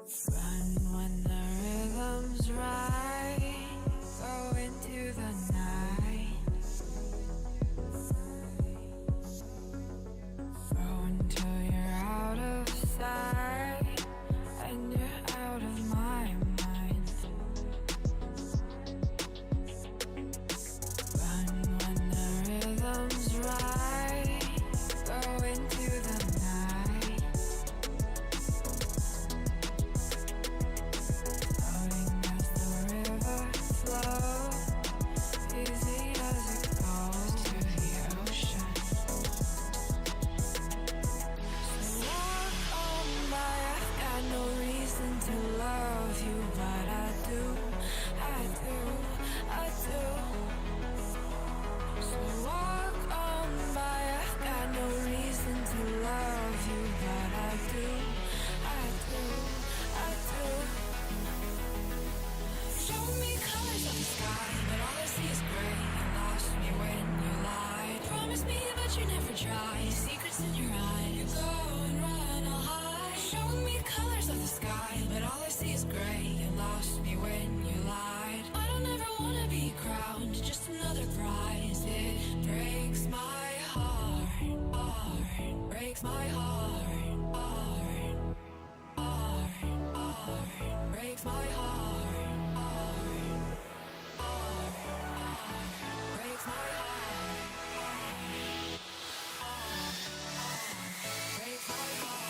Run when the rhythm's right. Go into the night. Throw until you're out of sight and you're out of my mind. Run when the rhythm's right. Go into the night. Floating as the river flows, easy as it goes to the ocean. So walk on by, I've got no reason to love you, but I do, I do, I do. So walk on by, I've got no reason to love you, but I do, I do, I do. Show me colors of the sky, but all I see is gray. You lost me when you lied. Promise me, but you never try. Secrets in your eyes. You go and run all high. Show me colors of the sky, but all I see is gray. You lost me when you lied. I don't ever wanna be crowned, just another prize. It breaks my heart, heart, breaks my heart, heart, heart, heart, breaks my heart, heart, heart, heart, breaks my heart, heart, heart, breaks my heart.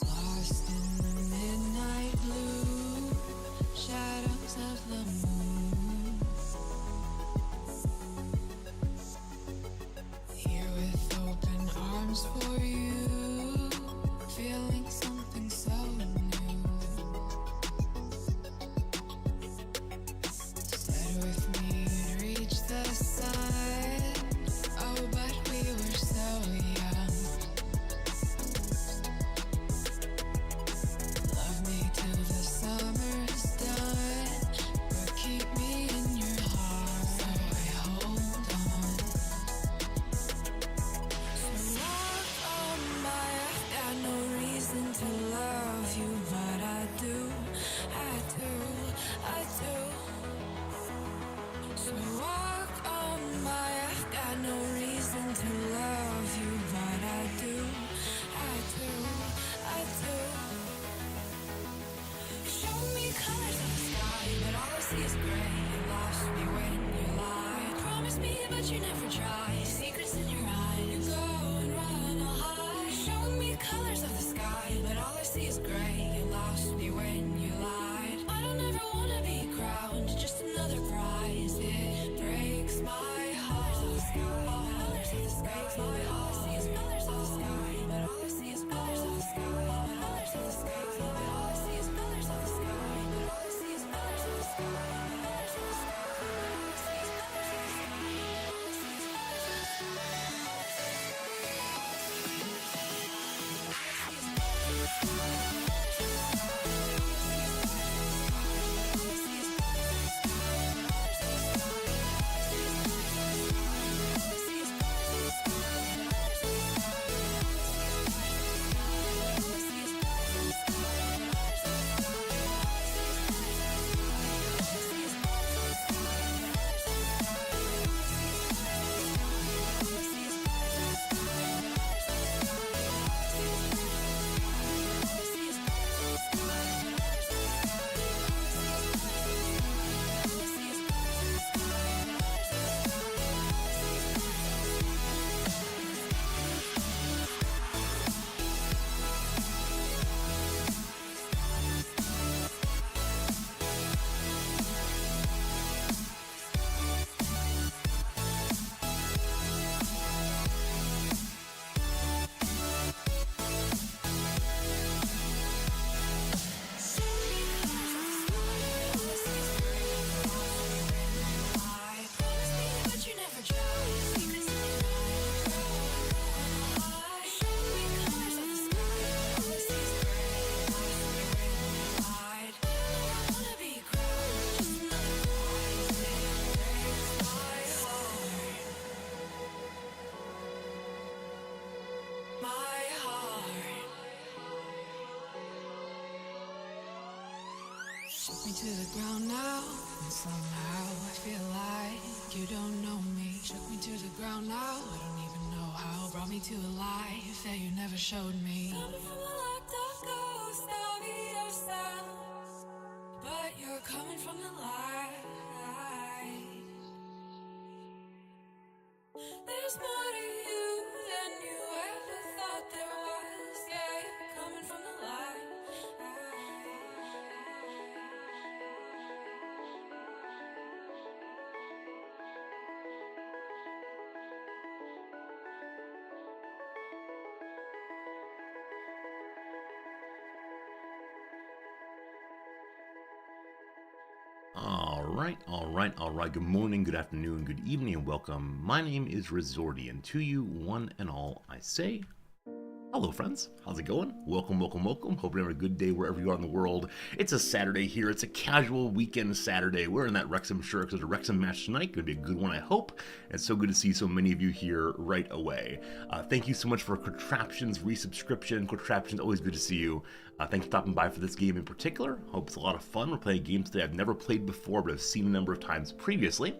Lost in the midnight blue, shadows of the moon. Here with open arms for you, feeling something so new. Said with me you'd reach the sun, oh but we were so young. Love me till the summer's done, but keep me in your heart, so I hold on. So walk on by, I've got no reason to love you, but I do, I do, I do. So walk on by, I've got no reason to love you, but I do, I do, I do. Show me colors of the sky, but all I see is gray. You lost me when you lied. Promise me, but you never try. Secrets in your eyes. You go and run all high. Show me colors of the sky, but all I see is gray. You lost me when you lied. I don't ever wanna be crowned, just another prize. It breaks my heart. Colors of the sky, breaks my heart. All I see is colors of the sky, but all I see is colors of the sky. Colors of the sky, but all I see is colors of the sky. But all I see is colors of the sky. Colors of the sky, but all I see is colors of the sky. All I see is colors of the sky. Shook me to the ground now, and somehow I feel like you don't know me. Shook me to the ground now, I don't even know how. Brought me to a life that you never showed me. Coming from the locked up ghost of yourself, but you're coming from the light. There's more to you than you ever thought there was. Yeah, you're coming from the light. All right. Good morning, good afternoon, good evening, and welcome. My name is Resorty, and to you, one and all, I say, hello, friends. How's it going? Welcome. Hope you're having a good day wherever you are in the world. It's a Saturday here. It's a casual weekend Saturday. We're in that Wrexham shirt because there's a Wrexham match tonight. Going to be a good one, I hope. It's so good to see so many of you here right away. Thank you so much for Contraptions resubscription. Contraptions, always good to see you. Thanks for stopping by for this game in particular. Hope it's a lot of fun. We're playing games today I've never played before, but I've seen a number of times previously.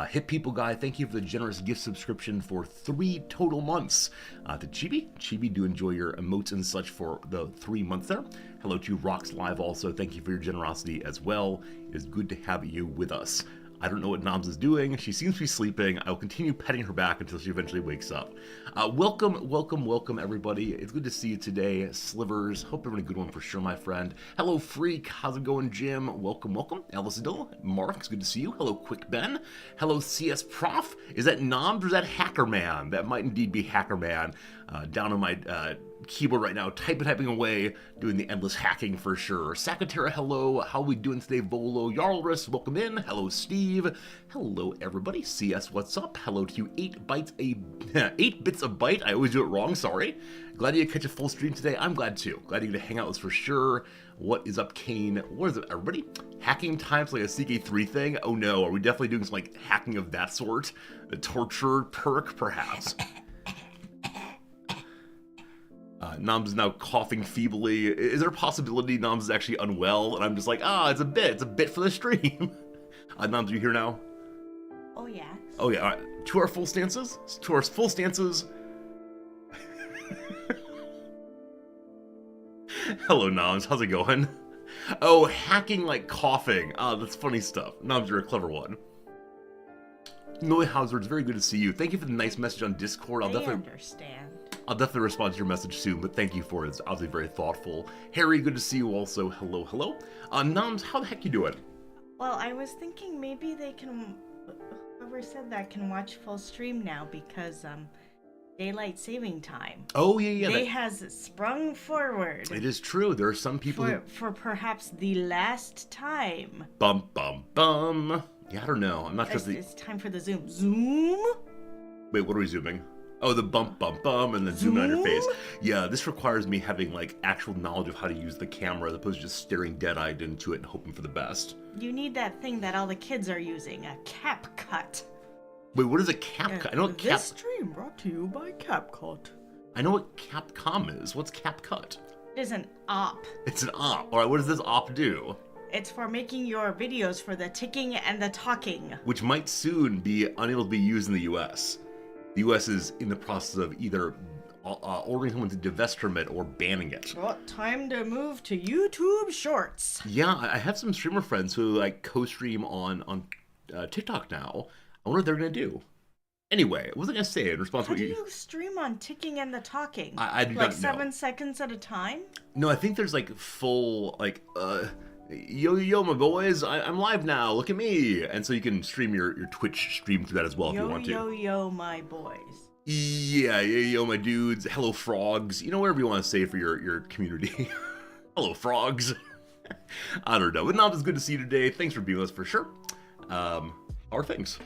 Hit People Guy, thank you for the generous gift subscription for 3 total months. To Chibi, do enjoy your emotes and such for the 3 months there. Hello to Rocks Live also, thank you for your generosity as well. It is good to have you with us. I don't know what Noms is doing. She seems to be sleeping. I will continue petting her back until she eventually wakes up. Welcome, everybody. It's good to see you today. Slivers, hope you're having a good one for sure, my friend. Hello, Freak. How's it going, Jim? Welcome. Alice Dill, Mark, it's good to see you. Hello, Quick Ben. Hello, CS Prof. Is that Noms or is that Hacker Man? That might indeed be Hacker Man. Down on my keyboard right now, typing away, doing the endless hacking for sure. Sakatera, hello. How are we doing today, Volo? Yarlrus, welcome in. Hello, Steve. Hello, everybody. CS, what's up? Hello to you. 8 bits a byte. I always do it wrong, sorry. Glad you catch a full stream today. I'm glad too. Glad you get to hang out with us for sure. What is up, Kane? What is it, everybody? Hacking times like a CK3 thing? Oh no, are we definitely doing some like hacking of that sort? The torture perk, perhaps. Noms is now coughing feebly. Is there a possibility Noms is actually unwell? And I'm just like, it's a bit for the stream. Noms, are you here now? Oh, yeah. Oh, yeah. All right. To our full stances. Hello, Noms. How's it going? Oh, hacking like coughing. That's funny stuff. Noms, you're a clever one. Noy Hauser, it's very good to see you. Thank you for the nice message on Discord. I understand. I'll definitely respond to your message soon, but thank you for it. It's obviously very thoughtful. Harry, good to see you also. Hello. Noms, how the heck you doing? Well, I was thinking maybe they can, whoever said that can watch full stream now because daylight saving time. Oh, yeah. Day has sprung forward. It is true. There are some people for perhaps the last time. Bum. Yeah, I don't know. I'm not sure It's time for the zoom. Zoom? Wait, what are we zooming? Oh, the bump, and then zoom on your face. Yeah, this requires me having, like, actual knowledge of how to use the camera as opposed to just staring dead-eyed into it and hoping for the best. You need that thing that all the kids are using, a CapCut. Wait, what is a CapCut? I know what This stream brought to you by CapCut. I know what Capcom is. What's CapCut? It is an op. It's an op. All right, what does this op do? It's for making your videos for the ticking and the talking. Which might soon be unable to be used in the US. The US is in the process of either ordering someone to divest from it or banning it. Well, time to move to YouTube Shorts. Yeah, I have some streamer friends who like co-stream on TikTok now. I wonder what they're gonna do. Anyway, what was I gonna say in response to what How do you stream on ticking and the talking? I do like not know. 7 seconds at a time? No, I think there's like full like yo my boys, I'm live now, look at me. And so you can stream your Twitch stream through that as well if you want to. Yo my boys. Yeah, yo my dudes, hello frogs, whatever you want to say for your community. Hello frogs. I don't know, but Nob, it's good to see you today. Thanks for being with us for sure. How are things?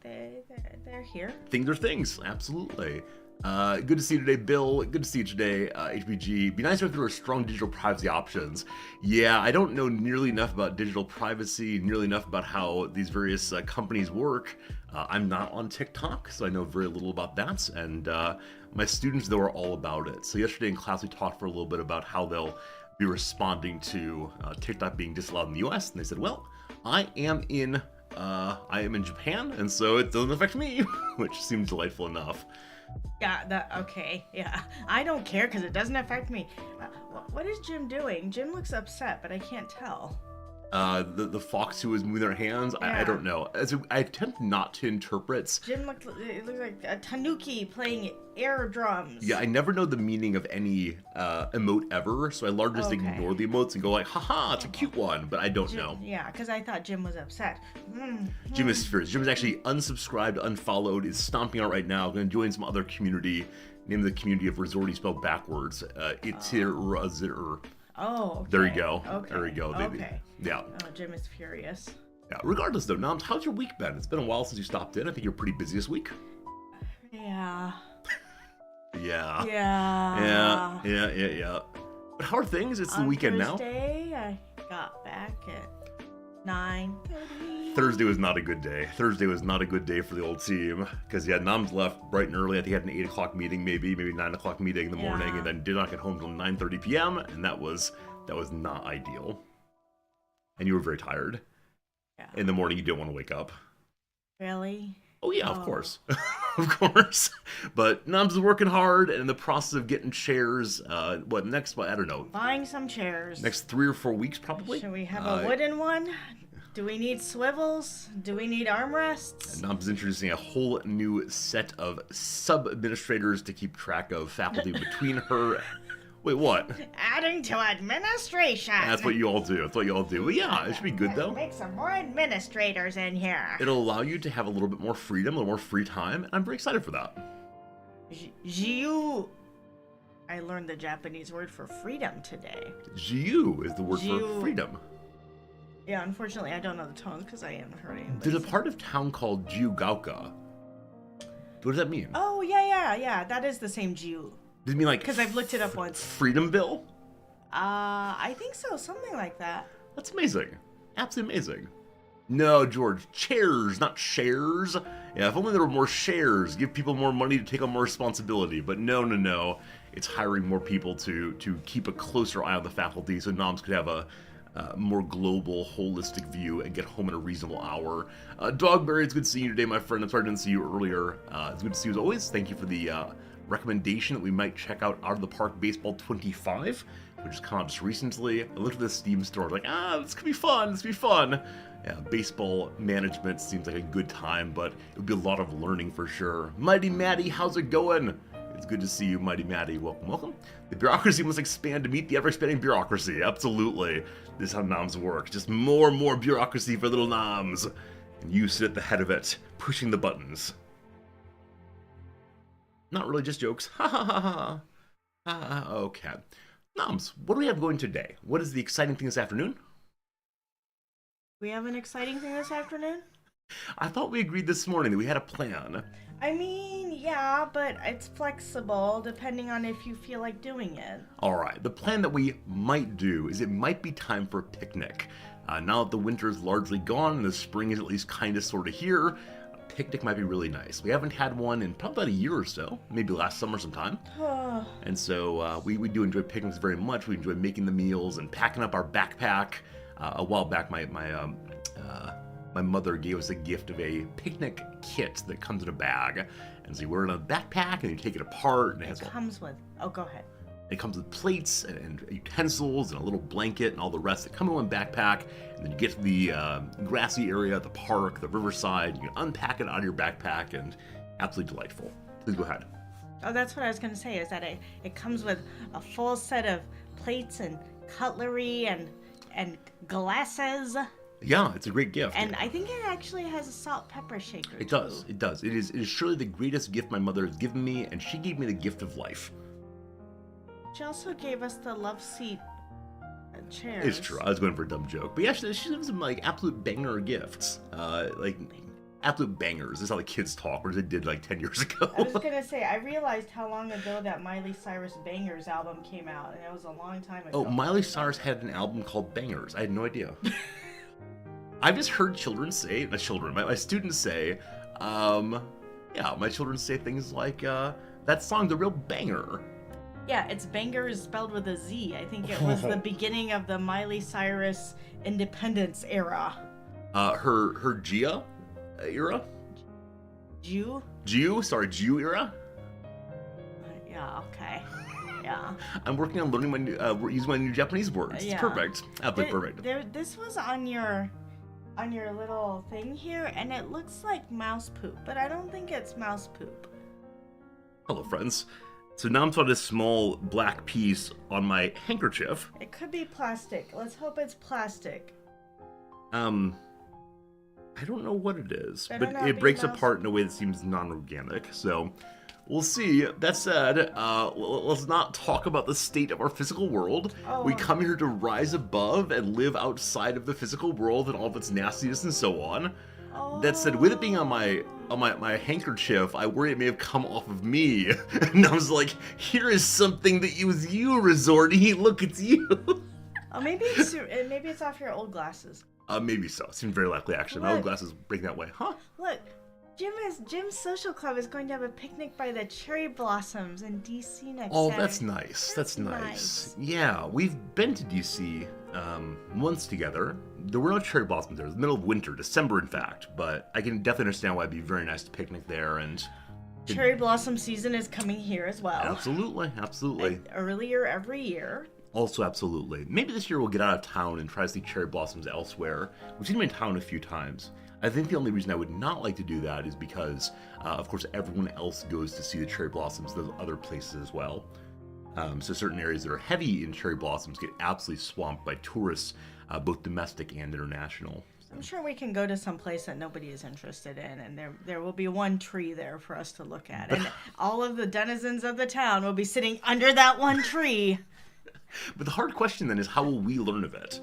They're here. Things are things, absolutely. Good to see you today, Bill. Good to see you today, HBG. Be nice if there were strong digital privacy options. Yeah, I don't know nearly enough about digital privacy, nearly enough about how these various companies work. I'm not on TikTok, so I know very little about that, and my students, though, are all about it. So yesterday in class, we talked for a little bit about how they'll be responding to TikTok being disallowed in the US, and they said, well, I am in Japan, and so it doesn't affect me, which seemed delightful enough. Yeah, okay, yeah. I don't care because it doesn't affect me. What is Jim doing? Jim looks upset, but I can't tell. The fox who was moving their hands, Yeah. I don't know. I attempt not to interpret. Jim looks like a tanuki playing air drums. Yeah, I never know the meaning of any emote ever, so I largely just Okay. ignore the emotes and go like, haha, it's a cute one, but I don't Jim, know. Yeah, because I thought Jim was upset. Jim is furious. Jim is actually unsubscribed, unfollowed, is stomping out right now, going to join some other community, named the community of Resorty spelled backwards. Itir. Oh, okay. There you go. Okay. There you go, baby. Okay. Yeah. Oh, Jim is furious. Yeah. Regardless, though, Noms, how's your week been? It's been a while since you stopped in. I think you're pretty busy this week. Yeah. Yeah. Yeah. Yeah. But how are things? It's the weekend now. Thursday, I got back at 9:30. Thursday was not a good day. Thursday was not a good day for the old team because Noms left bright and early. I think he had an 8 o'clock meeting, maybe 9 o'clock meeting in the morning, and then did not get home until 9:30 p.m. And that was not ideal. And you were very tired. Yeah. In the morning, you didn't want to wake up. Really? Oh yeah, of course, of course. But Noms is working hard and in the process of getting chairs. I don't know. Buying some chairs. Next 3 or 4 weeks, probably. Should we have a wooden one? Do we need swivels? Do we need armrests? Noms is introducing a whole new set of sub-administrators to keep track of faculty between her. Wait, what? Adding to administration. That's what you all do. But yeah, it should be good though. Make some more administrators in here. It'll allow you to have a little bit more freedom, a little more free time, and I'm very excited for that. Jiu. I learned the Japanese word for freedom today. Jiu is the word Jiu. for freedom. Yeah, unfortunately, I don't know the tongue because I am hurting. There's a part of town called Jiugaoka. What does that mean? Oh, yeah. That is the same Jiu. Does it mean like... Because I've looked it up once. Freedomville? I think so. Something like that. That's amazing. Absolutely amazing. No, George, chairs, not shares. Yeah, if only there were more shares, give people more money to take on more responsibility. But no. It's hiring more people to keep a closer eye on the faculty so Noms could have a more global, holistic view and get home in a reasonable hour. Dogberry, it's good seeing you today, my friend. I'm sorry I didn't see you earlier. It's good to see you as always. Thank you for the recommendation that we might check out of the Park Baseball 25, which has come out just recently. I looked at the Steam store, like, this could be fun. Yeah, baseball management seems like a good time, but it would be a lot of learning for sure. Mighty Maddie, how's it going? It's good to see you, Mighty Maddie. Welcome. The bureaucracy must expand to meet the ever-expanding bureaucracy. Absolutely. This is how Noms work. Just more and more bureaucracy for little Noms. And you sit at the head of it, pushing the buttons. Not really, just jokes. Ha ha ha ha. Okay. Noms, what do we have going today? What is the exciting thing this afternoon? We have an exciting thing this afternoon? I thought we agreed this morning that we had a plan. I mean, yeah, but it's flexible depending on if you feel like doing it. Alright, the plan that we might do is it might be time for a picnic. Now that the winter is largely gone and the spring is at least kind of sort of here, a picnic might be really nice. We haven't had one in probably about a year or so, maybe last summer sometime. And so we do enjoy picnics very much. We enjoy making the meals and packing up our backpack. A while back, my mother gave us a gift of a picnic kit that comes in a bag. And so you wear it on a backpack and you take it apart. And It comes with... Oh, go ahead. It comes with plates and utensils and a little blanket and all the rest that come in one backpack. And then you get to the grassy area, the park, the riverside. You can unpack it out of your backpack and absolutely delightful. Please go ahead. Oh, that's what I was going to say, is that it comes with a full set of plates and cutlery and glasses. Yeah, it's a great gift. And I think it actually has a salt pepper shaker. It does. It is surely the greatest gift my mother has given me, and she gave me the gift of life. She also gave us the love seat chairs. It's true. I was going for a dumb joke. But yeah, she gave some like absolute banger gifts. Like absolute bangers. This is how the kids talk, or they did like 10 years ago. I was going to say, I realized how long ago that Miley Cyrus Bangers album came out, and it was a long time ago. Oh, Miley Cyrus had an album called Bangers. I had no idea. I've just heard my students say, my children say things like, that song's a real banger. Yeah, it's Banger is spelled with a Z. I think it was the beginning of the Miley Cyrus independence era. Her Gia era? Jew? Jew era? Yeah, okay. Yeah. I'm working on learning my new, using my new Japanese words. Yeah. It's perfect. Absolutely perfect. This was on your little thing here, and it looks like mouse poop, but I don't think it's mouse poop. Hello, friends. So now I'm putting this small black piece on my handkerchief. It could be plastic. Let's hope it's plastic. I don't know what it is, Better but not it be breaks mouse. apart in a way that seems non-organic, so we'll see. That said, let's not talk about the state of our physical world. Oh. We come here to rise above and live outside of the physical world and all of its nastiness and so on. That said, with it being on my handkerchief, I worry it may have come off of me. And I was like, here is something that was you, Resorty. Look, it's you. Oh, maybe it's off your old glasses. Maybe so. Seems very likely, actually. My old glasses break that way. Huh? Look, Jim's social club is going to have a picnic by the cherry blossoms in DC next Oh, Saturday. that's nice. That's nice. Yeah, we've been to DC once together. There were no cherry blossoms there. It was the middle of winter, December, in fact. But I can definitely understand why it'd be very nice to picnic there. And Cherry blossom season is coming here as well. absolutely. Earlier every year. Also, absolutely. Maybe this year we'll get out of town and try to see cherry blossoms elsewhere. We've seen them in town a few times. I think the only reason I would not like to do that is because, of course, everyone else goes to see the cherry blossoms in those other places as well. So certain areas that are heavy in cherry blossoms get absolutely swamped by tourists, both domestic and international. I'm sure we can go to some place that nobody is interested in, and there will be one tree there for us to look at. And all of the denizens of the town will be sitting under that one tree. But the hard question then is, how will we learn of it?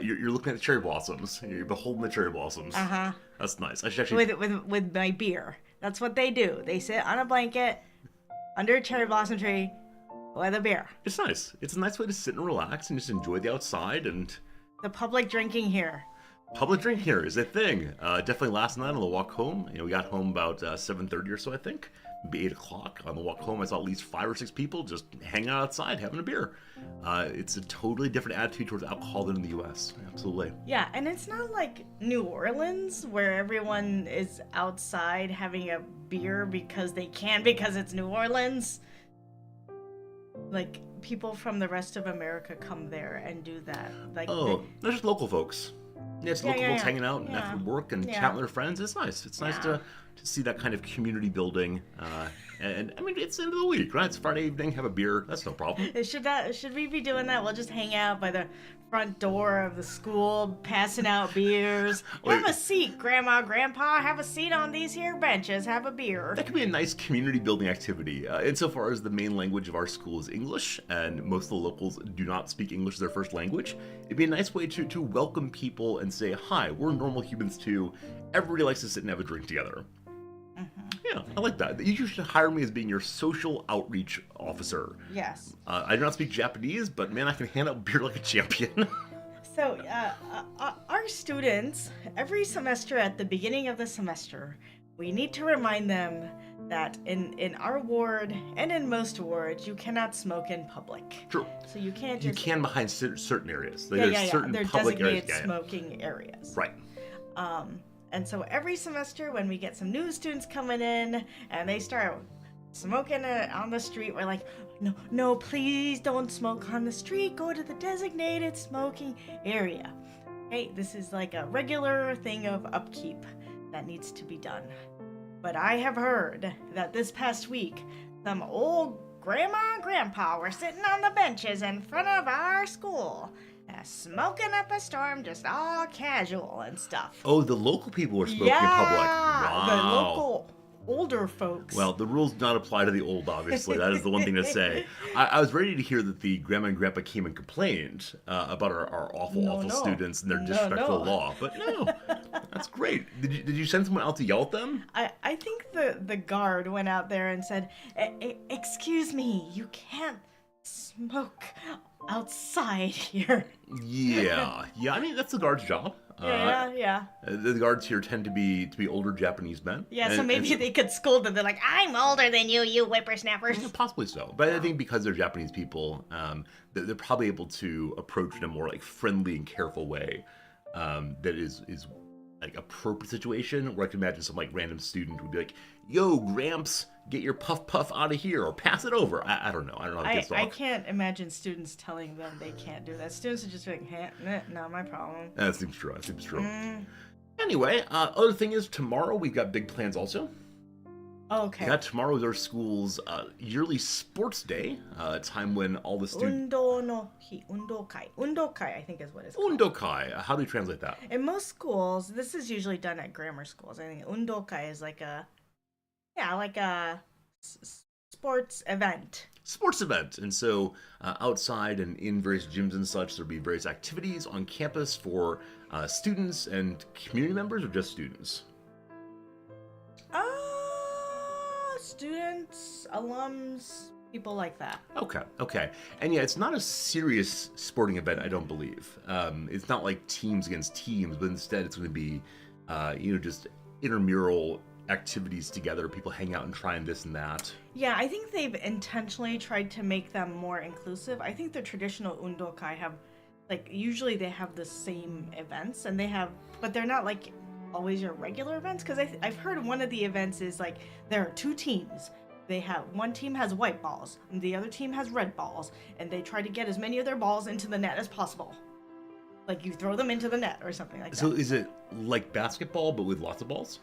You're looking at the cherry blossoms. You're beholding the cherry blossoms. Uh-huh. That's nice. I should actually... With my beer. That's what they do. They sit on a blanket under a cherry blossom tree with a beer. It's nice. It's a nice way to sit and relax and just enjoy the outside. And The public drinking here. public drink here is a thing. Definitely last night on the walk home. We got home about 7:30 or so, I think. Maybe 8 o'clock. On the walk home, I saw at least 5 or 6 people just hanging out outside having a beer. It's a totally different attitude towards alcohol than in the U.S. Absolutely. Yeah, and it's not like New Orleans where everyone is outside having a beer because they can because it's New Orleans. Like, people from the rest of America come there and do that. Like, they're just local folks. Yeah, it's local folks hanging out after work and chatting with their friends. It's nice. It's nice to see that kind of community building. And I mean, it's the end of the week, right? It's Friday evening, have a beer. That's no problem. Should we be doing that? We'll just hang out by the front door of the school, passing out beers. Have a seat, Grandma, Grandpa. Have a seat on these here benches. Have a beer. That could be a nice community building activity. Insofar as the main language of our school is English, and most of the locals do not speak English as their first language, it'd be a nice way to welcome people and say, hi, we're normal humans too. Everybody likes to sit and have a drink together. Yeah, I like that. You should hire me as being your social outreach officer. Yes. I do not speak Japanese, but man, I can hand out beer like a champion. So, our students, every semester at the beginning of the semester, we need to remind them that in our ward and in most wards, you cannot smoke in public. True. So you can't You just... can behind certain areas. Certain They're public designated areas. smoking areers. Right. And so every semester when we get some new students coming in and they start smoking on the street, we're like, no, please don't smoke on the street. Go to the designated smoking area. Okay, this is like a regular thing of upkeep that needs to be done. But I have heard that this past week, some old grandma and grandpa were sitting on the benches in front of our school, smoking up a storm, just all casual and stuff. Oh, the local people were smoking in public. Wow. The local older folks. Well, the rules do not apply to the old, obviously. That is the one thing to say. I was ready to hear that the grandma and grandpa came and complained about our awful students and their disrespectful law. But no, that's great. Did you send someone out to yell at them? I think the guard went out there and said, excuse me, you can't smoke outside here. Yeah. I mean, that's the guard's job. Yeah. The guards here tend to be older Japanese men. Yeah, so And- maybe they could scold them. They're like, I'm older than you whippersnappers. Yeah, possibly so, but I think because they're Japanese people, they're probably able to approach it in a more like friendly and careful way. That is like appropriate situation where I can imagine some like random student would be like, "Yo, Gramps, get your puff out of here or pass it over." I don't know. I don't know how kids talk. I can't imagine students telling them they can't do that. Students are just like, not my problem. That seems true. Anyway, other thing is tomorrow we've got big plans also. Okay. Yeah, tomorrow is our school's yearly sports day, a time when all the students... Undokai, I think is what it's called. Undokai. How do we translate that? In most schools, this is usually done at grammar schools. I think undokai is like a sports event. Sports event. And so outside and in various gyms and such, there'll be various activities on campus for students and community members or just students? Students, alums, people like that. Okay. And yeah, it's not a serious sporting event, I don't believe. It's not like teams against teams, but instead it's going to be, just intramural activities together, people hang out and trying this and that. Yeah, I think they've intentionally tried to make them more inclusive. I think the traditional undokai have, usually they have the same events, and but they're not always your regular events, because I've heard one of the events is there are two teams. One team has white balls and the other team has red balls, and they try to get as many of their balls into the net as possible. You throw them into the net or something like that. So is it like basketball but with lots of balls?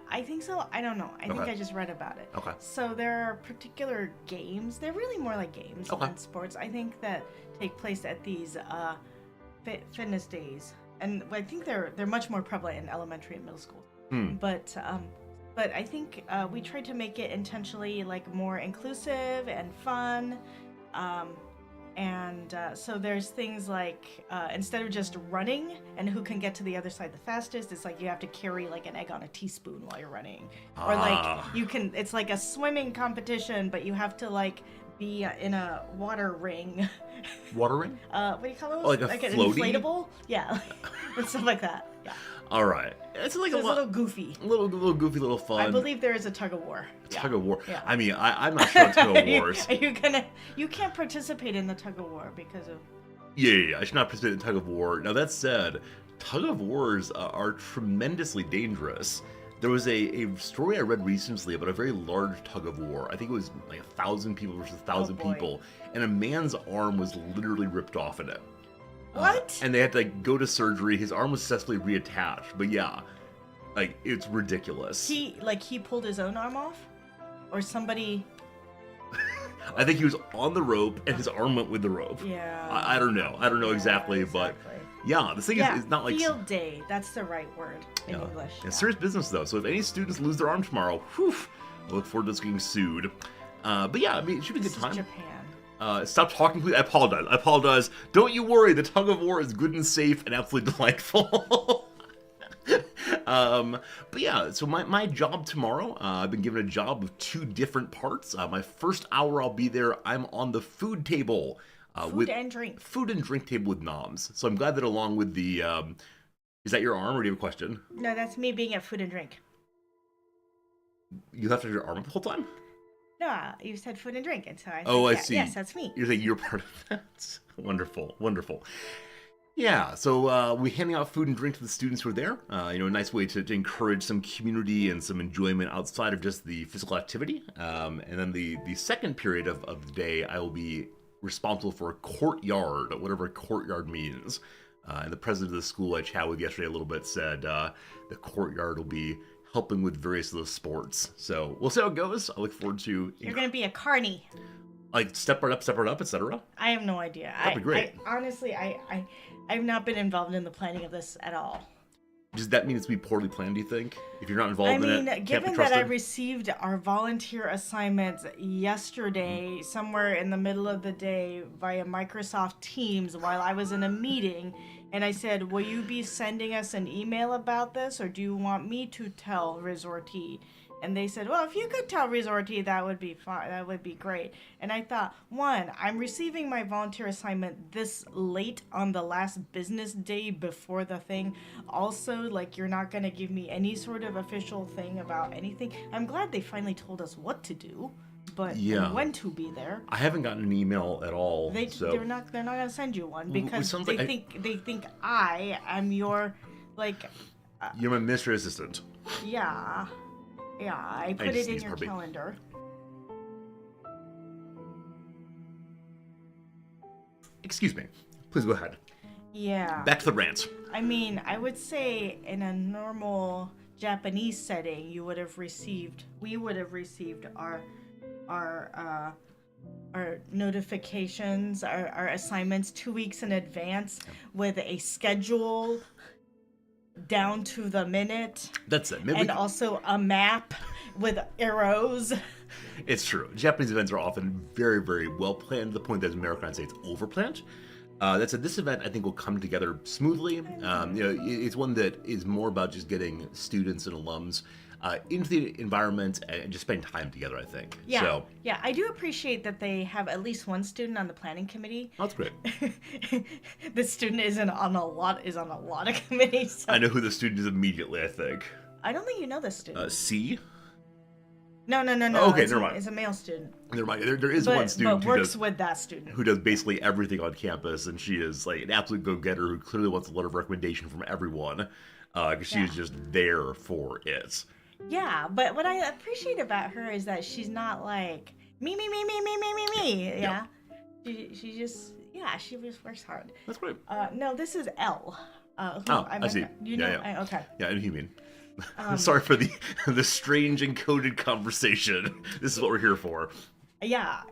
I think so. I don't know. I think I just read about it. Okay. So there are particular games. They're really more like games than sports. I think that take place at these fitness days. And I think they're much more prevalent in elementary and middle school. But I think we tried to make it intentionally more inclusive and fun. So there's things instead of just running and who can get to the other side the fastest, it's you have to carry an egg on a teaspoon while you're running. Or it's like a swimming competition, but you have to be in a water ring. Water ring? What do you call those? Oh, like an floaty? inflatable? Yeah, and stuff like that. Yeah. All right. It's So it's a little goofy. little goofy, little fun. I believe there is a tug of war. Tug of war. Yeah. I mean, I'm not sure tug of wars. You can't participate in the tug of war because of... Yeah. I should not participate in tug of war. Now, that said, tug of wars are tremendously dangerous. There was a story I read recently about a very large tug of war. I think it was 1,000 people versus 1,000 people. And a man's arm was literally ripped off in it. What? And they had to go to surgery. His arm was successfully reattached. But yeah, it's ridiculous. He pulled his own arm off? Or somebody... I think he was on the rope and his arm went with the rope. Yeah. I don't know. I don't know exactly, but yeah, this thing is not field day. That's the right word in English. It's serious business though. So if any students lose their arm tomorrow, whew, I look forward to this getting sued. But yeah, I mean, it should be a good time. Japan. Stop talking, please. I apologize. Don't you worry. The tug of war is good and safe and absolutely delightful. But yeah, so my job tomorrow, I've been given a job of 2 different parts. My first hour I'll be there, I'm on the food table. Food and drink table with noms. So I'm glad that along with the, is that your arm or do you have a question? No, that's me being at food and drink. You left your arm up the whole time? No, you said food and drink, and so I said, I see. Yes, that's me. You're saying you're part of that? Wonderful. Yeah, so we're handing out food and drink to the students who are there. A nice way to encourage some community and some enjoyment outside of just the physical activity. And then the second period of the day, I will be responsible for a courtyard, whatever a courtyard means. And the president of the school I chatted with yesterday a little bit said the courtyard will be helping with various of those sports. So we'll see how it goes. I look forward to... You're going to be a carny. Step right up, etc.? I have no idea. That'd be great. Honestly, I've not been involved in the planning of this at all. Does that mean it's be poorly planned, do you think? If you're not involved in it, given that I received our volunteer assignments yesterday, somewhere in the middle of the day, via Microsoft Teams while I was in a meeting, and I said, will you be sending us an email about this, or do you want me to tell Resortee? And they said, well, if you could tell Resorty, that would be fine. That would be great. And I thought, one, I'm receiving my volunteer assignment this late on the last business day before the thing. Also, like, you're not going to give me any sort of official thing about anything. I'm glad they finally told us what to do, but and when to be there. I haven't gotten an email at all. They're not going to send you one because they think I am your, like... you're my ministry assistant. Yeah. Yeah, I put it in your calendar. Excuse me. Please go ahead. Yeah. Back to the rant. I mean, I would say in a normal Japanese setting, we would have received our notifications, our assignments 2 weeks in advance with a schedule down to the minute. That's it. And also a map with arrows. It's true. Japanese events are often very, very well planned to the point that as Americans say it's overplanned. That said, this event I think will come together smoothly. It's one that is more about just getting students and alums into the environment and just spending time together, I think. Yeah. So, yeah, I do appreciate that they have at least one student on the planning committee. That's great. The student is on a lot of committees. So. I know who the student is immediately, I think. I don't think you know this student. C? No. Oh, okay, never mind. It's a male student. Never mind. There is one student but works with that student who does basically everything on campus, and she is like an absolute go-getter who clearly wants a lot of recommendation from everyme because she is just there for it. Yeah, but what I appreciate about her is that she's not like me. Yeah, she just works hard. That's great. No, this is L. I see. You know? Yeah. Okay. Yeah, I know who you mean. Sorry for the strange encoded conversation. This is what we're here for. Yeah.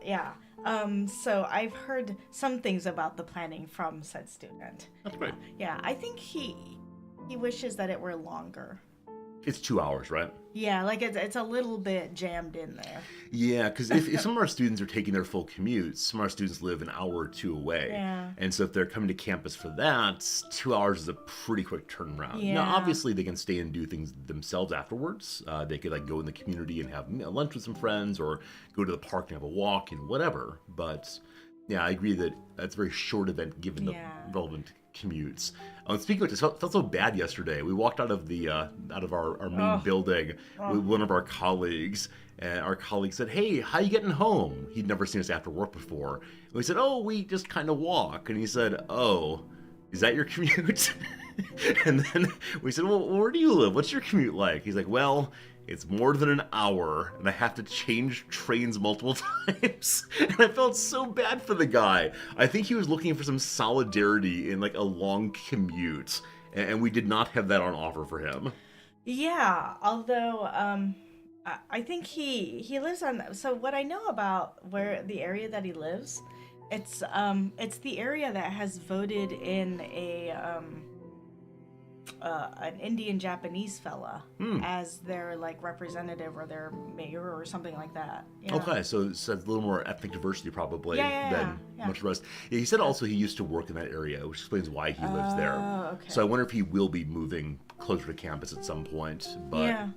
So I've heard some things about the planning from said student. That's great. Yeah, I think he wishes that it were longer. It's 2 hours, right? Yeah, like it's a little bit jammed in there. Yeah, because if some of our students are taking their full commutes, some of our students live an hour or two away. Yeah. And so if they're coming to campus for that, 2 hours is a pretty quick turnaround. Yeah. Now, obviously, they can stay and do things themselves afterwards. They could like go in the community and have lunch with some friends or go to the park and have a walk and whatever. But yeah, I agree that that's a very short event given the relevant commutes. Speaking of which, it felt so bad yesterday. We walked out of our main building with one of our colleagues, and our colleague said, "Hey, how you getting home?" He'd never seen us after work before. And we said, "Oh, we just kind of walk." And he said, "Oh, is that your commute?" And then we said, "Well, where do you live? What's your commute like?" He's like, "Well, it's more than an hour, and I have to change trains multiple times." And I felt so bad for the guy. I think he was looking for some solidarity in like a long commute, and we did not have that on offer for him. Yeah, although I think he lives on. So what I know about where the area that he lives, it's the area that has voted in an Indian Japanese fella as their like representative or their mayor or something like that. Yeah. Okay, so it's a little more ethnic diversity probably than much of the rest. Yeah, he said also he used to work in that area, which explains why he lives there. Okay. So I wonder if he will be moving closer to campus at some point. But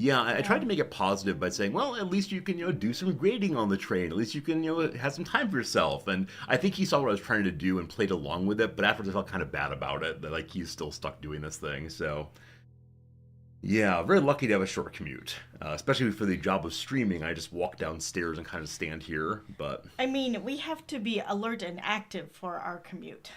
I tried to make it positive by saying, well, at least you can do some grading on the train. At least you can have some time for yourself. And I think he saw what I was trying to do and played along with it. But afterwards, I felt kind of bad about it that like he's still stuck doing this thing. So yeah, very lucky to have a short commute, especially for the job of streaming. I just walk downstairs and kind of stand here. But I mean, we have to be alert and active for our commute.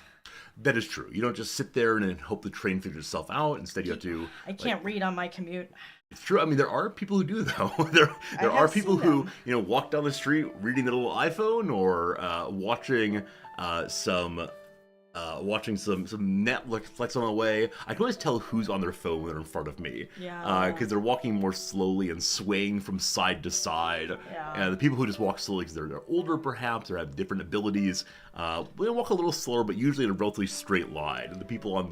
That is true. You don't just sit there and hope the train figures itself out. Instead, you have to... I can't read on my commute. It's true. I mean, there are people who do, though. there are people who, walk down the street reading their little iPhone or watching some Netflix on the way. I can always tell who's on their phone when they're in front of me. Yeah. Because they're walking more slowly and swaying from side to side. Yeah. And the people who just walk slowly because they're older, perhaps, or have different abilities, they walk a little slower, but usually in a relatively straight line. And the people on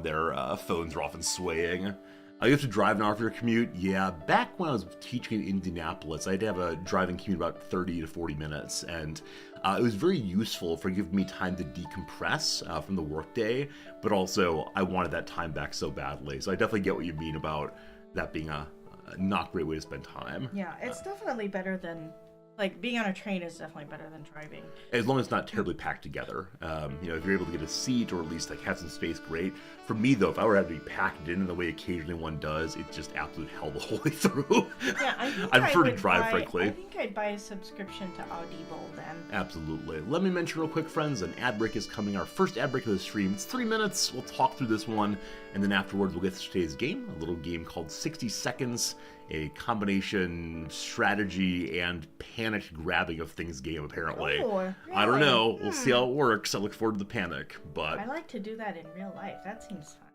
their phones are often swaying. You have to drive an hour for your commute. Yeah, back when I was teaching in Indianapolis, I had to have a driving commute about 30 to 40 minutes, and it was very useful for giving me time to decompress from the workday, but also I wanted that time back so badly. So I definitely get what you mean about that being a not a great way to spend time. Yeah, it's definitely better than, like, being on a train is definitely better than driving. As long as it's not terribly packed together. If you're able to get a seat or at least like have some space, great. For me though, if I were to have to be packed in the way occasionally one does, it's just absolute hell the whole way through. Yeah, I think I prefer to drive, frankly. I think I'd buy a subscription to Audible then. Absolutely. Let me mention real quick, friends, an ad break is coming. Our first ad break of the stream. It's 3 minutes. We'll talk through this one, and then afterwards we'll get to today's game, a little game called 60 Seconds, a combination strategy and panic grabbing of things game, apparently. Oh, really? I don't know. We'll see how it works. I look forward to the panic, but... I like to do that in real life. That seems fun.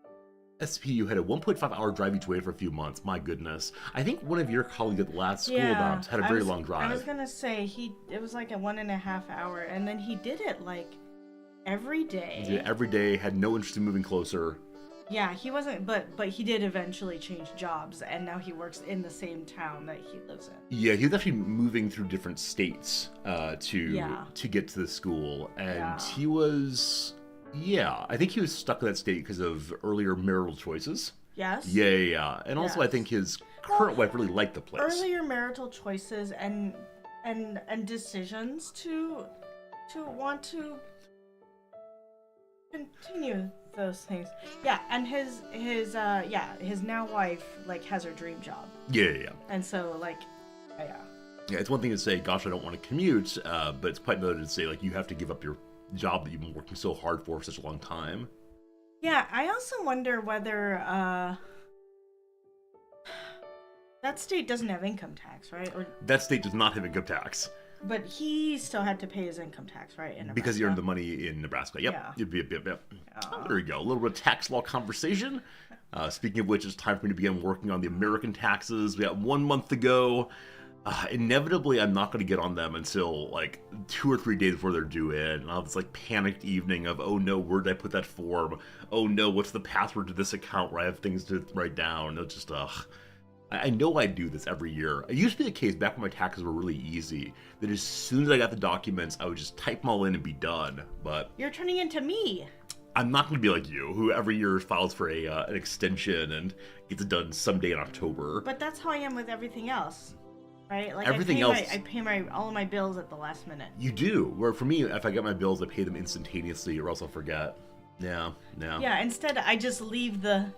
SP, you had a 1.5-hour drive each way for a few months. My goodness. I think one of your colleagues at the last school bounce had a very long drive. I was going to say, it was like a 1.5 hour, and then he did it like every day. Yeah, every day, had no interest in moving closer. Yeah, he wasn't, but he did eventually change jobs, and now he works in the same town that he lives in. Yeah, he was actually moving through different states to get to the school, and he was, I think he was stuck in that state because of earlier marital choices. Yes. Yeah, and also I think his current wife really liked the place. Earlier marital choices and decisions to want to continue those things. Yeah, and his now wife like has her dream job. Yeah. And so like, yeah, it's one thing to say, gosh, I don't want to commute, but it's quite another to say like you have to give up your job that you've been working so hard for such a long time. Yeah, I also wonder whether that state doesn't have income tax, right? Or that state does not have income tax. But he still had to pay his income tax, right? In Nebraska. Because he earned the money in Nebraska. Yep. Oh, there you go. A little bit of tax law conversation. Speaking of which, it's time for me to begin working on the American taxes. We got 1 month to go. Inevitably, I'm not going to get on them until like 2 or 3 days before they're due in. I'll have this like panicked evening of, oh no, where did I put that form? Oh no, what's the password to this account where I have things to write down? It's just, I know I do this every year. It used to be the case back when my taxes were really easy, that as soon as I got the documents, I would just type them all in and be done. But you're turning into me. I'm not going to be like you, who every year files for an extension and gets it done someday in October. But that's how I am with everything else, right? Like everything I pay all of my bills at the last minute. You do. Where for me, if I get my bills, I pay them instantaneously, or else I'll forget. Yeah. Yeah. Instead, I just leave the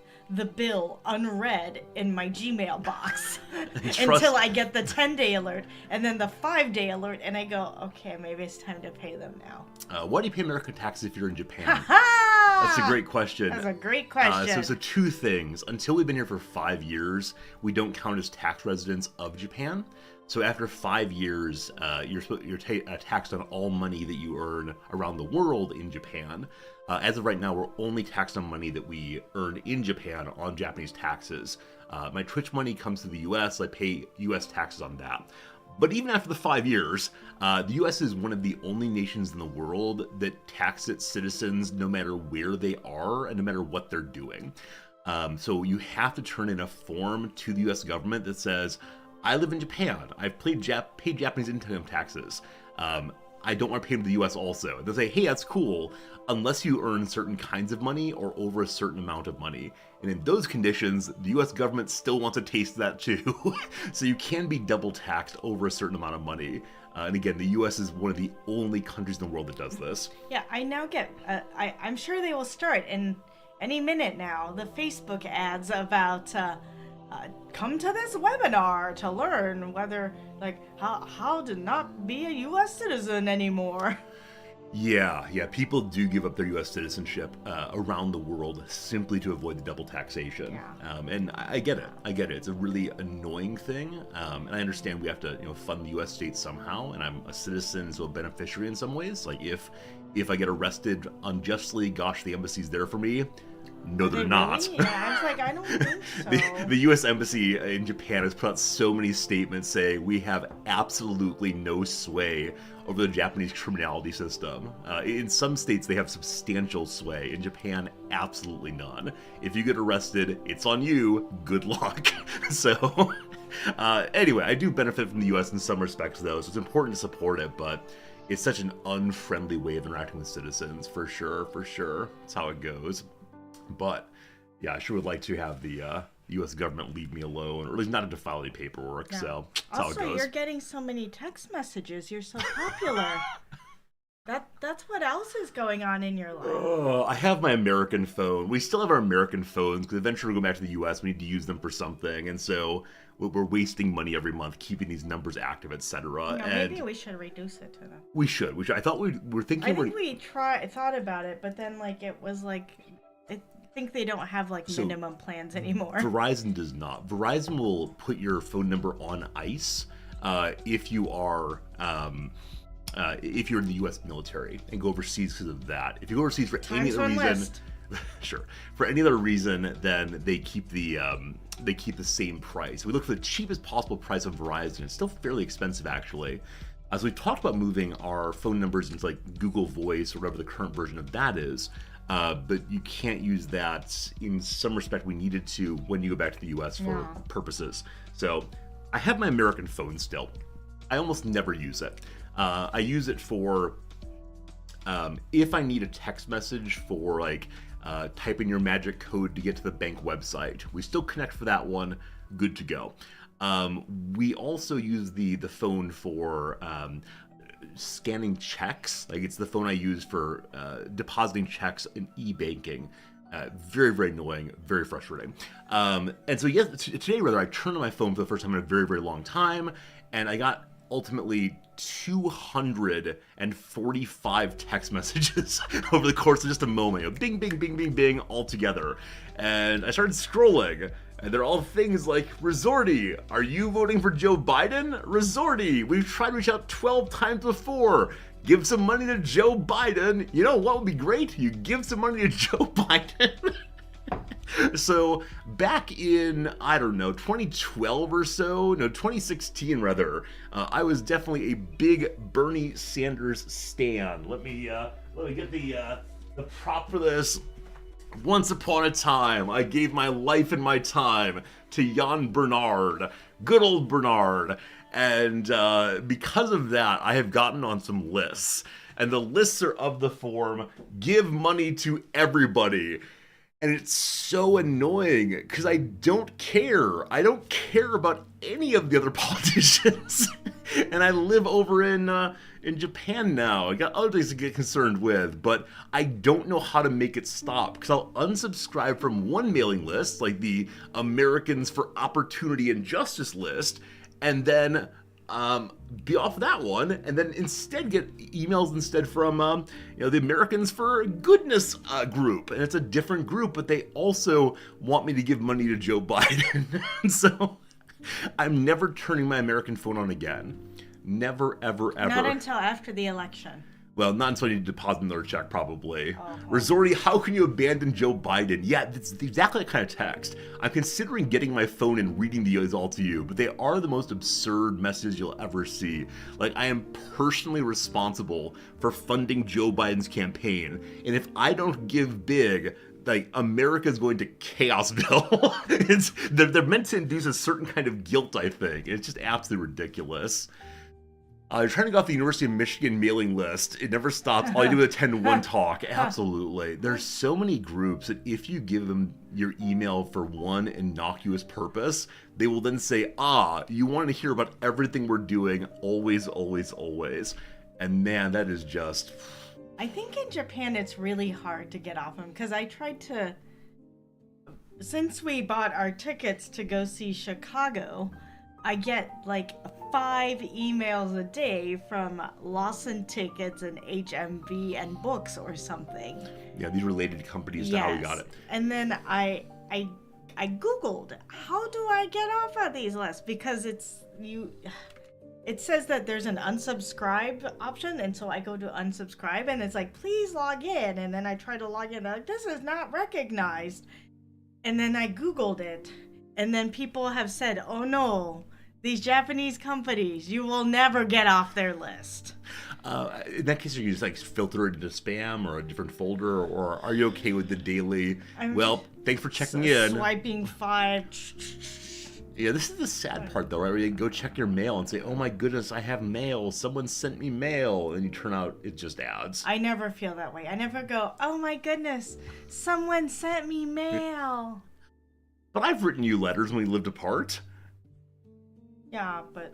bill unread in my Gmail box until I get the 10-day alert, and then the 5-day alert, and I go, okay, maybe it's time to pay them now. Why do you pay American taxes if you're in Japan? Ha-ha! That's a great question. That's a great question. So 2 things. Until we've been here for 5 years, we don't count as tax residents of Japan. So after 5 years, you're taxed on all money that you earn around the world in Japan. As of right now, we're only taxed on money that we earn in Japan on Japanese taxes. My Twitch money comes to the US, I pay US taxes on that. But even after the 5 years, the US is one of the only nations in the world that tax its citizens no matter where they are and no matter what they're doing. So you have to turn in a form to the US government that says, I live in Japan, I've paid Japanese income taxes. I don't want to pay them to the US also. They'll say, hey, that's cool, unless you earn certain kinds of money or over a certain amount of money. And in those conditions, the US government still wants a taste of that too. So you can be double taxed over a certain amount of money. And again, the US is one of the only countries in the world that does this. Yeah, I now get, I'm sure they will start in any minute now, the Facebook ads about, come to this webinar to learn whether, like, how to not be a U.S. citizen anymore. Yeah, people do give up their U.S. citizenship around the world simply to avoid the double taxation. Yeah. And I get it. It's a really annoying thing. And I understand we have to, fund the U.S. state somehow. And I'm a citizen, so a beneficiary in some ways. Like if I get arrested unjustly, gosh, the embassy's there for me. No, they're not. Really? Yeah, I was like, I don't think so. The U.S. Embassy in Japan has put out so many statements saying we have absolutely no sway over the Japanese criminality system. In some states, they have substantial sway. In Japan, absolutely none. If you get arrested, it's on you. Good luck. So, anyway, I do benefit from the U.S. in some respects, though, so it's important to support it, but it's such an unfriendly way of interacting with citizens, for sure. That's how it goes. But yeah, I sure would like to have the U.S. government leave me alone, or at least not to file any paperwork. Yeah. So that's how it Also, goes. you're getting so many text messages. You're so popular. That's what else is going on in your life. Oh, I have my American phone. We still have our American phones because eventually we go back to the U.S. We need to use them for something, and so we're wasting money every month keeping these numbers active, etc. Maybe we should reduce it to them. We should. I thought we were thinking. I think we thought about it, but then it was I think they don't have minimum plans anymore. Verizon does not. Verizon will put your phone number on ice if you are. If you're in the U.S. military and go overseas because of that. If you go overseas for any other reason, sure, for any other reason, then they keep the same price. We look for the cheapest possible price on Verizon. It's still fairly expensive, actually. As we talked about moving our phone numbers into Google Voice or whatever the current version of that is, but you can't use that. In some respect, we needed to when you go back to the U.S. for purposes. So I have my American phone still. I almost never use it. I use it for if I need a text message for type in your magic code to get to the bank website. We still connect for that one. Good to go. We also use the phone for scanning checks. It's the phone I use for depositing checks in e-banking. Very, very annoying, very frustrating. And so today I turned on my phone for the first time in a very, very long time, and I got ultimately 245 text messages over the course of just a moment. Bing, bing, bing, bing, bing, all together. And I started scrolling, and they're all things like, Resorty, are you voting for Joe Biden? Resorty, we've tried to reach out 12 times before. Give some money to Joe Biden. You know what would be great? You give some money to Joe Biden. So back in, 2012 or so, 2016 rather, I was definitely a big Bernie Sanders stan. Let me get the prop for this. Once upon a time, I gave my life and my time to Jan Bernard, good old Bernard, and because of that, I have gotten on some lists, and the lists are of the form, give money to everybody. And it's so annoying because I don't care. I don't care about any of the other politicians. And I live over in Japan now. I got other things to get concerned with, but I don't know how to make it stop because I'll unsubscribe from one mailing list, like the Americans for Opportunity and Justice list, and then be off that one, and then instead get emails from the Americans for Goodness group, and it's a different group, but they also want me to give money to Joe Biden. And so I'm never turning my American phone on again. Never, ever, ever. Not until after the election. Well, not until you deposit another check, probably. Oh. Resorty, how can you abandon Joe Biden? Yeah, it's exactly that kind of text. I'm considering getting my phone and reading these all to you, but they are the most absurd messages you'll ever see. I am personally responsible for funding Joe Biden's campaign, and if I don't give big, America's going to Chaosville. They're meant to induce a certain kind of guilt, I think. It's just absolutely ridiculous. Trying to go off the University of Michigan mailing list, it never stops. All I do is attend one talk. Absolutely. There's so many groups that if you give them your email for one innocuous purpose, they will then say, you want to hear about everything we're doing, always, always, always. And man, that is just... I think in Japan it's really hard to get off them because I tried to... Since we bought our tickets to go see Chicago, I get 5 emails a day from Lawson Tickets and HMV and Books or something. Yeah, these related companies to how we got it. And then I Googled, how do I get off of these lists? Because it says that there's an unsubscribe option, and so I go to unsubscribe, and it's please log in, and then I try to log in, this is not recognized. And then I Googled it, and then people have said, oh no, these Japanese companies, you will never get off their list. In that case, are you just filter it into spam or a different folder, or are you okay with the daily, thanks for checking in. Swiping 5. Yeah, this is the sad part though, right? Where you go check your mail and say, oh my goodness, I have mail. Someone sent me mail. And you turn out it's just ads. I never feel that way. I never go, oh my goodness, someone sent me mail. But I've written you letters when we lived apart. Yeah, but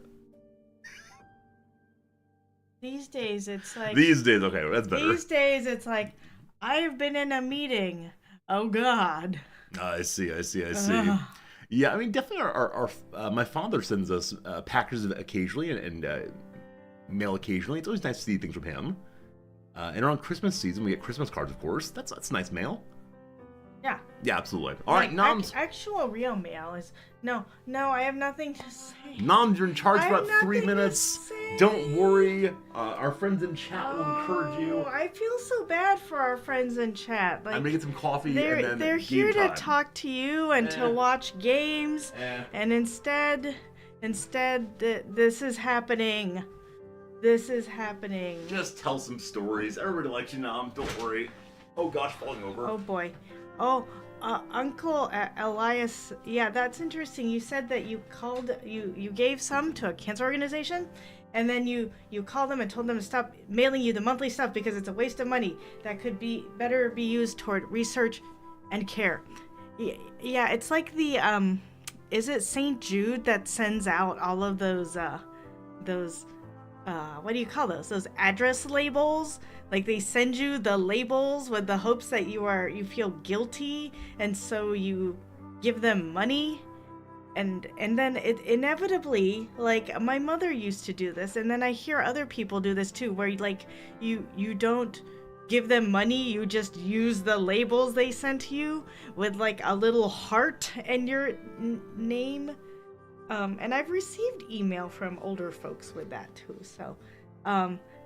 these days it's like... These days, okay, that's better. These days it's like, I've been in a meeting. Oh, God. I see. Ugh. Yeah, I mean, definitely our my father sends us packages occasionally and mail occasionally. It's always nice to see things from him. And around Christmas season, we get Christmas cards, of course. That's nice mail. Yeah. Yeah, absolutely. All right, Noms. Actual real mail is... No, I have nothing to say. Noms, you're in charge I for have about 3 nothing to minutes. say. Don't worry. Our friends in chat will encourage you. Oh, I feel so bad for our friends in chat. Like, I'm gonna get some coffee and then they're game here to time. talk to you and to watch games, and instead, this is happening. This is happening. Just tell some stories. Everybody likes you, Nom. Don't worry. Oh gosh, falling over. Oh boy. Oh, Uncle Elias. Yeah, that's interesting. You said that you gave some to a cancer organization, and then you called them and told them to stop mailing you the monthly stuff because it's a waste of money that could be better be used toward research and care. Yeah, it's like the is it St. Jude that sends out all of those what do you call those address labels? Like, they send you the labels with the hopes that you feel guilty, and so you give them money, and then it inevitably, like, my mother used to do this, and then I hear other people do this too, where like you don't give them money, you just use the labels they sent to you with like a little heart and your name. And I've received email from older folks with that too. So,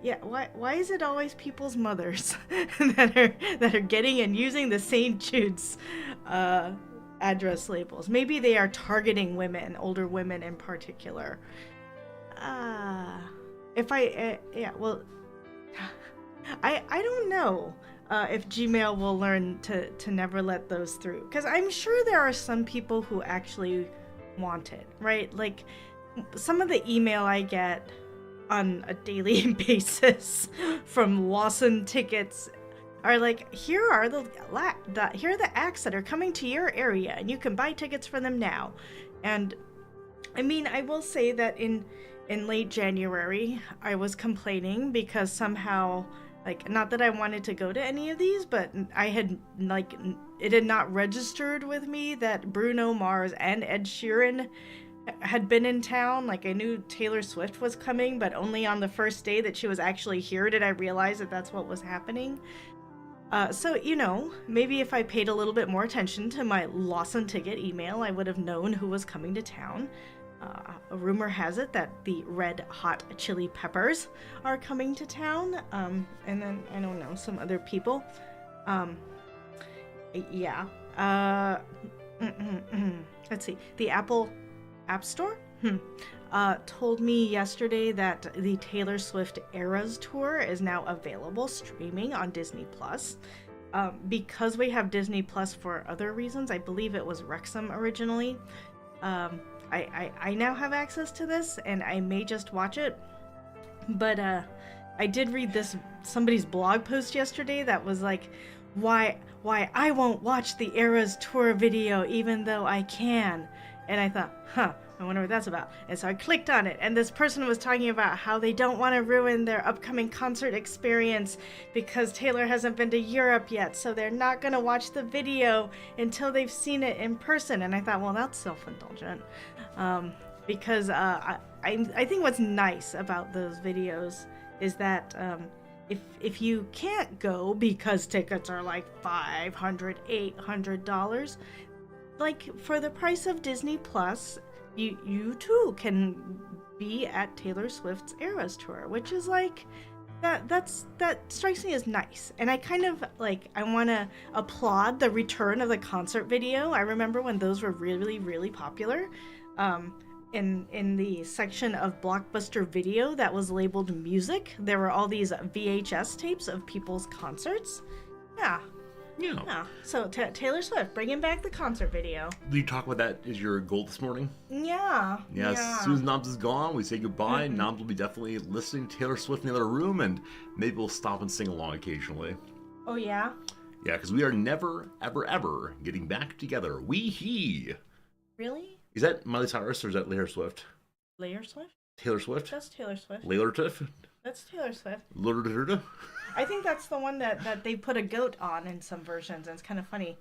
yeah, why is it always people's mothers that are getting and using the St. Jude's address labels? Maybe they are targeting women, older women in particular. I don't know if Gmail will learn to never let those through, because I'm sure there are some people who actually want it, right? Like, some of the email I get on a daily basis from Lawson Tickets are like, here are the acts that are coming to your area, and you can buy tickets for them now. And I mean, I will say that in late January, I was complaining because somehow, like, not that I wanted to go to any of these, but I had, like, it had not registered with me that Bruno Mars and Ed Sheeran had been in town. Like, I knew Taylor Swift was coming, but only on the first day that she was actually here did I realize that that's what was happening. So, you know, maybe if I paid a little bit more attention to my Lawson Ticket email, I would have known who was coming to town. A rumor has it that the Red Hot Chili Peppers are coming to town, and then, I don't know, some other people. Yeah. Let's see. The Apple App Store told me yesterday that the Taylor Swift Eras Tour is now available streaming on Disney Plus. Because we have Disney Plus for other reasons, I believe it was Wrexham originally. I now have access to this, and I may just watch it. But I did read somebody's blog post yesterday that was like, why I won't watch the Eras Tour video even though I can. And I thought, I wonder what that's about. And so I clicked on it, and this person was talking about how they don't want to ruin their upcoming concert experience because Taylor hasn't been to Europe yet, so they're not going to watch the video until they've seen it in person. And I thought, well, that's self-indulgent. Because I think what's nice about those videos is that if you can't go because tickets are like $500, $800, like, for the price of Disney Plus, you too can be at Taylor Swift's Eras Tour, which is like, that strikes me as nice. And I kind of, like, I want to applaud the return of the concert video. I remember when those were really, really popular. In the section of Blockbuster Video that was labeled music, there were all these VHS tapes of people's concerts. Yeah. So Taylor Swift, bringing back the concert video. Do you talk about that as your goal this morning? Yeah. As soon as Noms is gone, we say goodbye. Mm-hmm. Noms will be definitely listening to Taylor Swift in the other room, and maybe we'll stop and sing along occasionally. Oh, yeah? Yeah, because we are never, ever, ever getting back together. We. Really? Is that Miley Cyrus or is that Taylor Swift? Taylor Swift? Taylor Swift? That's Taylor Swift. Taylor Swift? That's Taylor Swift. Lurderderda? I think that's the one that they put a goat on in some versions, and it's kind of funny.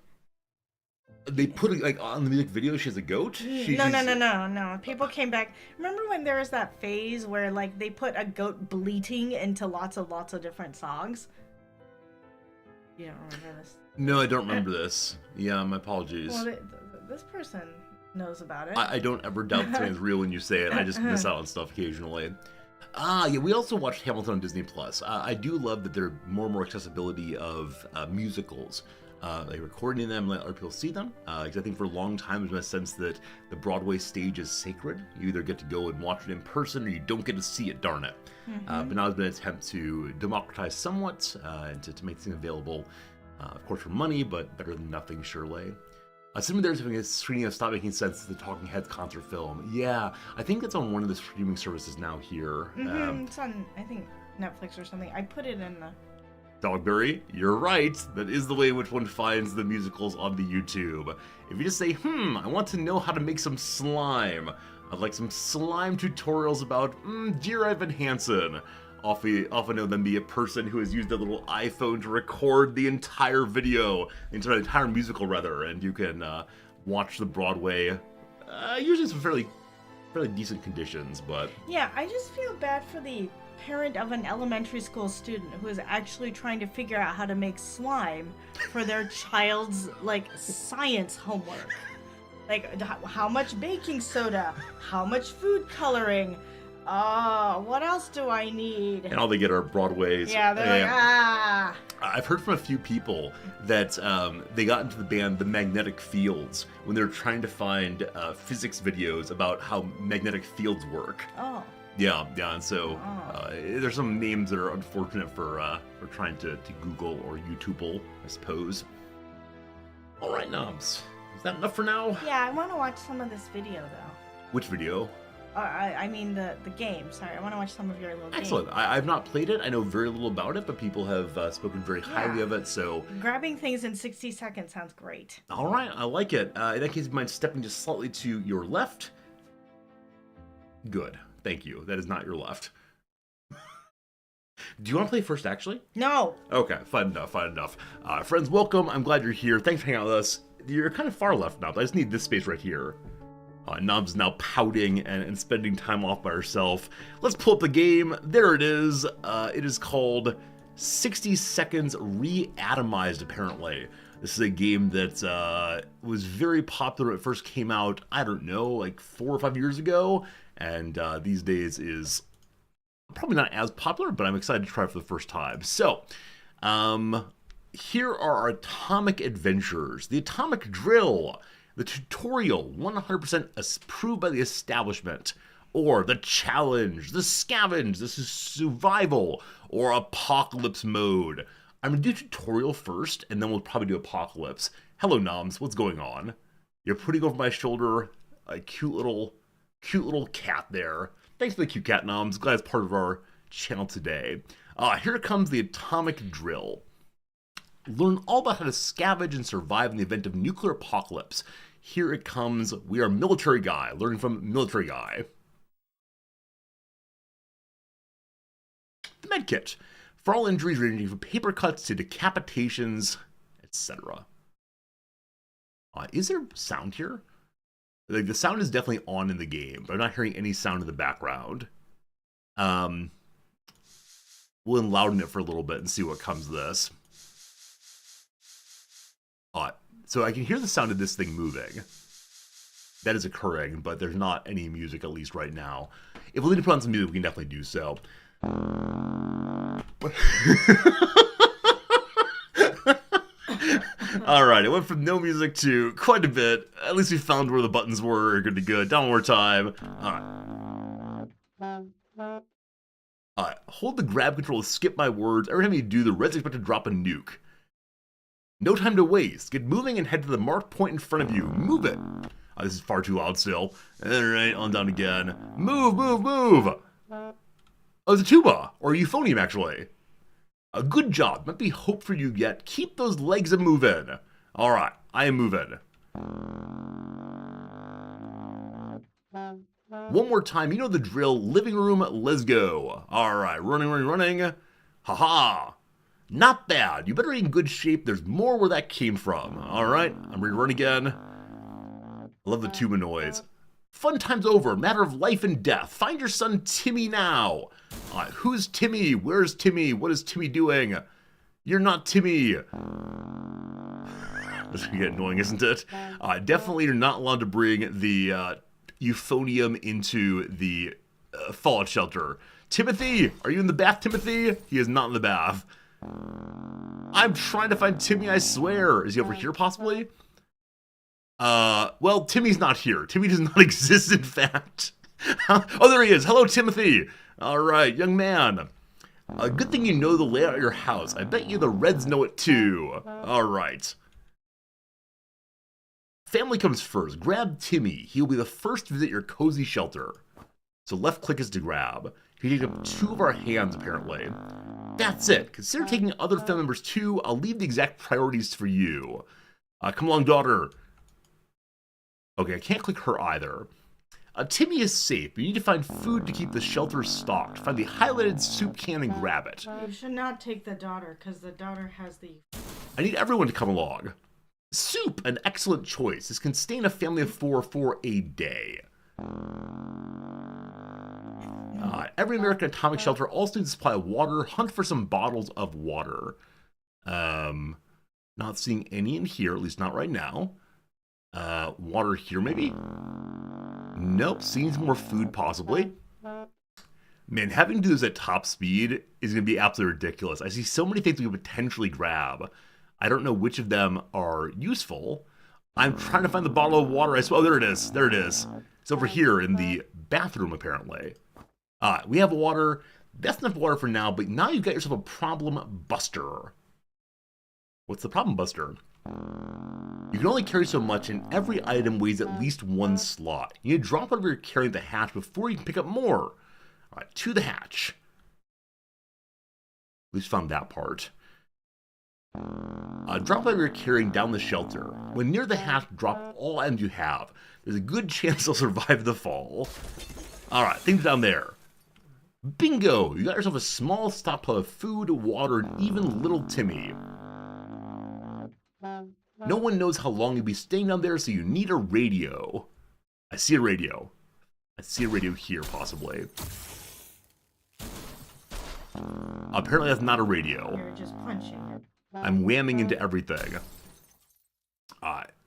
They put it like on the music video. She has a goat. No. People came back. Remember when there was that phase where like they put a goat bleating into lots of different songs? You don't remember this? No, I don't remember this. Yeah, my apologies. Well, this person knows about it. I don't ever doubt something's real when you say it. I just miss out on stuff occasionally. Yeah, we also watched Hamilton on Disney+. I do love that there are more and more accessibility of musicals. Like recording them, let other people see them. Because I think for a long time there's been a sense that the Broadway stage is sacred. You either get to go and watch it in person or you don't get to see it, darn it. But now there's been an attempt to democratize somewhat and to make things available, of course for money, but better than nothing, surely. Assuming there's a screening of Stop Making Sense, the Talking Heads concert film. Yeah, I think it's on one of the streaming services now here. It's on, I think, Netflix or something. I put it in the... Dogberry, you're right. That is the way in which one finds the musicals on the YouTube. If you just say, I want to know how to make some slime. I'd like some slime tutorials about, Dear Evan Hansen. Often know them be a person who has used a little iPhone to record the entire video, the entire musical rather, and you can watch the Broadway, usually in some fairly decent conditions, but... Yeah, I just feel bad for the parent of an elementary school student who is actually trying to figure out how to make slime for their child's, like, science homework. Like, how much baking soda? How much food coloring? What else do I need? And all they get are Broadways. Yeah, they're like, I've heard from a few people that they got into the band The Magnetic Fields when they were trying to find physics videos about how magnetic fields work. Oh. Yeah, and so there's some names that are unfortunate for trying to Google or YouTube, I suppose. All right, Knobs. Is that enough for now? Yeah, I want to watch some of this video, though. Which video? I mean the game. Sorry, I want to watch some of your little game. Excellent. I've not played it. I know very little about it, but people have spoken very highly of it, so... Grabbing things in 60 seconds sounds great. All right, I like it. In that case, you mind stepping just slightly to your left? Good. Thank you. That is not your left. Do you want to play first, actually? No. Okay, fine enough. Friends, welcome. I'm glad you're here. Thanks for hanging out with us. You're kind of far left now, but I just need this space right here. Nob's is now pouting and spending time off by herself. Let's pull up the game. There it is. It is called 60 Seconds Reatomized, apparently. This is a game that was very popular when it first came out, I don't know, like 4 or 5 years ago. And these days is probably not as popular, but I'm excited to try it for the first time. So, here are our atomic adventures. The atomic drill. The tutorial, 100% approved by the establishment. Or the challenge, the scavenge, this is survival. Or apocalypse mode. I'm going to do tutorial first, and then we'll probably do apocalypse. Hello, Noms, what's going on? You're putting over my shoulder a cute little cat there. Thanks for the cute cat, Noms. Glad it's part of our channel today. Here comes the atomic drill. Learn all about how to scavenge and survive in the event of nuclear apocalypse. Here it comes. We are military guy, learning from military guy. The medkit. For all injuries ranging from paper cuts to decapitations, etc. Is there sound here? Like, the sound is definitely on in the game, but I'm not hearing any sound in the background. We'll enlouden it for a little bit and see what comes of this. So I can hear the sound of this thing moving. That is occurring, but there's not any music, at least right now. If we need to put on some music, we can definitely do so. Alright, it went from no music to quite a bit. At least we found where the buttons were. Good to go. Down one more time. Alright, hold the grab control to skip my words. Every time you do, the red's expect to drop a nuke. No time to waste. Get moving and head to the marked point in front of you. Move it. This is far too loud still. Alright, on down again. Move, move, move! Oh, it's a tuba! Or a euphonium, actually. A good job. Might be hope for you yet. Keep those legs a moving. All right, I am moving. One more time, you know the drill. Living room, let's go. All right, running. Haha. Not bad. You better be in good shape. There's more where that came from. All right, I'm ready to run again. I love the tuba noise. Fun time's over. Matter of life and death. Find your son Timmy now. Who's Timmy? Where's Timmy? What is Timmy doing? You're not Timmy. That's gonna get annoying, isn't it? Definitely you're not allowed to bring the euphonium into the fallout shelter. Timothy, are you in the bath, Timothy? He is not in the bath. I'm trying to find Timmy, I swear. Is he over here, possibly? Well, Timmy's not here. Timmy does not exist, in fact. Oh, there he is. Hello, Timothy. All right, young man. Good thing you know the layout of your house. I bet you the Reds know it, too. All right. Family comes first. Grab Timmy. He'll be the first to visit your cozy shelter. So left click is to grab. He takes up 2 of our hands, apparently. That's it. Consider taking other family members, too. I'll leave the exact priorities for you. Come along, daughter. Okay, I can't click her either. Timmy is safe, but you need to find food to keep the shelter stocked. Find the highlighted soup can and grab it. You should not take the daughter, because the daughter has the... I need everyone to come along. Soup, an excellent choice. This can sustain a family of 4 for a day. Every American atomic shelter also needs a supply of water. Hunt for some bottles of water. Not seeing any in here, at least not right now. Water here, maybe? Nope, seems more food, possibly. Man, having to do this at top speed is going to be absolutely ridiculous. I see so many things we could potentially grab. I don't know which of them are useful. I'm trying to find the bottle of water. Oh, there it is. There it is. It's over here in the bathroom, apparently. We have water. That's enough water for now, but now you've got yourself a problem buster. What's the problem buster? You can only carry so much, and every item weighs at least 1 slot. You need to drop whatever you're carrying at the hatch before you can pick up more. All right, to the hatch. At least found that part. Drop whatever you're carrying down the shelter. When near the hatch, drop all items you have. There's a good chance they'll survive the fall. All right, things down there. Bingo! You got yourself a small stockpile of food, water, and even little Timmy. No one knows how long you'll be staying down there, so you need a radio. I see a radio. I see a radio here, possibly. Apparently that's not a radio. You're just punching it. I'm whamming into everything.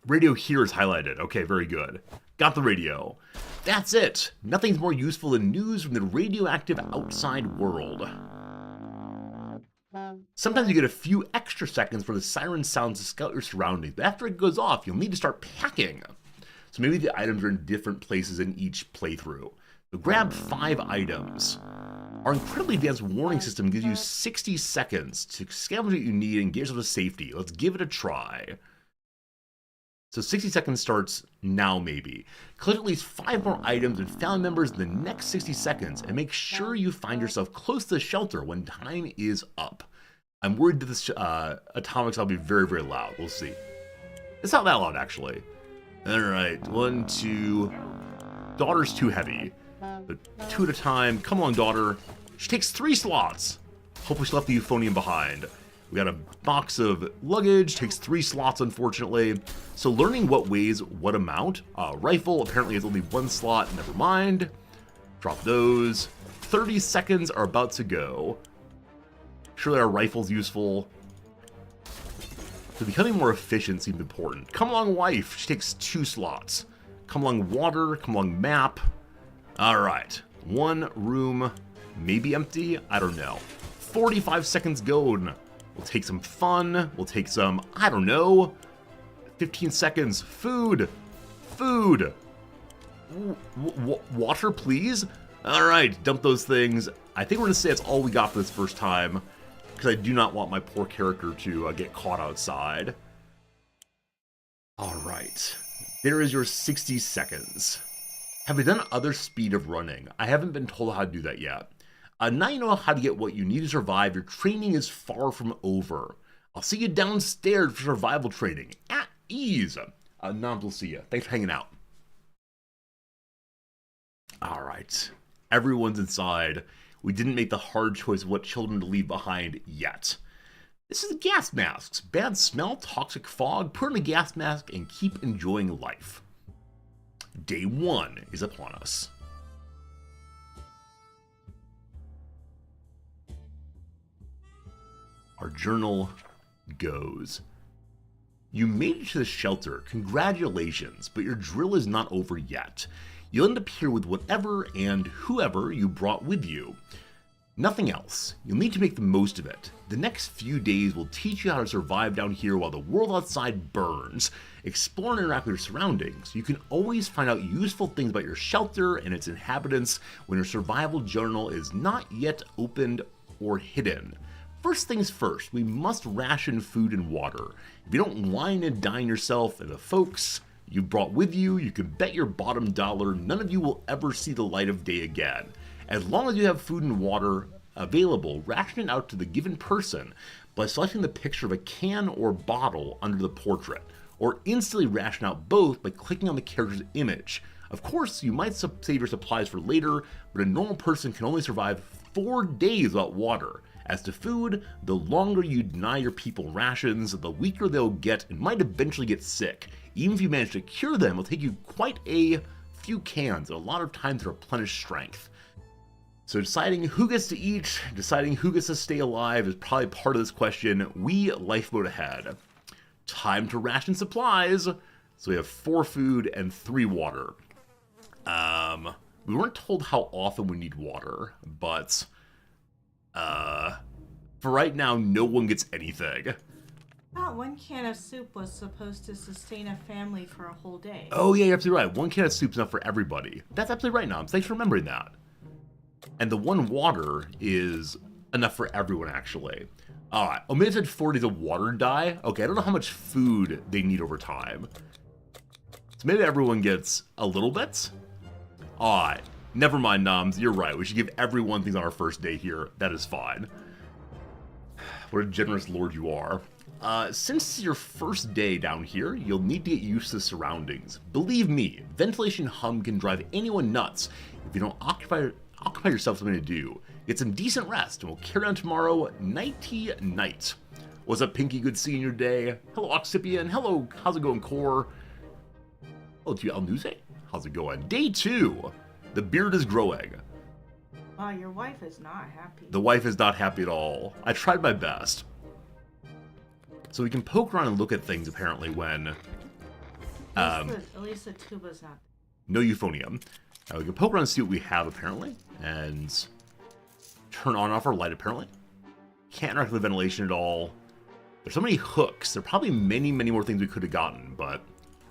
Radio here is highlighted. Okay, very good. Got the radio. That's it. Nothing's more useful than news from the radioactive outside world. Sometimes you get a few extra seconds for the siren sounds to scout your surroundings, but after it goes off, you'll need to start packing. So maybe the items are in different places in each playthrough. So grab 5 items. Our incredibly advanced warning system gives you 60 seconds to scavenge what you need and get yourself to safety. Let's give it a try. So 60 seconds starts now, maybe. Collect at least 5 more items and family members in the next 60 seconds, and make sure you find yourself close to the shelter when time is up. I'm worried that this atomics will be very, very loud. We'll see. It's not that loud, actually. Alright, 1, 2... Daughter's too heavy. But 2 at a time. Come along, daughter. She takes 3 slots. Hopefully she left the euphonium behind. We got a box of luggage, takes 3 slots, unfortunately. So learning what weighs what amount. Rifle apparently has only 1 slot, never mind. Drop those. 30 seconds are about to go. Surely our rifle's useful. So becoming more efficient seems important. Come along, wife. She takes 2 slots. Come along, water. Come along, map. Alright. 1 room, maybe empty? I don't know. 45 seconds gone. We'll take some fun. We'll take some, I don't know. 15 seconds. Food. Food. Water, please? Alright, dump those things. I think we're going to say that's all we got for this first time, because I do not want my poor character to get caught outside. Alright. There is your 60 seconds. Have I done other speed of running? I haven't been told how to do that yet. Now you know how to get what you need to survive. Your training is far from over. I'll see you downstairs for survival training. At ease. Noms will see you. Thanks for hanging out. Alright. Everyone's inside. We didn't make the hard choice of what children to leave behind yet. This is gas masks. Bad smell, toxic fog. Put on a gas mask and keep enjoying life. Day 1 is upon us. Our journal goes. You made it to the shelter. Congratulations, but your drill is not over yet. You'll end up here with whatever and whoever you brought with you. Nothing else. You'll need to make the most of it. The next few days will teach you how to survive down here while the world outside burns. Explore and interact with your surroundings. You can always find out useful things about your shelter and its inhabitants when your survival journal is not yet opened or hidden. First things first, we must ration food and water. If you don't wine and dine yourself and the folks you brought with you, you can bet your bottom dollar none of you will ever see the light of day again. As long as you have food and water available, ration it out to the given person by selecting the picture of a can or bottle under the portrait, or instantly ration out both by clicking on the character's image. Of course, you might save your supplies for later, but a normal person can only survive 4 days without water. As to food, the longer you deny your people rations, the weaker they'll get and might eventually get sick. Even if you manage to cure them, it'll take you quite a few cans and a lot of time to replenish strength. So deciding who gets to eat, deciding who gets to stay alive is probably part of this question. We lifeboat ahead. Time to ration supplies. So we have 4 food and 3 water. We weren't told how often we need water, but for right now, no one gets anything. I thought 1 can of soup was supposed to sustain a family for a whole day. Oh yeah, you're absolutely right. 1 can of soup's enough for everybody. That's absolutely right, Noms. Thanks for remembering that. And the 1 water is enough for everyone, actually. Alright, Omid said 4 days of water die. Okay, I don't know how much food they need over time. So maybe everyone gets a little bit? Alright, never mind, Noms. You're right. We should give everyone things on our first day here. That is fine. What a generous lord you are. Since it's your first day down here, you'll need to get used to the surroundings. Believe me, ventilation hum can drive anyone nuts if you don't occupy yourself something to do. Get some decent rest, and we'll carry on tomorrow nighty night. What's up, Pinky? Good seeing your day. Hello, Oxypian. Hello, how's it going, Core? Oh, to you, Alnuze. How's it going? Day 2. The beard is growing. Wow, your wife is not happy. The wife is not happy at all. I tried my best. So we can poke around and look at things, apparently, when... At least the tuba's not. No euphonium. We can poke around and see what we have, apparently. And turn on and off our light, apparently. Can't interact with ventilation at all. There's so many hooks. There are probably many, many more things we could have gotten, but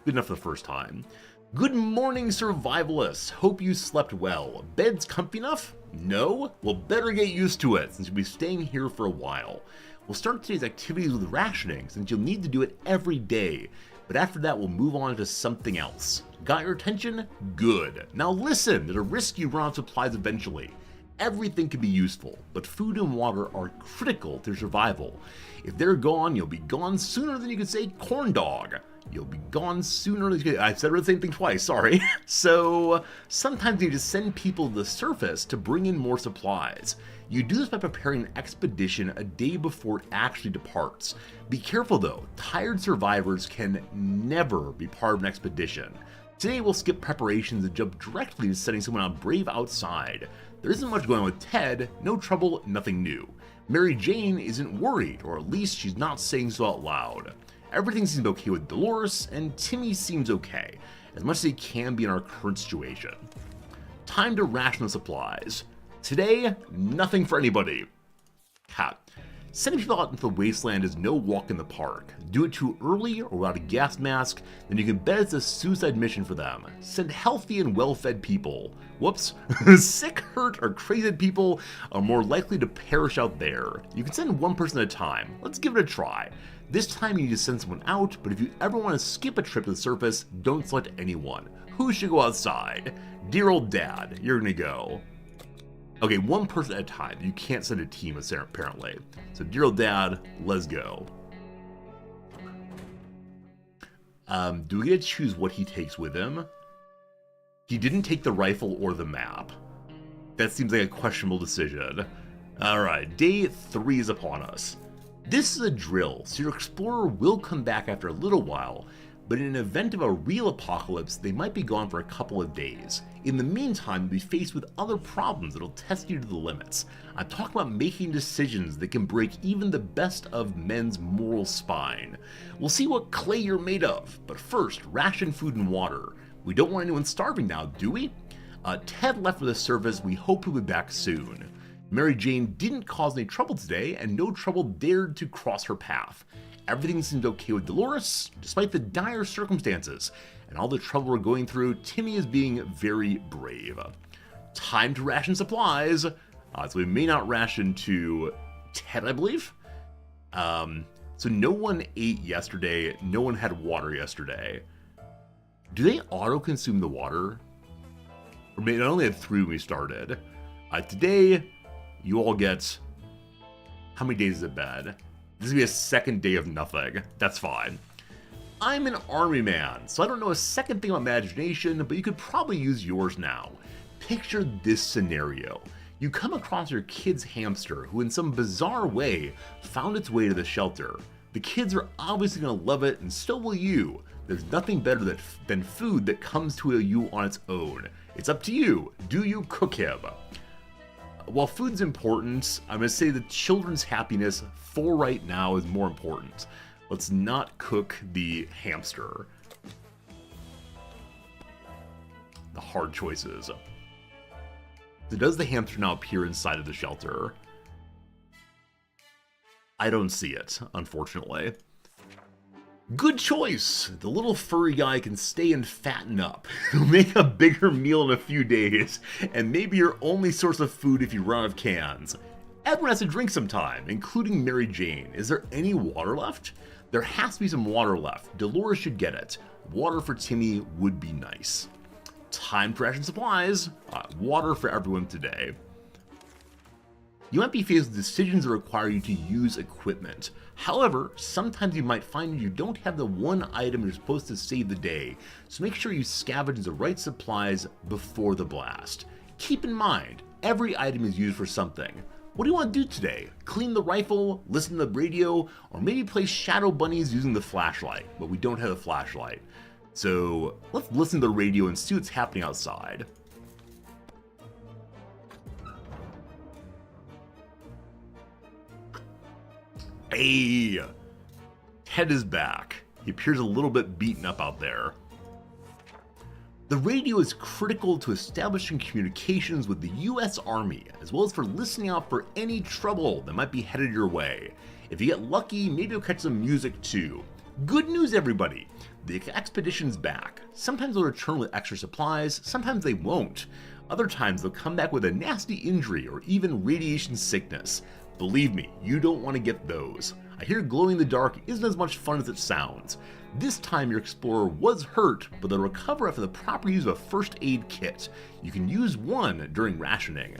good enough for the first time. Good morning, survivalists. Hope you slept well. Bed's comfy enough? No? Well, better get used to it, since you'll be staying here for a while. We'll start today's activities with rationing, since you'll need to do it every day. But after that, we'll move on to something else. Got your attention? Good. Now listen, there's a risk you run out of supplies eventually. Everything can be useful, but food and water are critical to survival. If they're gone, you'll be gone sooner than you could say corn dog. You'll be gone sooner than you could... I said the same thing twice, sorry. So, sometimes you just send people to the surface to bring in more supplies. You do this by preparing an expedition a day before it actually departs. Be careful though, tired survivors can never be part of an expedition. Today we'll skip preparations and jump directly to setting someone on brave outside. There isn't much going on with Ted, no trouble, nothing new. Mary Jane isn't worried, or at least she's not saying so out loud. Everything seems okay with Dolores, and Timmy seems okay, as much as he can be in our current situation. Time to ration the supplies. Today, nothing for anybody. Cat. Sending people out into the wasteland is no walk in the park. Do it too early or without a gas mask, then you can bet it's a suicide mission for them. Send healthy and well-fed people. Whoops. Sick, hurt, or crazy people are more likely to perish out there. You can send one person at a time. Let's give it a try. This time you need to send someone out, but if you ever want to skip a trip to the surface, don't select anyone. Who should go outside? Dear old dad, you're gonna go. Okay, one person at a time. You can't send a team, apparently. So, dear old dad, let's go. Do we get to choose what he takes with him? He didn't take the rifle or the map. That seems like a questionable decision. Alright, day 3 is upon us. This is a drill, so your explorer will come back after a little while, but in an event of a real apocalypse, they might be gone for a couple of days. In the meantime, you'll be faced with other problems that'll test you to the limits. I'm talking about making decisions that can break even the best of men's moral spine. We'll see what clay you're made of, but first, ration food and water. We don't want anyone starving now, do we? Ted left for the surface. We hope he'll be back soon. Mary Jane didn't cause any trouble today, and no trouble dared to cross her path. Everything seemed okay with Dolores, despite the dire circumstances, and all the trouble we're going through. Timmy is being very brave. Time to ration supplies. So we may not ration to Ted, I believe. So no one ate yesterday. No one had water yesterday. Do they auto-consume the water? Or maybe I only had 3 when we started. Today, you all get... How many days is it bed? This is going to be a second day of nothing. That's fine. I'm an army man, so I don't know a second thing about imagination, but you could probably use yours now. Picture this scenario. You come across your kid's hamster, who in some bizarre way found its way to the shelter. The kids are obviously going to love it, and so will you. There's nothing better than food that comes to you on its own. It's up to you. Do you cook him? While food's important, I'm going to say the children's happiness for right now is more important. Let's not cook the hamster. The hard choices. So does the hamster now appear inside of the shelter? I don't see it, unfortunately. Good choice! The little furry guy can stay and fatten up. He'll make a bigger meal in a few days, and maybe your only source of food if you run out of cans. Everyone has to drink sometime, including Mary Jane. Is there any water left? There has to be some water left. Dolores should get it. Water for Timmy would be nice. Time for ration supplies. Water for everyone today. You might be faced with decisions that require you to use equipment. However, sometimes you might find you don't have the one item you're supposed to save the day, so make sure you scavenge the right supplies before the blast. Keep in mind, every item is used for something. What do you want to do today? Clean the rifle, listen to the radio, or maybe play shadow bunnies using the flashlight, but we don't have a flashlight. So let's listen to the radio and see what's happening outside. Hey! Ted is back. He appears a little bit beaten up out there. The radio is critical to establishing communications with the US Army, as well as for listening out for any trouble that might be headed your way. If you get lucky, maybe you'll catch some music too. Good news, everybody! The expedition's back. Sometimes they'll return with extra supplies, sometimes they won't. Other times they'll come back with a nasty injury or even radiation sickness. Believe me, you don't want to get those. I hear glowing in the dark isn't as much fun as it sounds. This time your explorer was hurt, but they'll recover after the proper use of a first aid kit. You can use one during rationing.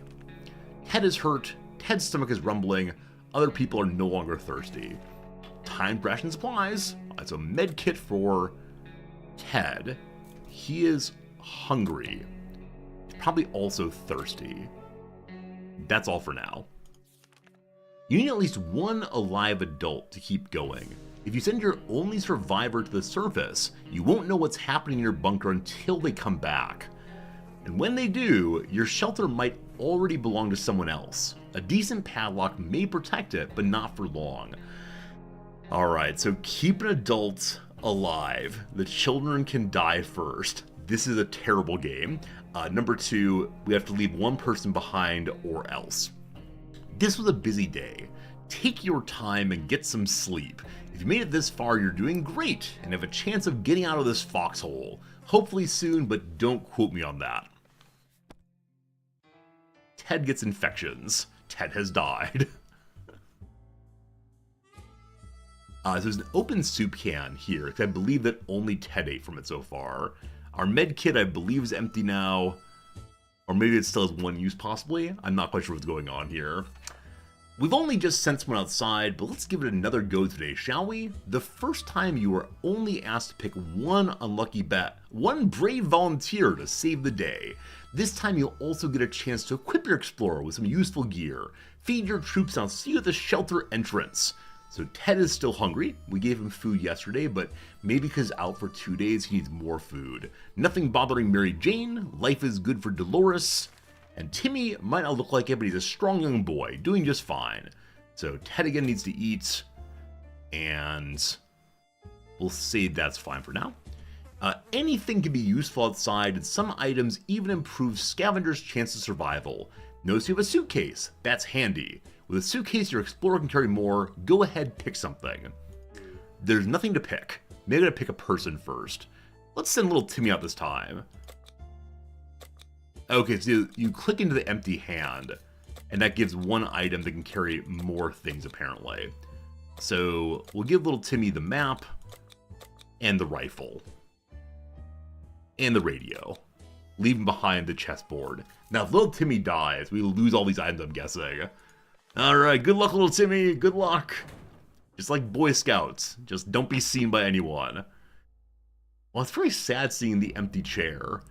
Ted is hurt, Ted's stomach is rumbling, other people are no longer thirsty. Time for ration supplies. It's a med kit for Ted. He is hungry. He's probably also thirsty. That's all for now. You need at least one alive adult to keep going. If you send your only survivor to the surface, you won't know what's happening in your bunker until they come back. And when they do, your shelter might already belong to someone else. A decent padlock may protect it, but not for long. Alright, so keep an adult alive. The children can die first. This is a terrible game. Number 2, we have to leave one person behind or else. This was a busy day. Take your time and get some sleep. If you made it this far, you're doing great and have a chance of getting out of this foxhole. Hopefully soon, but don't quote me on that. Ted gets infections. Ted has died. So there's an open soup can here, because I believe that only Ted ate from it so far. Our med kit, I believe, is empty now. Or maybe it still has one use, possibly. I'm not quite sure what's going on here. We've only just sent someone outside, but let's give it another go today, shall we? The first time you are only asked to pick one unlucky bet, one brave volunteer to save the day. This time you'll also get a chance to equip your explorer with some useful gear, feed your troops, and I'll see you at the shelter entrance. So Ted is still hungry. We gave him food yesterday, but maybe because out for 2 days he needs more food. Nothing bothering Mary Jane, life is good for Dolores, and Timmy might not look like it, but he's a strong young boy, doing just fine. So Ted again needs to eat, and we'll say that's fine for now. Anything can be useful outside, and some items even improve scavengers' chance of survival. Notice you have a suitcase. That's handy. With a suitcase, your explorer can carry more. Go ahead, pick something. There's nothing to pick. Maybe I gotta pick a person first. Let's send little Timmy out this time. Okay, so you click into the empty hand, and that gives one item that can carry more things, apparently. So we'll give little Timmy the map, and the rifle, and the radio. Leave him behind the chessboard. Now, if little Timmy dies, we lose all these items, I'm guessing. Alright, good luck, little Timmy, good luck. Just like Boy Scouts, just don't be seen by anyone. Well, it's very sad seeing the empty chair.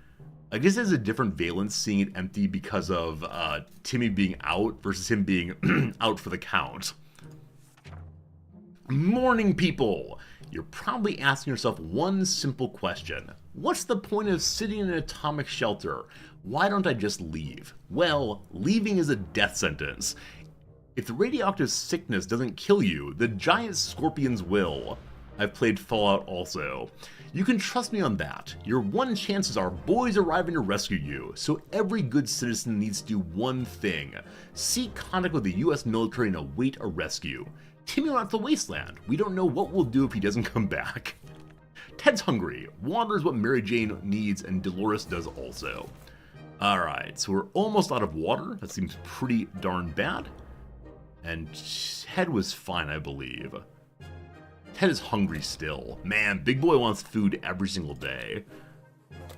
I guess there's a different valence seeing it empty because of Timmy being out versus him being out for the count. Morning, people! You're probably asking yourself one simple question. What's the point of sitting in an atomic shelter? Why don't I just leave? Well, leaving is a death sentence. If the radioactive sickness doesn't kill you, the giant scorpions will. I've played Fallout also. You can trust me on that. Your one chances are boys arriving to rescue you, so every good citizen needs to do one thing. Seek contact with the US military and await a rescue. Timmy went out to the wasteland. We don't know what we'll do if he doesn't come back. Ted's hungry. Water is what Mary Jane needs, and Dolores does also. Alright, so we're almost out of water. That seems pretty darn bad. And Ted was fine, I believe. Ted is hungry still. Man, big boy wants food every single day.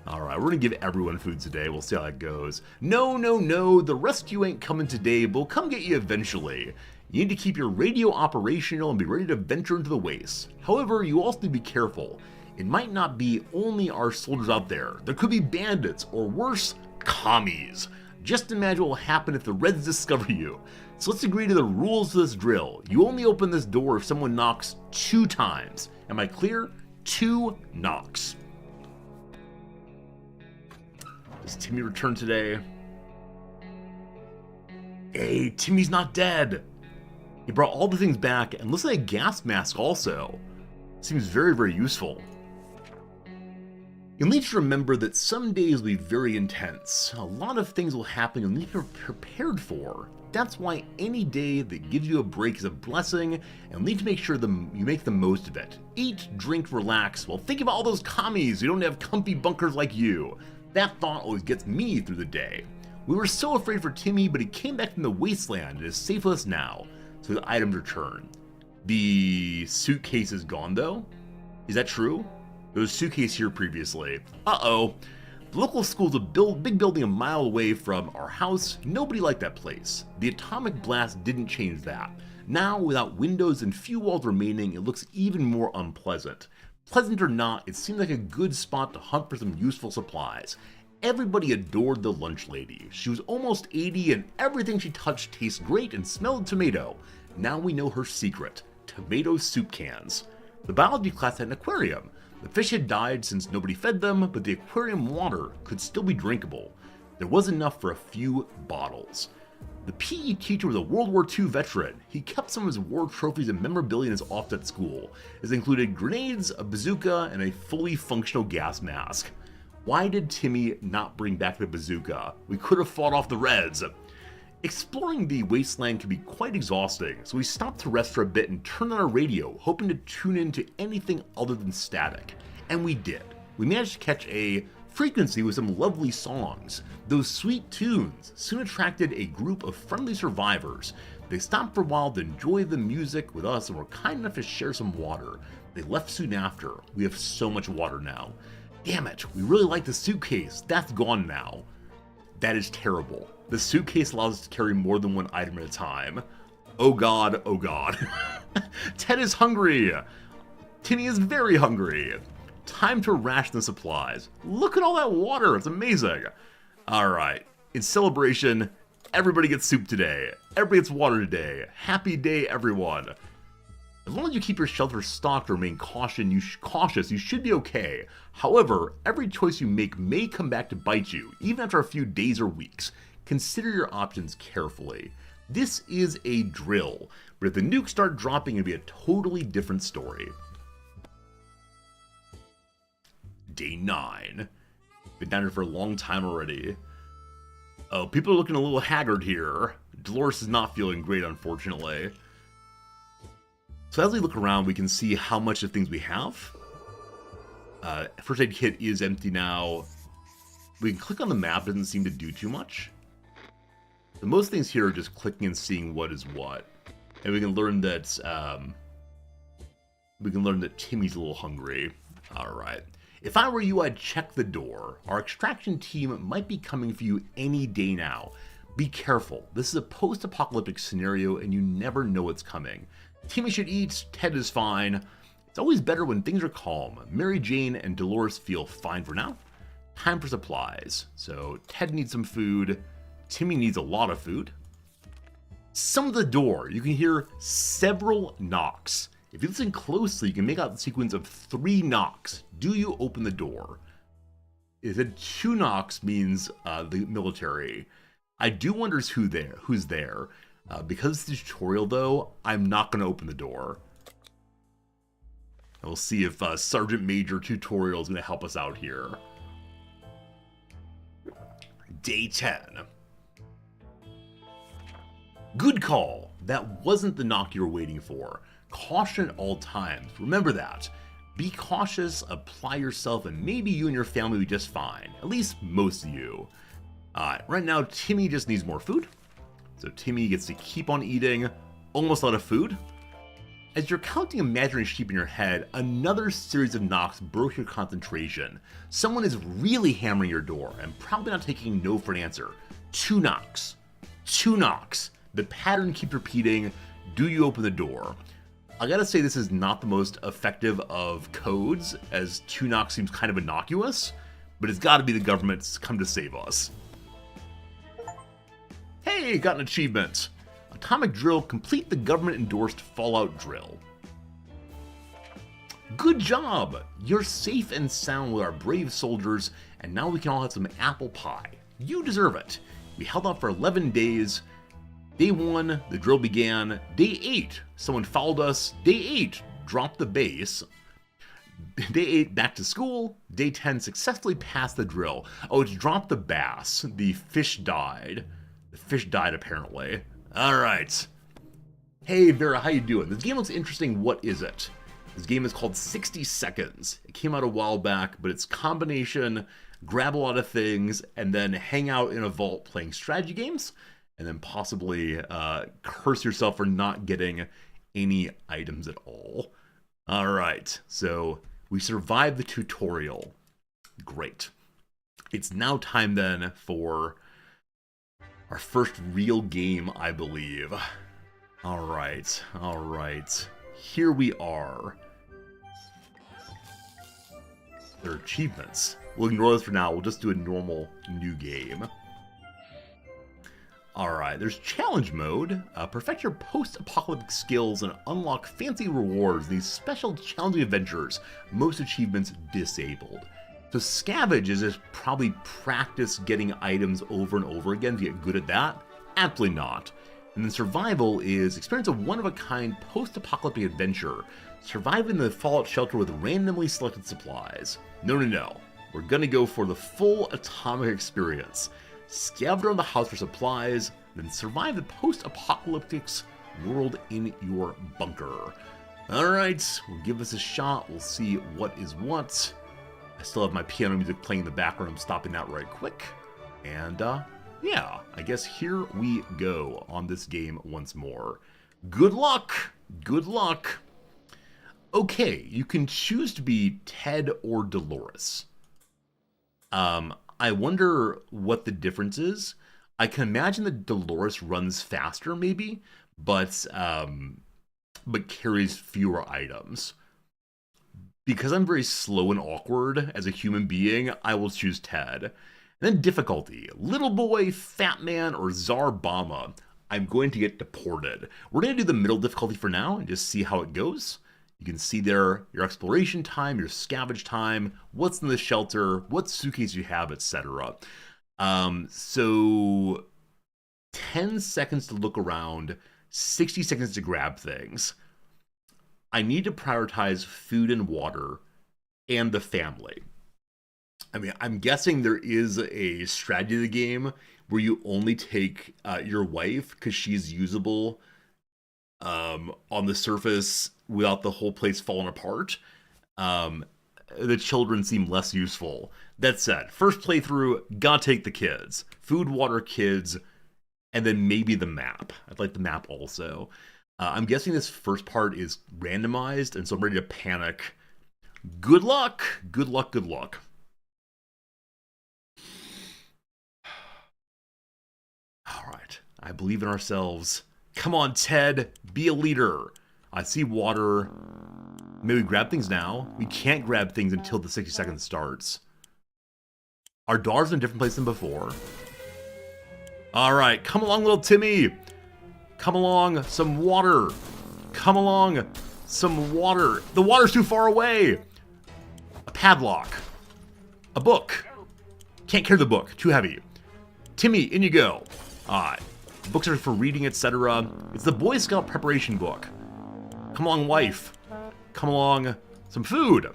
Alright, we're gonna give everyone food today. We'll see how that goes. No, the rescue ain't coming today, but we'll come get you eventually. You need to keep your radio operational and be ready to venture into the waste. However, you also need to be careful. It might not be only our soldiers out there. There could be bandits, or worse, commies. Just imagine what will happen if the Reds discover you. So let's agree to the rules of this drill. You only open this door if someone knocks 2 times. Am I clear? 2 knocks. Does Timmy return today? Hey, Timmy's not dead. He brought all the things back and looks like a gas mask also. Seems very, very useful. You'll need to remember that some days will be very intense. A lot of things will happen you'll need to be prepared for. That's why any day that gives you a break is a blessing, and you'll need to make sure you make the most of it. Eat, drink, relax, while thinking about all those commies who don't have comfy bunkers like you. That thought always gets me through the day. We were so afraid for Timmy, but he came back from the wasteland and is safe with us now, so the items return. The suitcase is gone though? Is that true? There was a suitcase here previously. Uh-oh. The local school's a big building a mile away from our house. Nobody liked that place. The atomic blast didn't change that. Now, without windows and few walls remaining, it looks even more unpleasant. Pleasant or not, it seemed like a good spot to hunt for some useful supplies. Everybody adored the lunch lady. She was almost 80 and everything she touched tastes great and smelled tomato. Now we know her secret. Tomato soup cans. The biology class had an aquarium. The fish had died since nobody fed them, but the aquarium water could still be drinkable. There was enough for a few bottles. The PE teacher was a World War II veteran. He kept some of his war trophies and memorabilia in his office at school. This included grenades, a bazooka, and a fully functional gas mask. Why did Timmy not bring back the bazooka? We could have fought off the Reds. Exploring the wasteland can be quite exhausting, so we stopped to rest for a bit and turned on our radio, hoping to tune in to anything other than static. And we did. We managed to catch a frequency with some lovely songs. Those sweet tunes soon attracted a group of friendly survivors. They stopped for a while to enjoy the music with us and were kind enough to share some water. They left soon after. We have so much water now. Damn it, we really like the suitcase. That's gone now. That is terrible. The suitcase allows us to carry more than one item at a time. Oh god, oh god. Ted is hungry. Timmy is very hungry. Time to ration the supplies. Look at all that water, it's amazing. Alright, in celebration, everybody gets soup today. Everybody gets water today. Happy day, everyone. As long as you keep your shelter stocked or remain cautious, you should be okay. However, every choice you make may come back to bite you, even after a few days or weeks. Consider your options carefully. This is a drill, but if the nukes start dropping, it'll be a totally different story. Day 9. Been down here for a long time already. Oh, people are looking a little haggard here. Dolores is not feeling great, unfortunately. So as we look around, we can see how much of things we have. First aid kit is empty now. We can click on the map, doesn't seem to do too much. So most things here are just clicking and seeing what is what. And we can learn that Timmy's a little hungry. Alright. If I were you, I'd check the door. Our extraction team might be coming for you any day now. Be careful. This is a post-apocalyptic scenario and you never know what's coming. Timmy should eat, Ted is fine. It's always better when things are calm. Mary Jane and Dolores feel fine for now. Time for supplies. So Ted needs some food. Timmy needs a lot of food. Some of the door, you can hear several knocks. If you listen closely, you can make out the sequence of 3 knocks. Do you open the door? If it 2 knocks means the military. I do wonder who's there. Because it's the tutorial, though, I'm not going to open the door. We'll see if Sergeant Major Tutorial is going to help us out here. Day 10. Good call. That wasn't the knock you were waiting for. Caution at all times. Remember that. Be cautious, apply yourself, and maybe you and your family will be just fine. At least most of you. Right now, Timmy just needs more food. So Timmy gets to keep on eating, almost out of food. As you're counting imaginary sheep in your head, another series of knocks broke your concentration. Someone is really hammering your door and probably not taking no for an answer. 2 knocks. 2 knocks. The pattern keeps repeating. Do you open the door? I gotta say this is not the most effective of codes, as 2 knocks seems kind of innocuous, but it's gotta be the government's come to save us. Hey, got an achievement. Atomic Drill, complete the government-endorsed Fallout drill. Good job! You're safe and sound with our brave soldiers, and now we can all have some apple pie. You deserve it. We held out for 11 days. Day 1, the drill began. Day 8, someone followed us. Day 8, dropped the base. Day 8, back to school. Day 10, successfully passed the drill. Oh, it's dropped the bass. The fish died. The fish died, apparently. Alright. Hey, Vera, how you doing? This game looks interesting. What is it? This game is called 60 Seconds. It came out a while back, but it's combination, grab a lot of things, and then hang out in a vault playing strategy games, and then possibly curse yourself for not getting any items at all. Alright, so we survived the tutorial. Great. It's now time then for our first real game, I believe. Alright, alright. Here we are. There are achievements. We'll ignore this for now. We'll just do a normal new game. Alright, there's challenge mode. Perfect your post-apocalyptic skills and unlock fancy rewards in these special challenging adventures. Most achievements disabled. So scavenge is just probably practice getting items over and over again to get good at that? Absolutely not. And then survival is experience a one-of-a-kind post-apocalyptic adventure. Survive in the Fallout shelter with randomly selected supplies. No. We're gonna go for the full atomic experience. Scavenge around the house for supplies, then survive the post-apocalyptic world in your bunker. Alright, we'll give this a shot. We'll see what is what. I still have my piano music playing in the background. I'm stopping that right quick. And, yeah, I guess here we go on this game once more. Good luck! Good luck! Okay, you can choose to be Ted or Dolores. I wonder what the difference is. I can imagine that Dolores runs faster, maybe, but carries fewer items. Because I'm very slow and awkward as a human being, I will choose Ted. And then difficulty. Little boy, fat man, or Tsar Bama. I'm going to get deported. We're going to do the middle difficulty for now and just see how it goes. You can see there your exploration time, your scavenge time, what's in the shelter, what suitcase you have, etc. So 10 seconds to look around, 60 seconds to grab things. I need to prioritize food and water and the family. I mean, I'm guessing there is a strategy of the game where you only take your wife because she's usable on the surface without the whole place falling apart. The children seem less useful. That said, first playthrough, gotta take the kids. Food, water, kids, and then maybe the map. I'd like the map also. I'm guessing this first part is randomized, and so I'm ready to panic. Good luck! Good luck, good luck. Alright, I believe in ourselves. Come on, Ted, be a leader. I see water. Maybe we grab things now. We can't grab things until the 60 seconds starts. Our daughter's in a different place than before. Alright, come along, little Timmy. Come along, some water. Come along, some water. The water's too far away. A padlock. A book. Can't carry the book, too heavy. Timmy, in you go. Alright. Books are for reading, etc. It's the Boy Scout preparation book. Come along, wife. Come along, some food.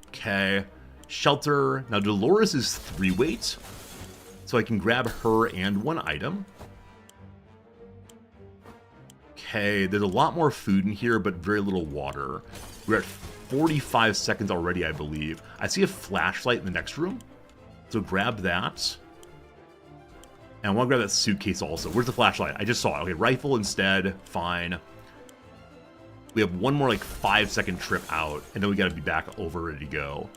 Okay. Shelter. Now, Dolores is 3 weight, so I can grab her and 1 item. Okay, there's a lot more food in here, but very little water. We're at 45 seconds already, I believe. I see a flashlight in the next room, so grab that. And I want to grab that suitcase also. Where's the flashlight? I just saw it. Okay, rifle instead. Fine. We have one more, 5-second trip out, and then we got to be back over, ready to go.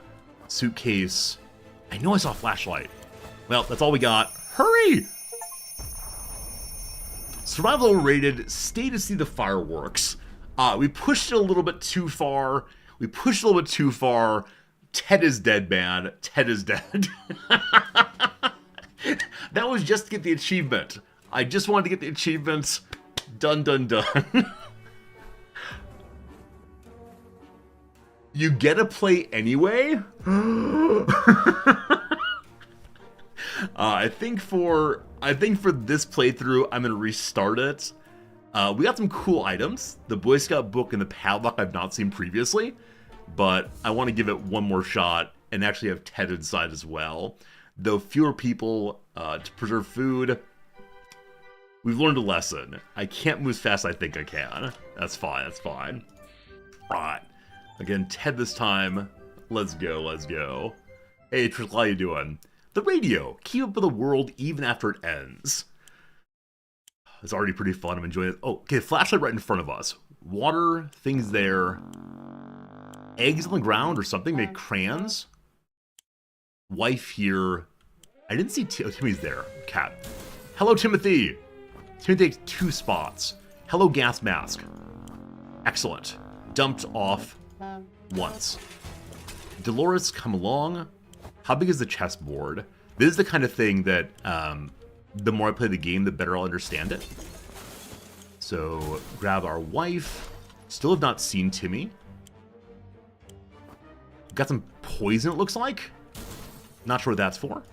Suitcase. I know I saw a flashlight. Well, that's all we got. Hurry! Survival overrated. Stay to see the fireworks. We pushed it a little bit too far. Ted is dead, man. Ted is dead. That was just to get the achievement. I just wanted to get the achievement. Done, done, done. You get to play anyway? I think for this playthrough, I'm gonna restart it. We got some cool items. The Boy Scout book and the padlock I've not seen previously, but I want to give it one more shot and actually have Ted inside as well. Though fewer people to preserve food. We've learned a lesson. I can't move as fast as I think I can. That's fine, that's fine. Alright. Again, Ted this time. Let's go, let's go. Hey, Trish, how you doing? The radio. Keep up with the world even after it ends. It's already pretty fun. I'm enjoying it. Oh, okay, flashlight right in front of us. Water, things there. Eggs on the ground or something. Make crayons. Wife here. I didn't see Timmy's there. Cat. Hello, Timothy. Timothy takes 2 spots. Hello, gas mask. Excellent. Dumped off once. Dolores, come along. How big is the chessboard? This is the kind of thing that the more I play the game, the better I'll understand it. So, grab our wife. Still have not seen Timmy. Got some poison, it looks like. Not sure what that's for.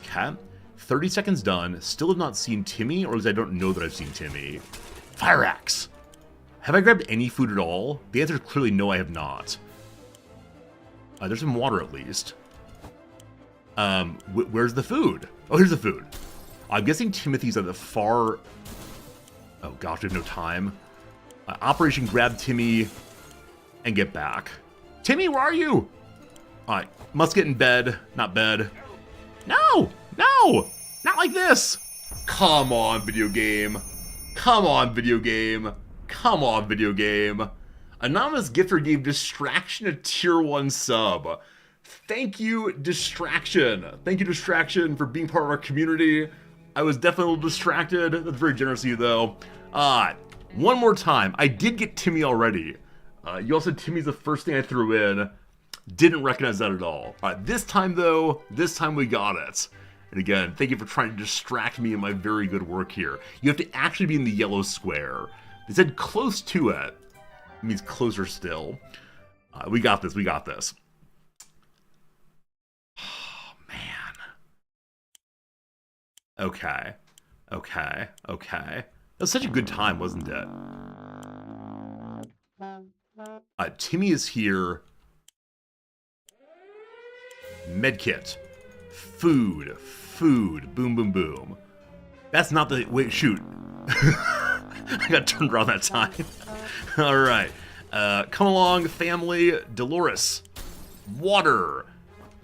Okay. 30 seconds done. Still have not seen Timmy, or at least I don't know that I've seen Timmy. Fire axe. Have I grabbed any food at all? The answer is clearly no, I have not. There's some water at least. Where's the food? Oh, here's the food. I'm guessing Timothy's at the far... Oh gosh, we have no time. Operation grab Timmy and get back. Timmy, where are you? Alright, must get in bed. Not bed. No! No! Not like this! Come on, video game. Come on, video game. Come on, video game. Anonymous Gifter gave Distraction a tier 1 sub. Thank you, Distraction. Thank you, Distraction, for being part of our community. I was definitely a little distracted. That's very generous of you, though. One more time. I did get Timmy already. You also said Timmy's the first thing I threw in. Didn't recognize that at all. This time, though, we got it. And again, thank you for trying to distract me in my very good work here. You have to actually be in the yellow square. They said close to it. It means closer still. We got this. Oh, man. Okay. That was such a good time, wasn't it? Timmy is here. Medkit. Food. Boom, boom, boom. That's not the... Wait, shoot. I got turned around that time. Alright. Come along, family. Dolores. Water.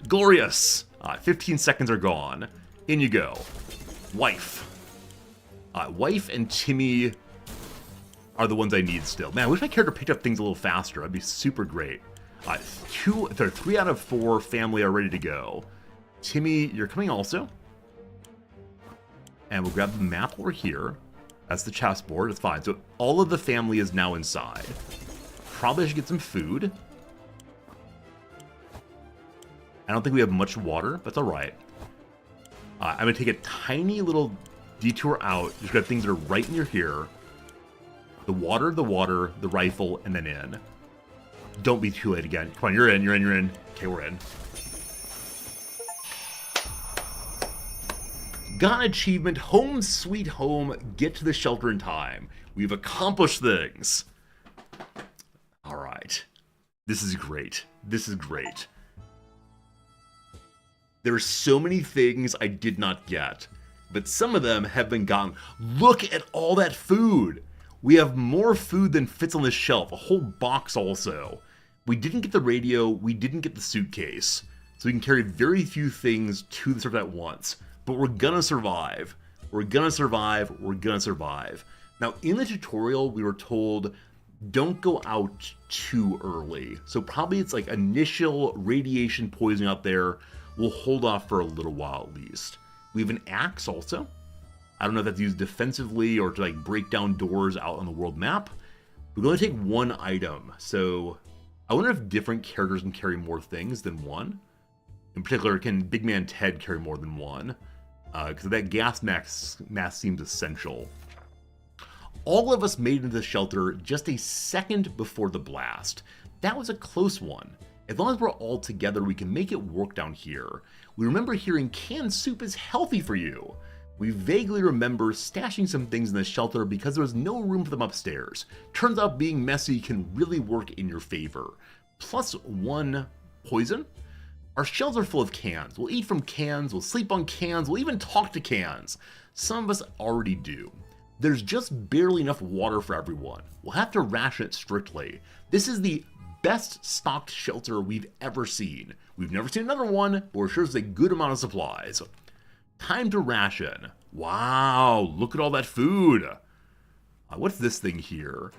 Glorious. 15 seconds are gone. In you go. Wife. Wife and Timmy are the ones I need still. Man, I wish my character picked up things a little faster. That'd be super great. 3 out of 4 family are ready to go. Timmy, you're coming also. And we'll grab the map over here. That's the chessboard. It's fine. So all of the family is now inside. Probably should get some food. I don't think we have much water, but it's alright. I'm going to take a tiny little detour out. Just grab things that are right near here. The water, the rifle, and then in. Don't be too late again. Come on, you're in. Okay, we're in. Got an achievement. Home sweet home. Get to the shelter in time. We've accomplished things. Alright. This is great. There are so many things I did not get, but some of them have been gotten. Look at all that food. We have more food than fits on this shelf. A whole box also. We didn't get the radio. We didn't get the suitcase. So we can carry very few things to the surface at once. But we're gonna survive. We're gonna survive. Now, in the tutorial, we were told, don't go out too early. So probably it's like initial radiation poisoning out there. We'll hold off for a little while at least. We have an axe also. I don't know if that's used defensively or to like break down doors out on the world map. We're going to take one item. So I wonder if different characters can carry more things than one. In particular, can Big Man Ted carry more than one? Because that gas mask seems essential. All of us made it into the shelter just a second before the blast. That was a close one. As long as we're all together, we can make it work down here. We remember hearing canned soup is healthy for you. We vaguely remember stashing some things in the shelter because there was no room for them upstairs. Turns out being messy can really work in your favor. +1 poison. Our shelves are full of cans. We'll eat from cans, we'll sleep on cans, we'll even talk to cans. Some of us already do. There's just barely enough water for everyone. We'll have to ration it strictly. This is the best stocked shelter we've ever seen. We've never seen another one, but we're sure there's a good amount of supplies. Time to ration. Wow, look at all that food. What's this thing here?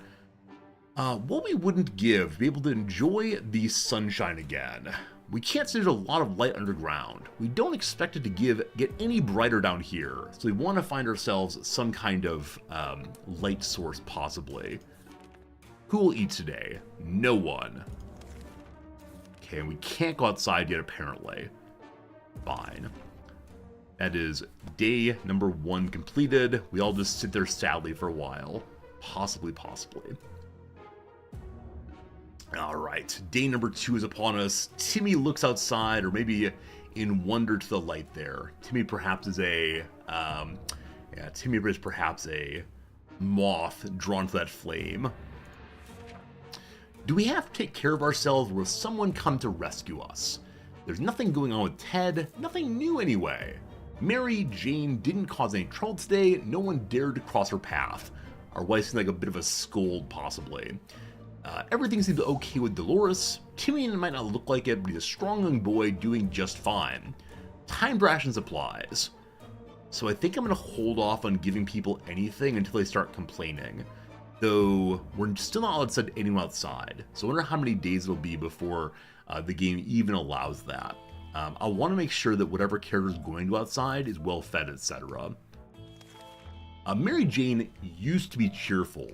What we wouldn't give to be able to enjoy the sunshine again. We can't see there's a lot of light underground. We don't expect it to get any brighter down here, so we want to find ourselves some kind of light source possibly. Who will eat today? No one. Okay, and we can't go outside yet apparently. Fine. That is day number 1 completed. We all just sit there sadly for a while. Possibly. Alright, day number 2 is upon us. Timmy looks outside, or maybe in wonder to the light there. Timmy perhaps is a moth drawn to that flame. Do we have to take care of ourselves, or will someone come to rescue us? There's nothing going on with Ted, nothing new anyway. Mary Jane didn't cause any trouble today, no one dared to cross her path. Our wife seems like a bit of a scold, possibly. Everything seems okay with Dolores. Timmy might not look like it, but he's a strong young boy doing just fine. Time ration supplies. So I think I'm going to hold off on giving people anything until they start complaining. Though, we're still not allowed to send anyone outside. So I wonder how many days it'll be before The game even allows that. I want to make sure that whatever character is going to go outside is well fed, etc. Mary Jane used to be cheerful,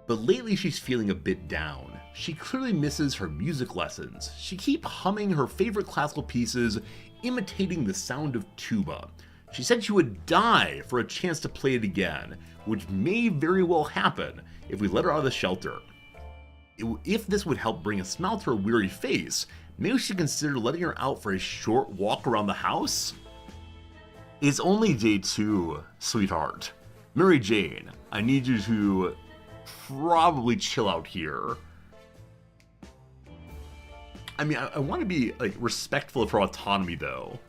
but lately she's feeling a bit down. She clearly misses her music lessons. She keeps humming her favorite classical pieces, imitating the sound of tuba. She said she would die for a chance to play it again, which may very well happen if we let her out of the shelter. If this would help bring a smile to her weary face, maybe we should consider letting her out for a short walk around the house? It's only day 2, sweetheart. Mary Jane, I need you to probably chill out here. I mean, I want to be like respectful of her autonomy, though.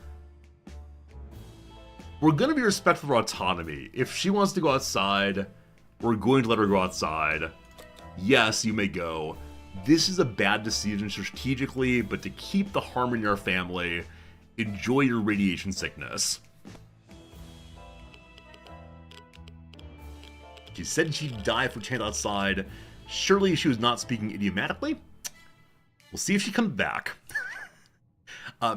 We're going to be respectful of her autonomy. If she wants to go outside, we're going to let her go outside. Yes, you may go. This is a bad decision strategically, but to keep the harmony in our family, enjoy your radiation sickness. She said she'd die for a chance outside. Surely she was not speaking idiomatically. We'll see if she comes back.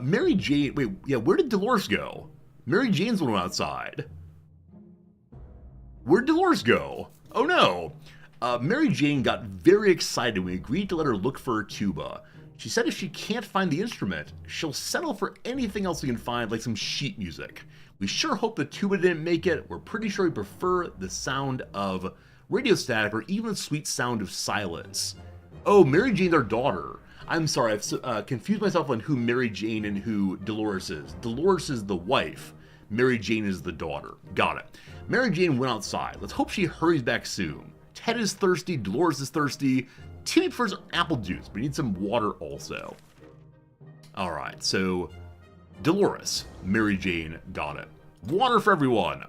Mary Jane, wait, yeah, where did Dolores go? Mary Jane's the one outside. Where'd Dolores go? Oh no. Mary Jane got very excited when we agreed to let her look for her tuba. She said if she can't find the instrument, she'll settle for anything else we can find, like some sheet music. We sure hope the tuba didn't make it. We're pretty sure we prefer the sound of radio static or even the sweet sound of silence. Oh, Mary Jane's our daughter. I'm sorry, I've confused myself on who Mary Jane and who Dolores is. Dolores is the wife. Mary Jane is the daughter. Got it. Mary Jane went outside. Let's hope she hurries back soon. Ted is thirsty. Dolores is thirsty. Timmy prefers apple juice. We need some water also. Alright, so Dolores, Mary Jane, got it. Water for everyone.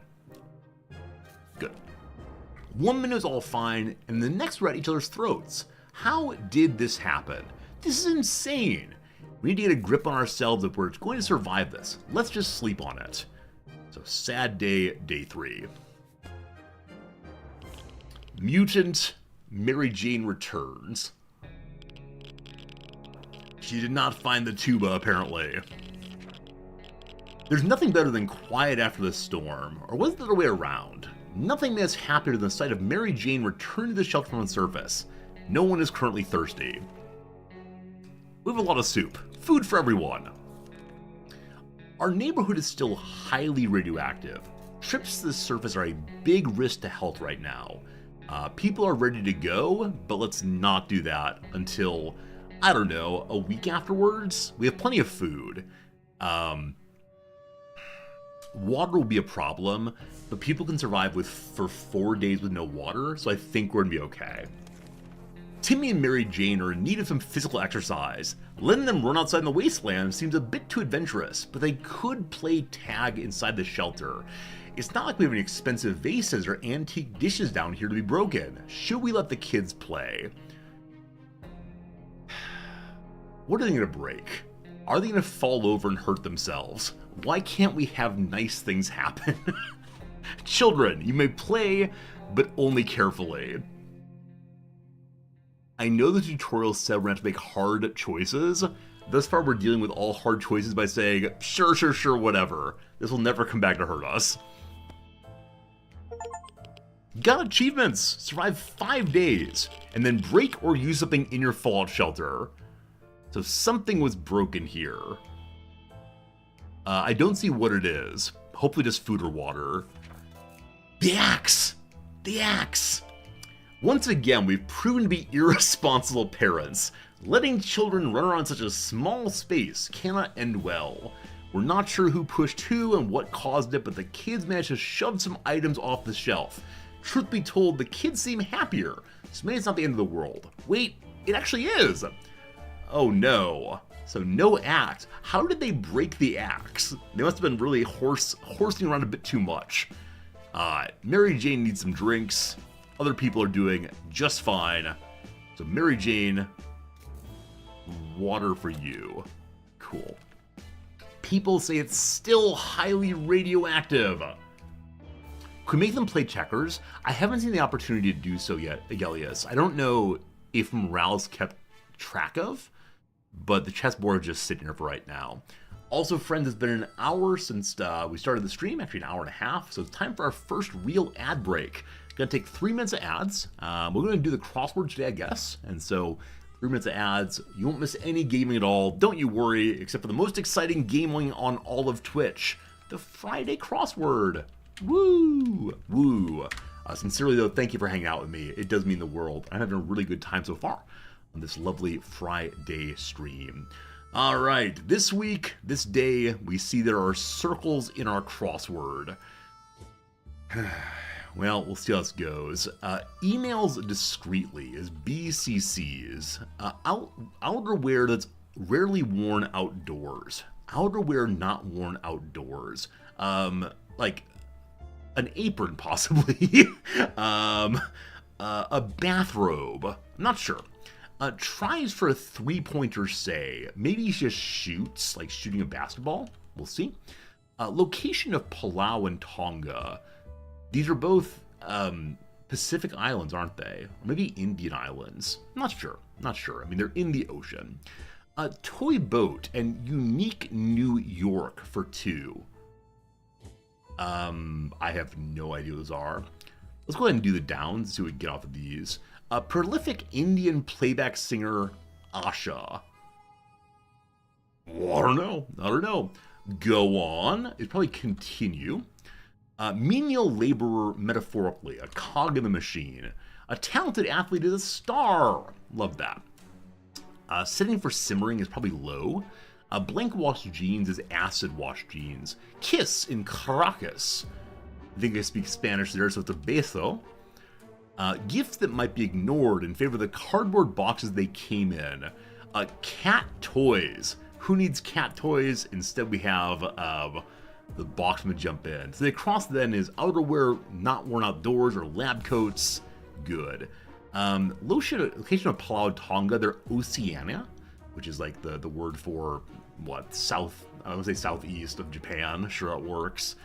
Good. 1 minute is all fine, and the next we're at each other's throats. How did this happen? This is insane. We need to get a grip on ourselves if we're going to survive this. Let's just sleep on it. So sad day, day 3. Mutant Mary Jane returns. She did not find the tuba, apparently. There's nothing better than quiet after the storm, or was it the other way around? Nothing makes us happier than the sight of Mary Jane return to the shelter from the surface. No one is currently thirsty. We have a lot of soup. Food for everyone. Our neighborhood is still highly radioactive. Trips to the surface are a big risk to health right now. People are ready to go, but let's not do that until, I don't know, a week afterwards. We have plenty of food. Water will be a problem, but people can survive for 4 days with no water, so I think we're gonna be okay. Timmy and Mary Jane are in need of some physical exercise. Letting them run outside in the wasteland seems a bit too adventurous, but they could play tag inside the shelter. It's not like we have any expensive vases or antique dishes down here to be broken. Should we let the kids play? What are they gonna break? Are they gonna fall over and hurt themselves? Why can't we have nice things happen? Children, you may play, but only carefully. I know the tutorial said we're going to have to make hard choices. Thus far, we're dealing with all hard choices by saying, sure, whatever. This will never come back to hurt us. Got achievements! Survive 5 days, and then break or use something in your fallout shelter. So something was broken here. I don't see what it is. Hopefully just food or water. The axe! The axe! Once again, we've proven to be irresponsible parents. Letting children run around such a small space cannot end well. We're not sure who pushed who and what caused it, but the kids managed to shove some items off the shelf. Truth be told, the kids seem happier, so maybe it's not the end of the world. Wait, it actually is! Oh no. So no axe. How did they break the axe? They must have been really horsing around a bit too much. Mary Jane needs some drinks. Other people are doing just fine. So Mary Jane, water for you. Cool. People say it's still highly radioactive. Could we make them play checkers? I haven't seen the opportunity to do so yet, Agelius. I don't know if morale's kept track of. but the chessboard is just sitting here for right now. Also, friends, it's been an hour since we started the stream, actually an hour and a half, so it's time for our first real ad break. Gonna take 3 minutes of ads. We're gonna do the crossword today, I guess, and so 3 minutes of ads. You won't miss any gaming at all, don't you worry, except for the most exciting gaming on all of Twitch, the Friday crossword. Woo! Woo! Sincerely, though, thank you for hanging out with me. It does mean the world. I'm having a really good time so far on this lovely Friday stream. All right, this week, this day, we see there are circles in our crossword. Well, we'll see how this goes. Emails discreetly is BCCs. Outerwear that's rarely worn outdoors. Outerwear not worn outdoors. Like an apron, possibly. A bathrobe. I'm not sure. Tries for a three-pointer say. Maybe he just shoots, like shooting a basketball. We'll see. Location of Palau and Tonga. These are both Pacific Islands, aren't they? Or maybe Indian Islands. Not sure. Not sure. I mean, they're in the ocean. Toy boat and unique New York for 2. I have no idea what those are. Let's go ahead and do the downs, see what we get off of these. Prolific Indian playback singer Asha. Well, I don't know. Go on. It'd probably continue. Menial laborer metaphorically, a cog in the machine. A talented athlete is a star. Love that. Setting for simmering is probably low. Blank wash jeans is acid wash jeans. Kiss in Caracas. I think I speak Spanish there, so it's a beso. Gifts that might be ignored in favor of the cardboard boxes they came in. Cat toys. Who needs cat toys? Instead we have the boxman jump in. So the cross then is outerwear not worn outdoors or lab coats. Good. Location of Palau Tonga, they're Oceania, which is like the word for what? South, I would say southeast of Japan. Sure, it works.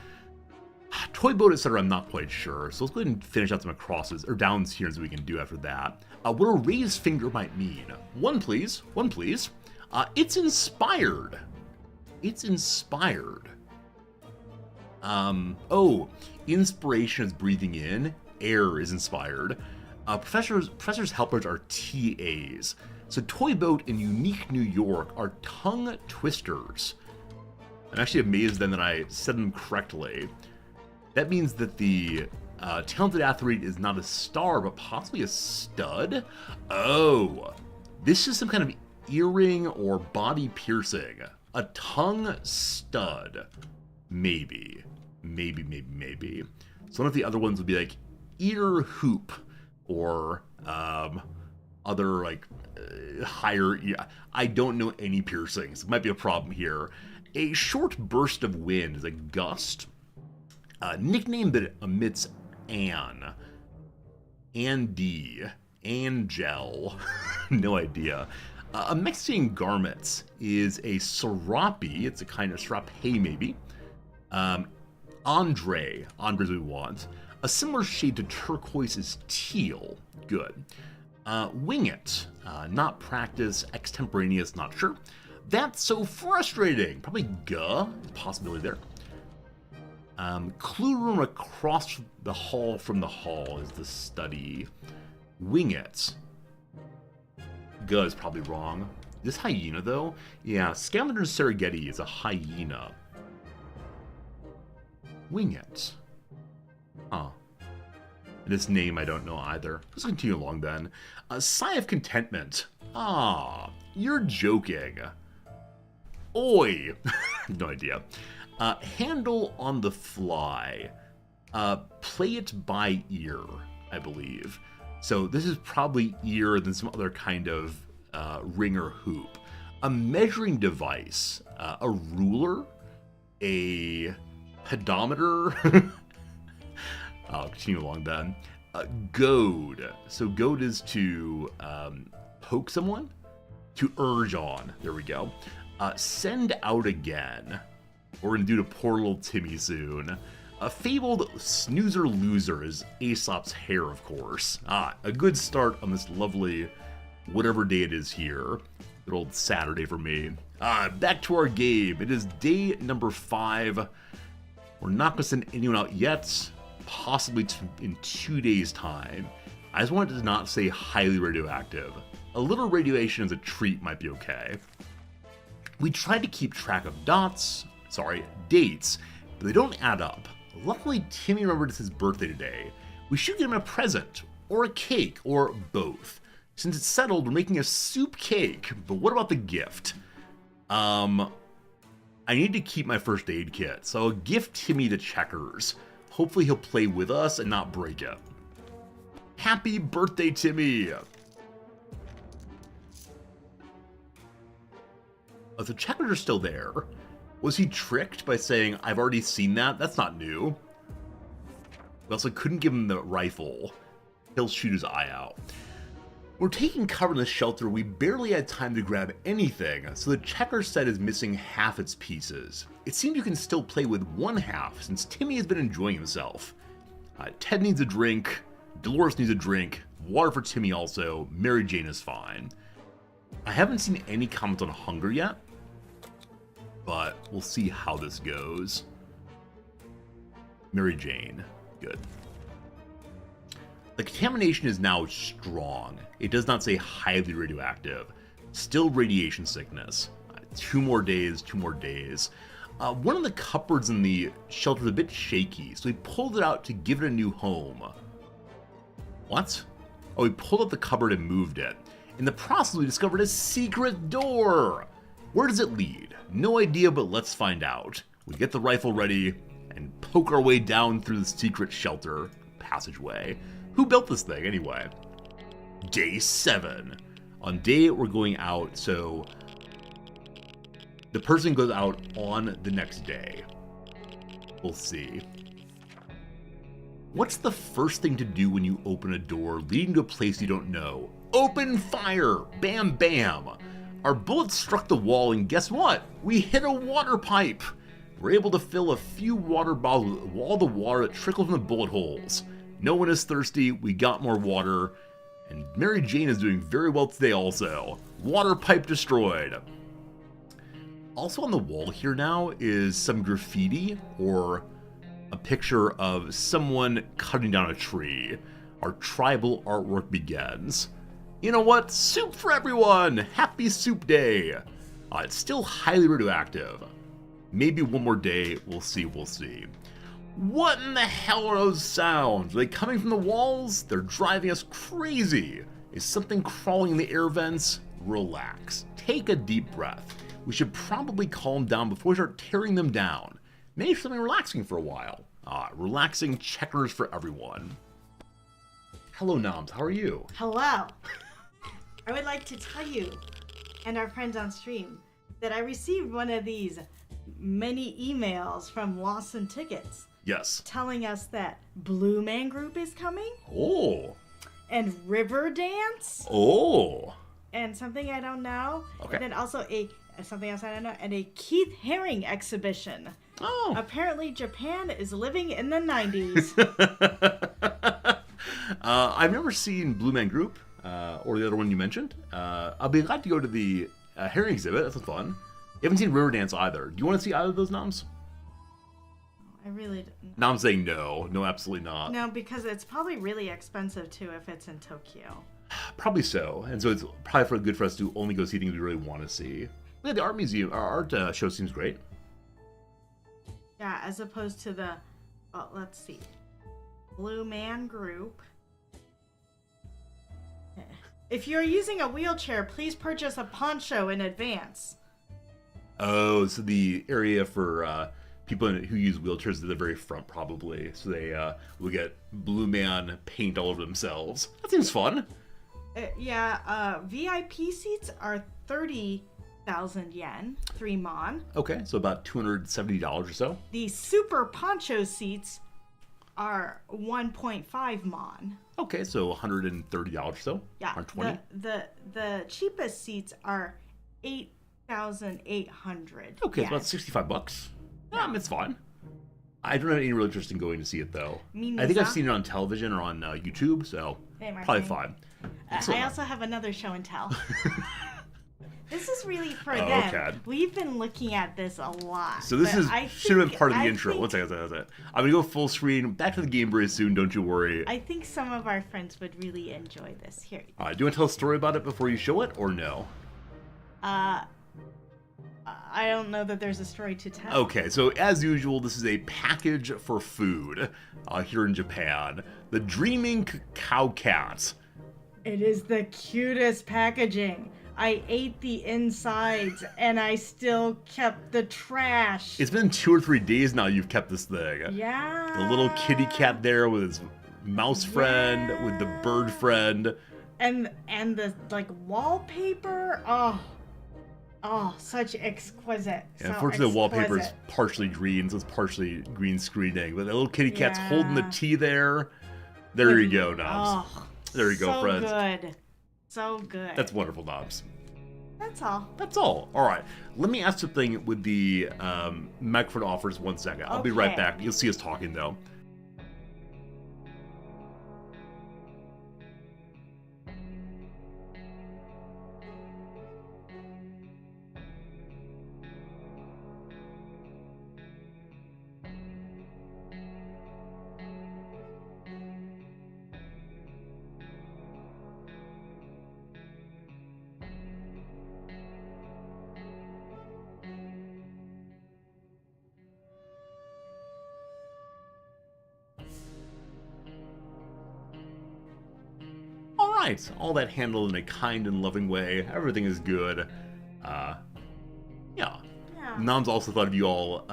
Toy boat, etc. I'm not quite sure. So let's go ahead and finish out some crosses or downs here as we can do after that. What a raised finger might mean. One, please. One, please. It's inspired. It's inspired. Oh, inspiration is breathing in. Air is inspired. Professors' helpers are TAs. So Toy Boat and Unique New York are tongue twisters. I'm actually amazed then that I said them correctly. That means that the talented athlete is not a star, but possibly a stud. Oh, this is some kind of earring or body piercing. A tongue stud. Maybe. So one of the other ones would be like ear hoop or other like higher. Yeah, I don't know any piercings. Might be a problem here. A short burst of wind is a gust. Nickname that emits Anne. Andy. Angel. No idea. A Mexican garments is a serape. It's a kind of serape maybe. Andre's what we want. A similar shade to turquoise is teal. Good. Wing it. Not practice. Extemporaneous, not sure. That's so frustrating. Probably possibility there. Clue room across the hall from the hall is the study. Wing it. Is probably wrong. This hyena though? Yeah, Scavenger's Serengeti is a hyena. Wing it. Huh. This name I don't know either. Let's continue along then. A sigh of contentment. Ah, you're joking. Oi. No idea. Handle on the fly. Play it by ear, I believe. So this is probably ear than some other kind of ring or hoop. A measuring device. A ruler. A pedometer. I'll continue along then. Goad. So goad is to poke someone. To urge on. There we go. Send out again. We're going to do to poor little Timmy soon. A fabled snoozer loser is Aesop's hair, of course. A good start on this lovely whatever day it is here. Good old Saturday for me. Back to our game. It is day number 5. We're not going to send anyone out yet, possibly in 2 days' time. I just wanted to not say highly radioactive. A little radiation as a treat might be okay. We tried to keep track of dates, but they don't add up. Luckily, Timmy remembered it's his birthday today. We should get him a present, or a cake, or both. Since it's settled, we're making a soup cake, but what about the gift? I need to keep my first aid kit, so I'll gift Timmy the checkers. Hopefully he'll play with us and not break it. Happy birthday, Timmy! Oh, the checkers are still there. Was he tricked by saying, I've already seen that? That's not new. We also couldn't give him the rifle. He'll shoot his eye out. We're taking cover in the shelter. We barely had time to grab anything, so the checker set is missing half its pieces. It seems you can still play with one half, since Timmy has been enjoying himself. Ted needs a drink, Dolores needs a drink, water for Timmy also, Mary Jane is fine. I haven't seen any comments on hunger yet, but we'll see how this goes. Mary Jane, good. The contamination is now strong. It does not say highly radioactive. Still radiation sickness. 2 more days, 2 more days. One of the cupboards in the shelter is a bit shaky, so we pulled it out to give it a new home. What? Oh, we pulled out the cupboard and moved it. In the process, we discovered a secret door. Where does it lead? No idea, but let's find out. We get the rifle ready and poke our way down through the secret shelter passageway. Who built this thing, anyway? Day 7. On day 8, we're going out, so the person goes out on the next day. We'll see. What's the first thing to do when you open a door leading to a place you don't know? Open fire! Bam, bam! Our bullets struck the wall, and guess what? We hit a water pipe! We're able to fill a few water bottles with all the water that trickles from the bullet holes. No one is thirsty, we got more water, and Mary Jane is doing very well today also. Water pipe destroyed. Also on the wall here now is some graffiti, or a picture of someone cutting down a tree. Our tribal artwork begins. You know what? Soup for everyone! Happy Soup Day! It's still highly radioactive. Maybe one more day, we'll see, we'll see. What in the hell are those sounds? Are they coming from the walls? They're driving us crazy. Is something crawling in the air vents? Relax. Take a deep breath. We should probably calm down before we start tearing them down. Maybe something relaxing for a while. Relaxing checkers for everyone. Hello, Noms. How are you? Hello. I would like to tell you and our friends on stream that I received one of these many emails from Lawson Tickets. Yes. Telling us that Blue Man Group is coming. Oh. And River Dance. Oh. And something I don't know. Okay. And then also something else I don't know. And a Keith Haring exhibition. Oh. Apparently Japan is living in the 90s. I've never seen Blue Man Group or the other one you mentioned. I'll be glad to go to the Haring exhibit. That's fun. You haven't seen River Dance either. Do you want to see either of those, Noms? I really don't. Now I'm saying no. No, absolutely not. No, because it's probably really expensive too if it's in Tokyo. Probably so. And so it's probably good for us to only go see things we really want to see. Yeah, the art museum, our art show seems great. Yeah, as opposed to the, let's see, Blue Man Group. If you're using a wheelchair, please purchase a poncho in advance. Oh, so the area for people who use wheelchairs is at the very front, probably. So they will get Blue Man paint all over themselves. That seems fun. VIP seats are 30,000 yen, 3 mon. Okay, so about $270 or so. The super poncho seats are 1.5 mon. Okay, so $130 or so. Yeah, $120. the cheapest seats are 8,800. Okay, yen. it's about $65. It's fine. I don't have any real interest in going to see it though. Me I think neither. I've seen it on television or on YouTube, so Hey, probably Martin. fine. I also have another show and tell. This is really for Oh, them. okay. We've been looking at this a lot. So this but is I should have been part of the I intro. think- One second. I'm gonna go full screen. Back to the game very soon. Don't you worry. I think some of our friends would really enjoy this. Here. Do you want to tell a story about it before you show it, or no? I don't know that there's a story to tell. Okay, so as usual, this is a package for food here in Japan. The Dreaming Cow Cat. It is the cutest packaging. I ate the insides and I still kept the trash. It's been 2 or 3 days now you've kept this thing. Yeah. The little kitty cat there with his mouse friend, with the bird friend. And the like wallpaper. Oh, such exquisite. And so unfortunately, the wallpaper is exquisite. partially green, so it's partially green screening. But the little kitty cat's Yeah. holding the tea there. There you go, Knobs. Oh, There you go, so friends. good. So good. That's wonderful, Knobs. That's all. That's all. All right. Let me ask something with the microphone offers 1 second. I'll be right Okay. back. You'll see us talking, though. All right. All that handled in a kind and loving way. Everything is good. Yeah. Yeah. Noms also thought of you all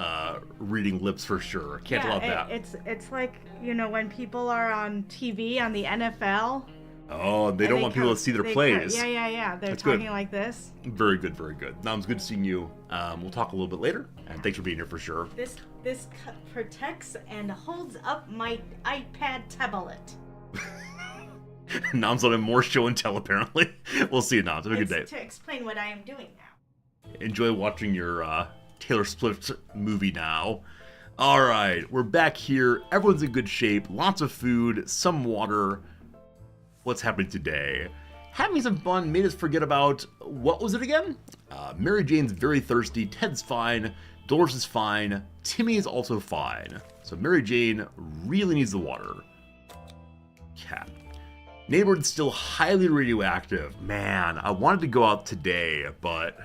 reading lips for sure. Can't allow that. It's like, when people are on TV on the NFL. Oh, they and don't want people to see their plays. Yeah. They're That's talking good. like this. Very good, very good. Noms, good seeing you. We'll talk a little bit later, and thanks for being here for sure. This protects and holds up my iPad tablet. Noms on a more show and tell, apparently. We'll see you, Noms. Have a good day. It's to explain what I am doing now. Enjoy watching your Taylor Swift movie now. All right, we're back here. Everyone's in good shape. Lots of food, some water. What's happening today? Having some fun made us forget about, what was it again? Mary Jane's very thirsty. Ted's fine. Dolores is fine. Timmy is also fine. So Mary Jane really needs the water. Cat. Neighborhood's still highly radioactive. Man, I wanted to go out today, but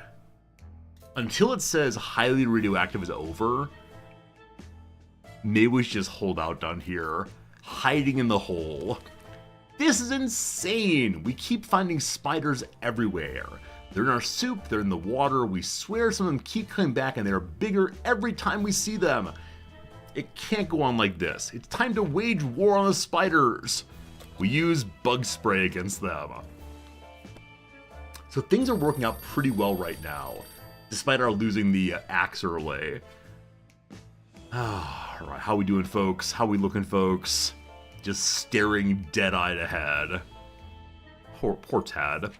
until it says highly radioactive is over, maybe we should just hold out down here, hiding in the hole. This is insane! We keep finding spiders everywhere. They're in our soup, they're in the water, we swear some of them keep coming back and they're bigger every time we see them. It can't go on like this. It's time to wage war on the spiders. We use bug spray against them. So things are working out pretty well right now, despite our losing the axe early. Alright, how we doing, folks? How we looking, folks? Just staring dead-eyed ahead. Poor Ted.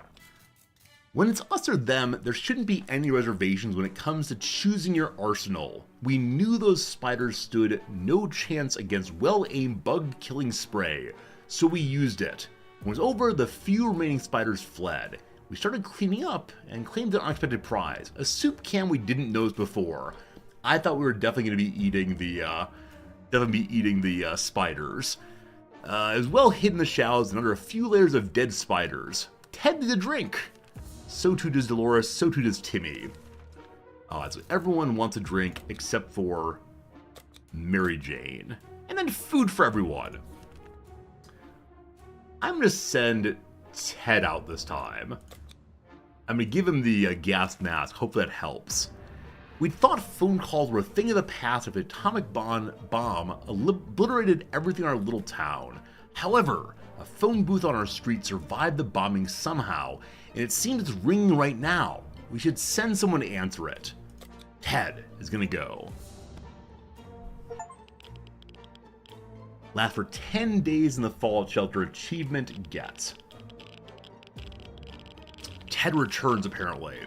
When it's us or them, there shouldn't be any reservations when it comes to choosing your arsenal. We knew those spiders stood no chance against well-aimed bug-killing spray, so we used it. When it was over, the few remaining spiders fled. We started cleaning up and claimed an unexpected prize, a soup can we didn't notice before. I thought we were definitely going to be eating the spiders. It was well hid in the shallows and under a few layers of dead spiders. Ted did a drink. So too does Dolores, so too does Timmy. So everyone wants a drink except for Mary Jane. And then food for everyone. I'm going to send Ted out this time. I'm going to give him the gas mask. Hopefully that helps. We'd thought phone calls were a thing of the past if the atomic bomb obliterated everything in our little town. However, a phone booth on our street survived the bombing somehow, and it seems it's ringing right now. We should send someone to answer it. Ted is gonna go. Last for 10 days in the fallout shelter achievement get. Ted returns apparently.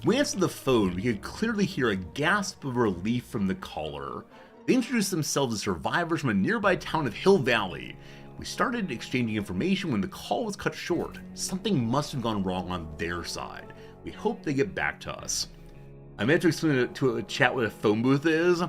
We answered the phone, we could clearly hear a gasp of relief from the caller. They introduced themselves as survivors from a nearby town of Hill Valley. We started exchanging information when the call was cut short. Something must have gone wrong on their side. We hope they get back to us. I meant to explain to a chat what a phone booth is.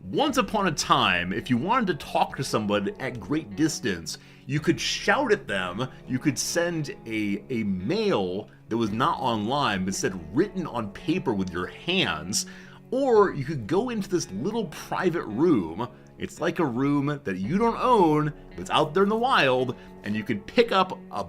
Once upon a time, if you wanted to talk to someone at great distance, you could shout at them, you could send a mail that was not online, but instead written on paper with your hands, or you could go into this little private room. It's like a room that you don't own, but it's out there in the wild, and you can pick up a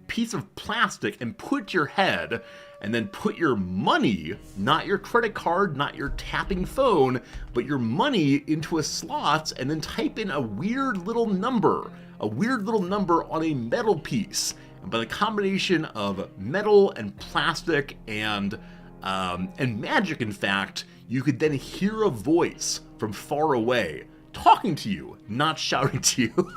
piece of plastic and put your head, and then put your money, not your credit card, not your tapping phone, but your money into a slot, and then type in a weird little number on a metal piece. And by the combination of metal and plastic and magic, in fact, you could then hear a voice from far away talking to you, not shouting to you.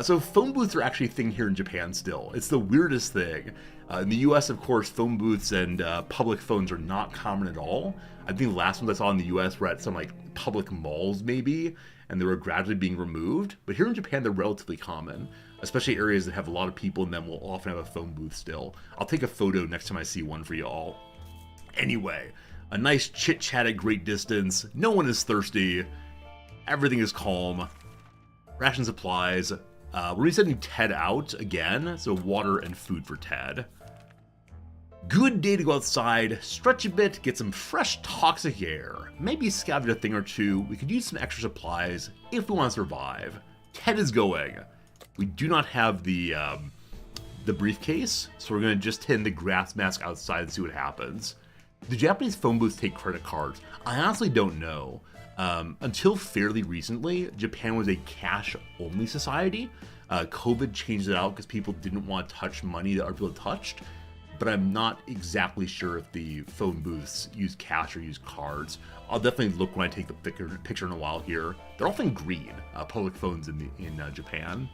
So phone booths are actually a thing here in Japan still. It's the weirdest thing. In the US, of course, phone booths and public phones are not common at all. I think the last ones I saw in the US were at some like public malls maybe, and they were gradually being removed. But here in Japan, they're relatively common, especially areas that have a lot of people in them will often have a phone booth still. I'll take a photo next time I see one for you all. Anyway, a nice chit-chat at great distance. No one is thirsty. Everything is calm. Ration supplies. We're resending Ted out again, so water and food for Ted. Good day to go outside, stretch a bit, get some fresh toxic air, maybe scavenge a thing or two. We could use some extra supplies if we want to survive. Ted is going. We do not have the briefcase, so we're going to just hit the grass mask outside and see what happens. Do Japanese phone booths take credit cards? I honestly don't know. Until fairly recently, Japan was a cash-only society. COVID changed it out because people didn't want to touch money that other people touched. But I'm not exactly sure if the phone booths use cash or use cards. I'll definitely look when I take the picture in a while here. They're often green, public phones in Japan.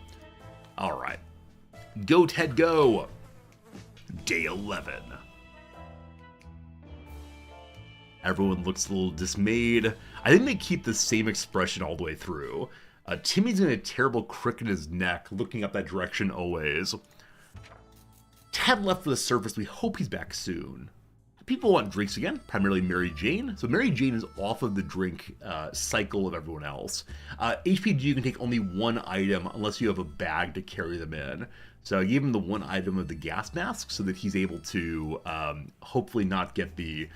All right. Go, Ted, go! Day 11. Everyone looks a little dismayed. I think they keep the same expression all the way through. Timmy's in a terrible crick in his neck, looking up that direction always. Ted left for the surface. We hope he's back soon. People want drinks again, primarily Mary Jane. So Mary Jane is off of the drink cycle of everyone else. HPG can take only one item unless you have a bag to carry them in. So I gave him the one item of the gas mask so that he's able to hopefully not get the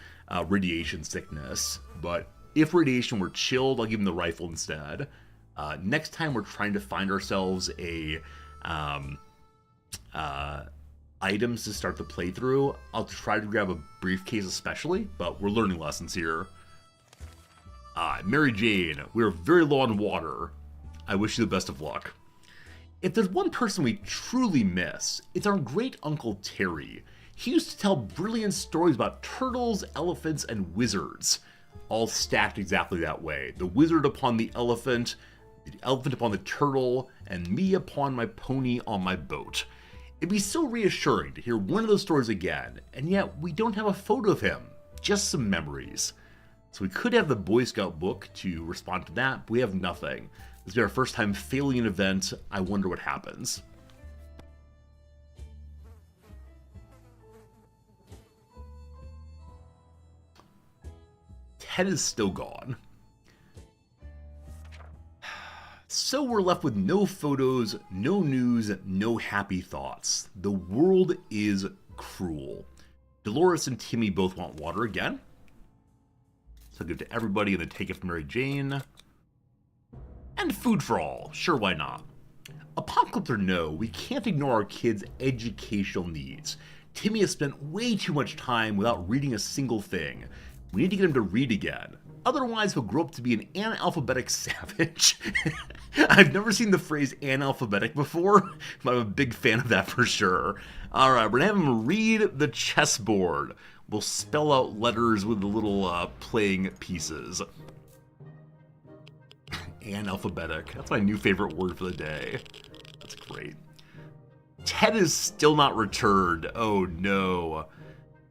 radiation sickness. But if radiation were chilled, I'll give him the rifle instead. Next time we're trying to find ourselves a items to start the playthrough, I'll try to grab a briefcase especially, but we're learning lessons here. Mary Jane, we're very low on water. I wish you the best of luck. If there's one person we truly miss, it's our great uncle Terry. He used to tell brilliant stories about turtles, elephants, and wizards, all stacked exactly that way. The wizard upon the elephant upon the turtle, and me upon my pony on my boat. It'd be so reassuring to hear one of those stories again, and yet we don't have a photo of him, just some memories. So we could have the Boy Scout book to respond to that, but we have nothing. This will be our first time failing an event. I wonder what happens. Ted is still gone. So we're left with no photos, no news, no happy thoughts. The world is cruel. Dolores and Timmy both want water again. So I'll give it to everybody and then take it from Mary Jane. And food for all. Sure, why not? Apocalypse or no, we can't ignore our kids' educational needs. Timmy has spent way too much time without reading a single thing. We need to get him to read again. Otherwise, he'll grow up to be an analphabetic savage. I've never seen the phrase analphabetic before, but I'm a big fan of that for sure. Alright, we're gonna have him read the chessboard. We'll spell out letters with the little playing pieces. Analphabetic. That's my new favorite word for the day. That's great. Ted is still not returned. Oh no.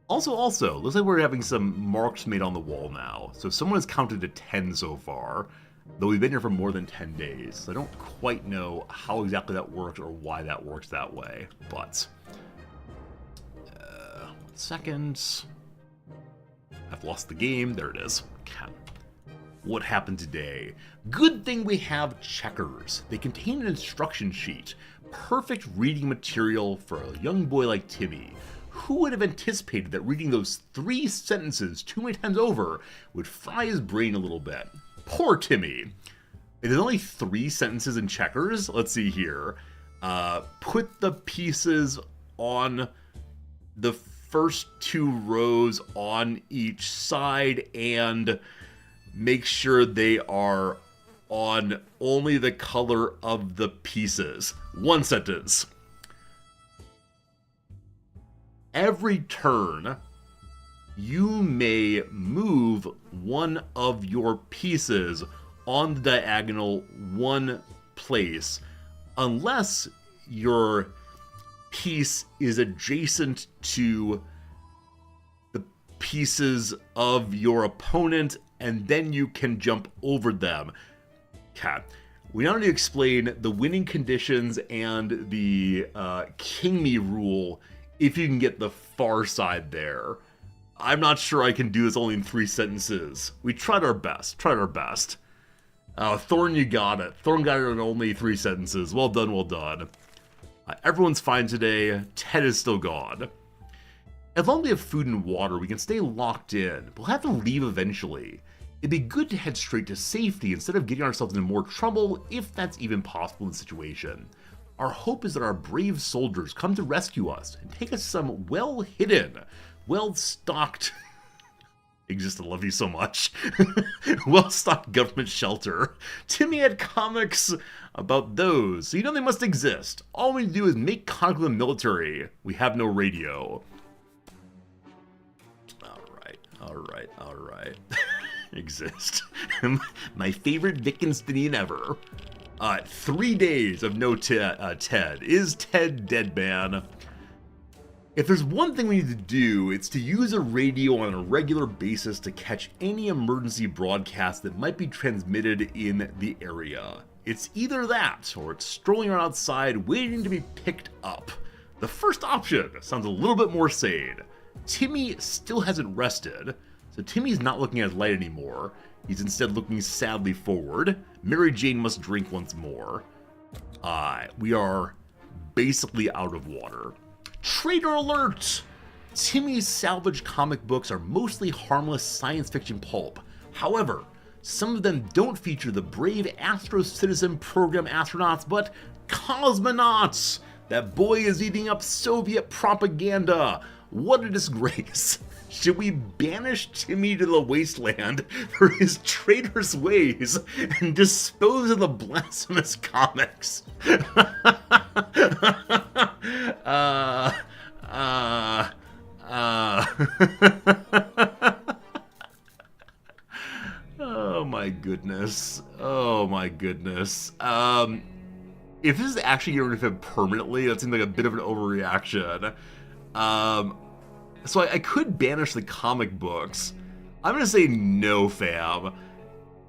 Also, looks like we're having some marks made on the wall now. So someone has counted to 10 so far, though we've been here for more than 10 days. So I don't quite know how exactly that works or why that works that way, but let's seconds. I've lost the game. There it is. Okay. What happened today? Good thing we have checkers. They contain an instruction sheet. Perfect reading material for a young boy like Timmy. Who would have anticipated that reading those 3 sentences too many times over would fry his brain a little bit? Poor Timmy. There's only 3 sentences in checkers. Let's see here. Put the pieces on the first 2 rows on each side and make sure they are on only the color of the pieces. 1 sentence. Every turn, you may move one of your pieces on the diagonal 1 place, unless your piece is adjacent to the pieces of your opponent, and then you can jump over them. Okay. We now need to explain the winning conditions and the king me rule if you can get the far side there. I'm not sure I can do this only in 3 sentences. We tried our best. Thorn, you got it. Thorn got it in only 3 sentences. Well done, well done. Everyone's fine today. Ted is still gone. As long as we have food and water, we can stay locked in. We'll have to leave eventually. It'd be good to head straight to safety instead of getting ourselves into more trouble, if that's even possible in the situation. Our hope is that our brave soldiers come to rescue us and take us to some well-hidden, well-stocked... Exist, I love you so much. Well-stocked government shelter. Timmy had comics about those, so you know they must exist. All we do is make contact with the military. We have no radio. Alright. Exist. My favorite Wittgensteinian ever. 3 days of no Ted. Is Ted dead, man? If there's one thing we need to do, it's to use a radio on a regular basis to catch any emergency broadcast that might be transmitted in the area. It's either that, or it's strolling around outside waiting to be picked up. The first option sounds a little bit more sane. Timmy still hasn't rested, so Timmy's not looking at his light anymore. He's instead looking sadly forward. Mary Jane must drink once more. We are basically out of water. Traitor alert! Timmy's salvaged comic books are mostly harmless science fiction pulp. However, some of them don't feature the brave Astro Citizen program astronauts, but cosmonauts! That boy is eating up Soviet propaganda! What a disgrace! Should we banish Timmy to the wasteland for his traitorous ways and dispose of the blasphemous comics? Oh my goodness. If this is actually getting rid of him permanently, that seems like a bit of an overreaction. So I could banish the comic books. I'm gonna say no, fam.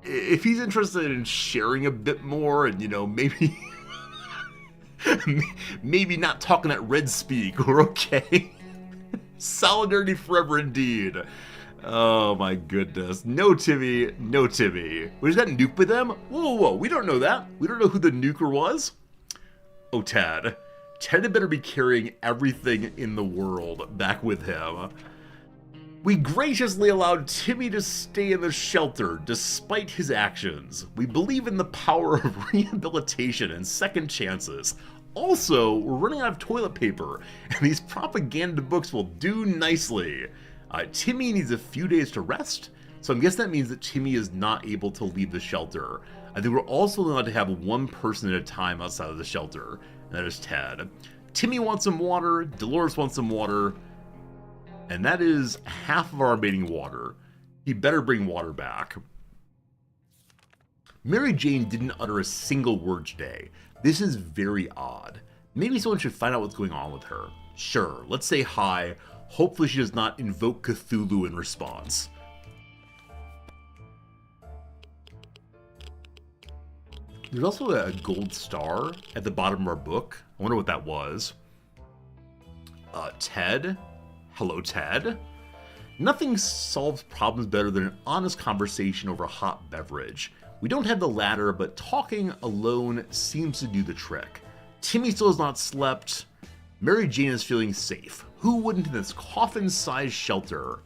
If he's interested in sharing a bit more and, you know, maybe... maybe not talking that red speak, we're okay. Solidarity forever indeed. Oh my goodness. No Timmy, no Timmy. We just got nuke with them? Whoa, we don't know that. We don't know who the nuker was. Oh, Ted. Ted had better be carrying everything in the world back with him. We graciously allowed Timmy to stay in the shelter despite his actions. We believe in the power of rehabilitation and second chances. Also, we're running out of toilet paper, and these propaganda books will do nicely. Timmy needs a few days to rest, so I guess that means that Timmy is not able to leave the shelter. I think we're also allowed to have one person at a time outside of the shelter, and that is Ted. Timmy wants some water, Dolores wants some water, and that is half of our remaining water. He better bring water back. Mary Jane didn't utter a single word today. This is very odd. Maybe someone should find out what's going on with her. Sure, let's say hi. Hopefully she does not invoke Cthulhu in response. There's also a gold star at the bottom of our book. I wonder what that was. Ted Hello, Ted. Nothing solves problems better than an honest conversation over a hot beverage. We don't have the latter, but talking alone seems to do the trick. Timmy still has not slept. Mary Jane is feeling safe. Who wouldn't in this coffin-sized shelter?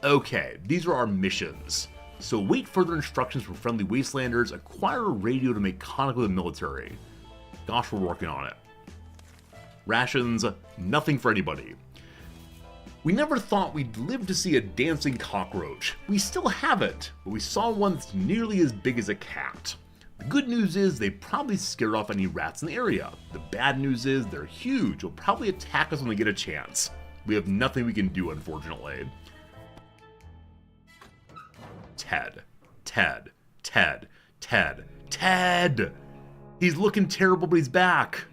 Okay, these are our missions. So wait further instructions from friendly wastelanders, acquire a radio to make contact with the military. Gosh, we're working on it. Rations, nothing for anybody. We never thought we'd live to see a dancing cockroach. We still haven't, but we saw one that's nearly as big as a cat. The good news is they probably scared off any rats in the area. The bad news is they're huge, will probably attack us when they get a chance. We have nothing we can do, unfortunately. Ted. Ted. Ted. Ted. Ted! He's looking terrible, but he's back.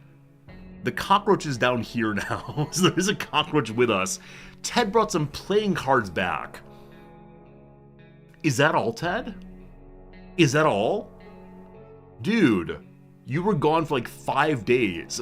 The cockroach is down here now, so there's a cockroach with us. Ted brought some playing cards back. Is that all, Ted? Is that all? Dude, you were gone for like 5 days.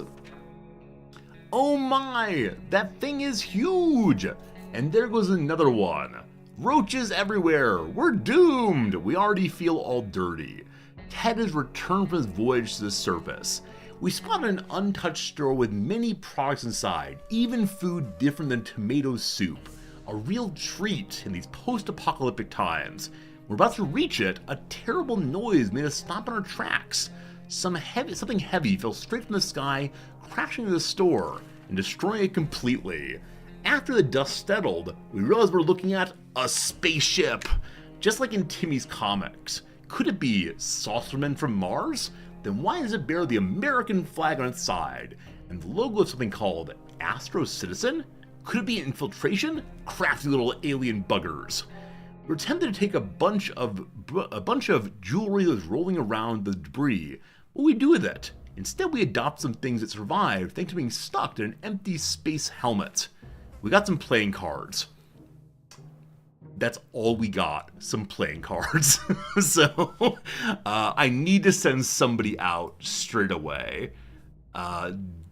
Oh my, that thing is huge. And there goes another one. Roaches everywhere. We're doomed. We already feel all dirty. Ted has returned from his voyage to the surface. We spotted an untouched store with many products inside, even food different than tomato soup. A real treat in these post-apocalyptic times. We're about to reach it, a terrible noise made us stop in our tracks. Something heavy fell straight from the sky, crashing into the store and destroying it completely. After the dust settled, we realized we're looking at a spaceship, just like in Timmy's comics. Could it be Saucermen from Mars? Then why does it bear the American flag on its side and the logo of something called Astro Citizen? Could it be infiltration? Crafty little alien buggers. We're tempted to take a bunch of jewelry that was rolling around the debris. What do we do with it? Instead, we adopt some things that survived thanks to being stuck in an empty space helmet. We got some playing cards. That's all we got, some playing cards. So, I need to send somebody out straight away.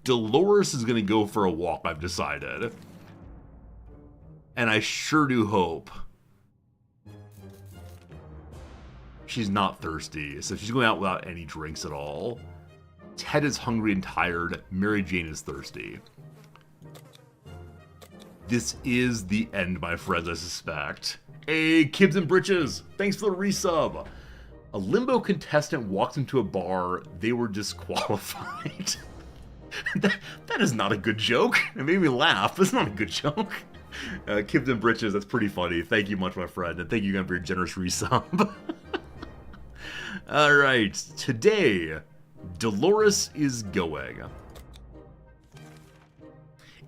Dolores is going to go for a walk, I've decided. And I sure do hope she's not thirsty, so she's going out without any drinks at all. Ted is hungry and tired. Mary Jane is thirsty. This is the end, my friends, I suspect. Hey, Kids and Britches, thanks for the resub. A limbo contestant walks into a bar. They were disqualified. that is not a good joke. It made me laugh. That's not a good joke. Kids and Britches, that's pretty funny. Thank you much, my friend, and thank you again for your generous resub. Alright, today, Dolores is going.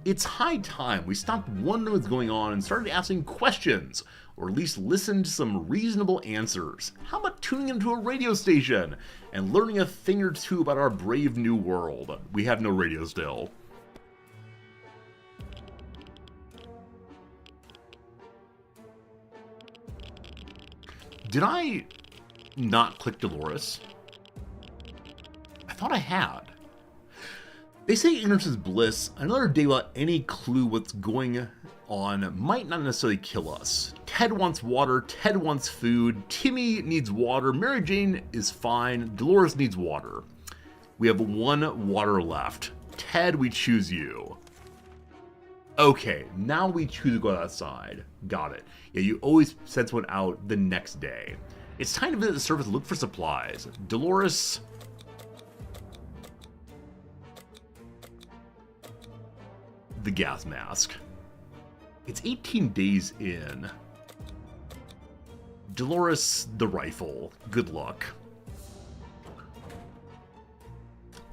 It's high time we stopped wondering what's going on and started asking questions, or at least listened to some reasonable answers. How about tuning into a radio station and learning a thing or two about our brave new world? We have no radio still. Did I not click Dolores? I thought I had. They say ignorance is bliss. Another day without any clue what's going on might not necessarily kill us. Ted wants water, Ted wants food, Timmy needs water, Mary Jane is fine, Dolores needs water. We have one water left. Ted, we choose you. Okay, now we choose to go outside. Got it. Yeah, you always send someone out the next day. It's time to visit the surface and look for supplies. Dolores... the gas mask. It's 18 days in. Dolores, the rifle. Good luck.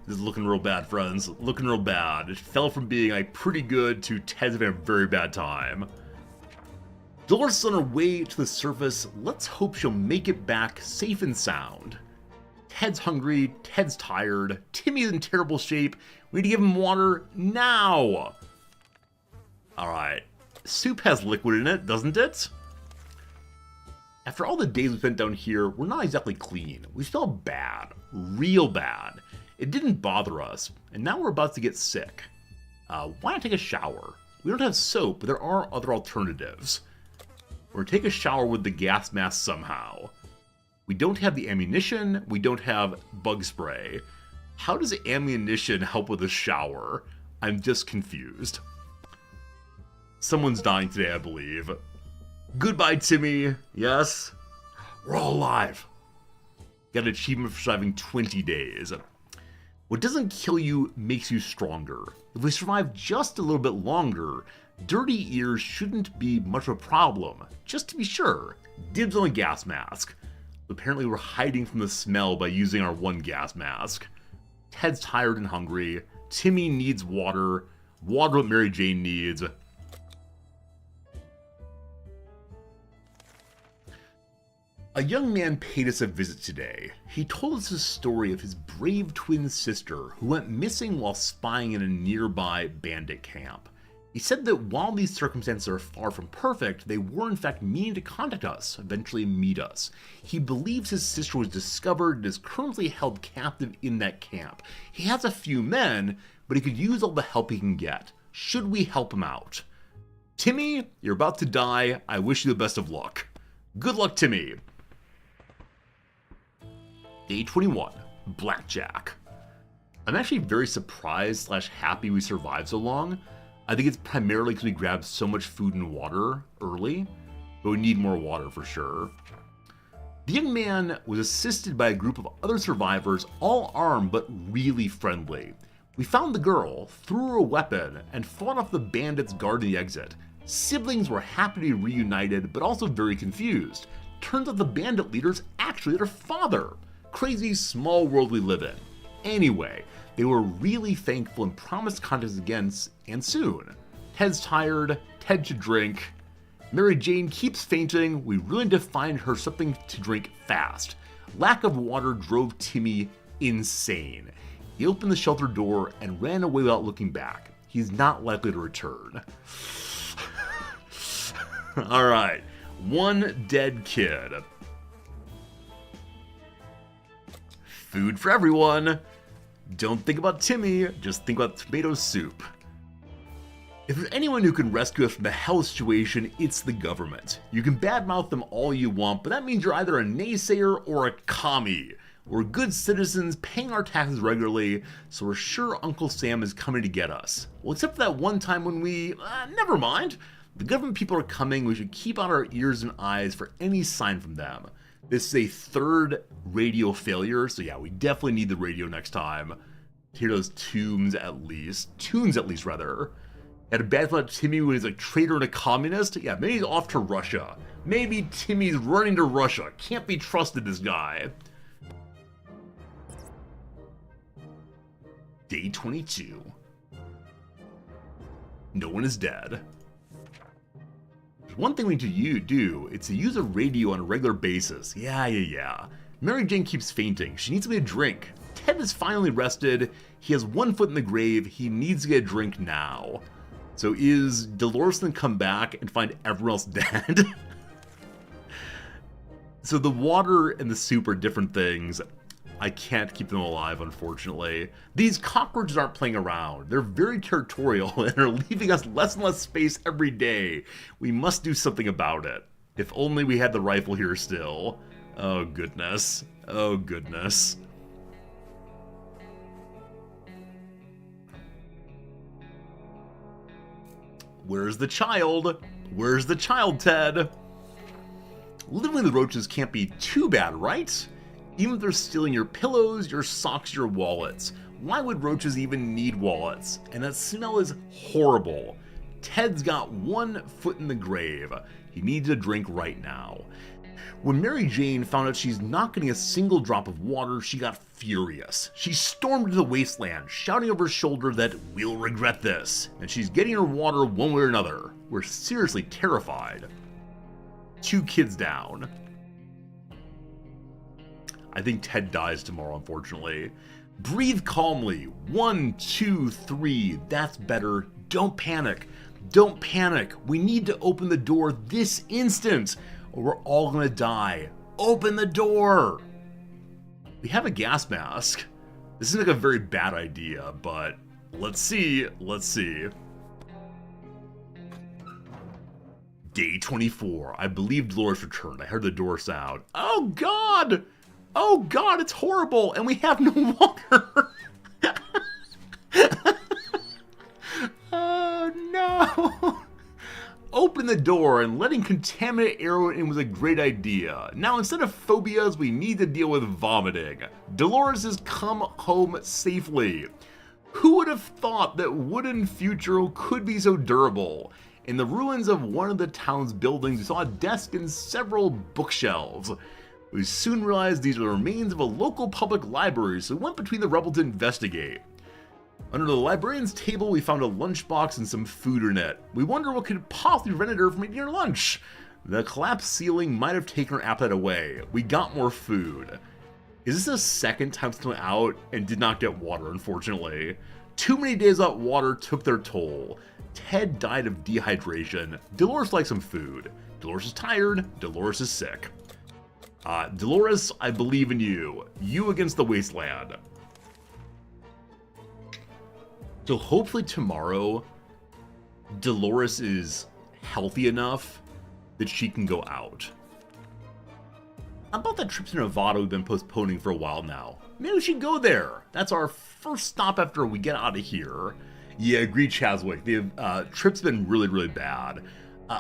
This is looking real bad, friends. Looking real bad. It fell from being like pretty good to Ted's having a very bad time. Dolores is on her way to the surface. Let's hope she'll make it back safe and sound. Ted's hungry. Ted's tired. Timmy's in terrible shape. We need to give him water now. Alright, soup has liquid in it, doesn't it? After all the days we spent down here, we're not exactly clean. We smell bad, real bad. It didn't bother us, and now we're about to get sick. Why not take a shower? We don't have soap, but there are other alternatives. Or take a shower with the gas mask somehow. We don't have the ammunition, we don't have bug spray. How does ammunition help with a shower? I'm just confused. Someone's dying today, I believe. Goodbye, Timmy. Yes? We're all alive. Got an achievement for surviving 20 days. What doesn't kill you makes you stronger. If we survive just a little bit longer, dirty ears shouldn't be much of a problem. Just to be sure, dibs on a gas mask. Apparently we're hiding from the smell by using our one gas mask. Ted's tired and hungry. Timmy needs water. Water what Mary Jane needs. A young man paid us a visit today. He told us a story of his brave twin sister who went missing while spying in a nearby bandit camp. He said that while these circumstances are far from perfect, they were in fact meaning to contact us, eventually meet us. He believes his sister was discovered and is currently held captive in that camp. He has a few men, but he could use all the help he can get. Should we help him out? Timmy, you're about to die. I wish you the best of luck. Good luck, Timmy. Day 21, Blackjack. I'm actually very surprised / happy we survived so long. I think it's primarily because we grabbed so much food and water early, but we need more water for sure. The young man was assisted by a group of other survivors, all armed but really friendly. We found the girl, threw her a weapon, and fought off the bandits guarding the exit. Siblings were happy to be reunited, but also very confused. Turns out the bandit leader's actually their father. Crazy small world we live in. Anyway, they were really thankful and promised contact again and soon. Ted's tired, Ted should drink. Mary Jane keeps fainting, we really need to find her something to drink fast. Lack of water drove Timmy insane. He opened the shelter door and ran away without looking back. He's not likely to return. Alright, one dead kid. Food for everyone. Don't think about Timmy, just think about tomato soup. If there's anyone who can rescue us from the hell situation, it's the government. You can badmouth them all you want, but that means you're either a naysayer or a commie. We're good citizens paying our taxes regularly, so we're sure Uncle Sam is coming to get us. Well, except for that one time when we... never mind. The government people are coming, we should keep out our ears and eyes for any sign from them. This is a third radio failure, so yeah, we definitely need the radio next time. To hear those tunes at least. Had a bad thought Timmy when he's a traitor and a communist? Yeah, maybe he's off to Russia. Maybe Timmy's running to Russia. Can't be trusted, this guy. Day 22. No one is dead. One thing we need to do, it's to use a radio on a regular basis. Yeah. Mary Jane keeps fainting. She needs something to drink. Ted is finally rested. He has one foot in the grave. He needs to get a drink now. So is Dolores gonna come back and find everyone else dead? So the water and the soup are different things. I can't keep them alive, unfortunately. These cockroaches aren't playing around. They're very territorial and are leaving us less and less space every day. We must do something about it. If only we had the rifle here still. Oh, goodness. Oh, goodness. Where's the child? Where's the child, Ted? Living with the roaches can't be too bad, right? Even if they're stealing your pillows, your socks, your wallets. Why would roaches even need wallets? And that smell is horrible. Ted's got one foot in the grave. He needs a drink right now. When Mary Jane found out she's not getting a single drop of water, she got furious. She stormed into the wasteland, shouting over her shoulder that we'll regret this, and she's getting her water one way or another. We're seriously terrified. 2 kids down. I think Ted dies tomorrow, unfortunately. Breathe calmly. 1, 2, 3. That's better. Don't panic. Don't panic. We need to open the door this instant, or we're all gonna die. Open the door. We have a gas mask. This is like a very bad idea, but let's see. Let's see. Day 24. I believe Dolores returned. I heard the door sound. Oh God! Oh God, it's horrible, and we have no water. Oh no. Open the door, and letting contaminated air in was a great idea. Now instead of phobias, we need to deal with vomiting. Dolores has come home safely. Who would have thought that wooden futuro could be so durable? In the ruins of one of the town's buildings, we saw a desk and several bookshelves. We soon realized these were the remains of a local public library, so we went between the rubble to investigate. Under the librarian's table, we found a lunchbox and some food in it. We wonder what could possibly prevent her from eating her lunch. The collapsed ceiling might have taken her appetite away. We got more food. Is this the second time someone went out and did not get water, unfortunately? Too many days without water took their toll. Ted died of dehydration. Dolores likes some food. Dolores is tired. Dolores is sick. Dolores, I believe in you. You against the wasteland. So hopefully tomorrow, Dolores is healthy enough that she can go out. How about that trip to Nevada we've been postponing for a while now? Maybe we should go there. That's our first stop after we get out of here. Yeah, agreed, Chaswick. The trip's been really, really bad.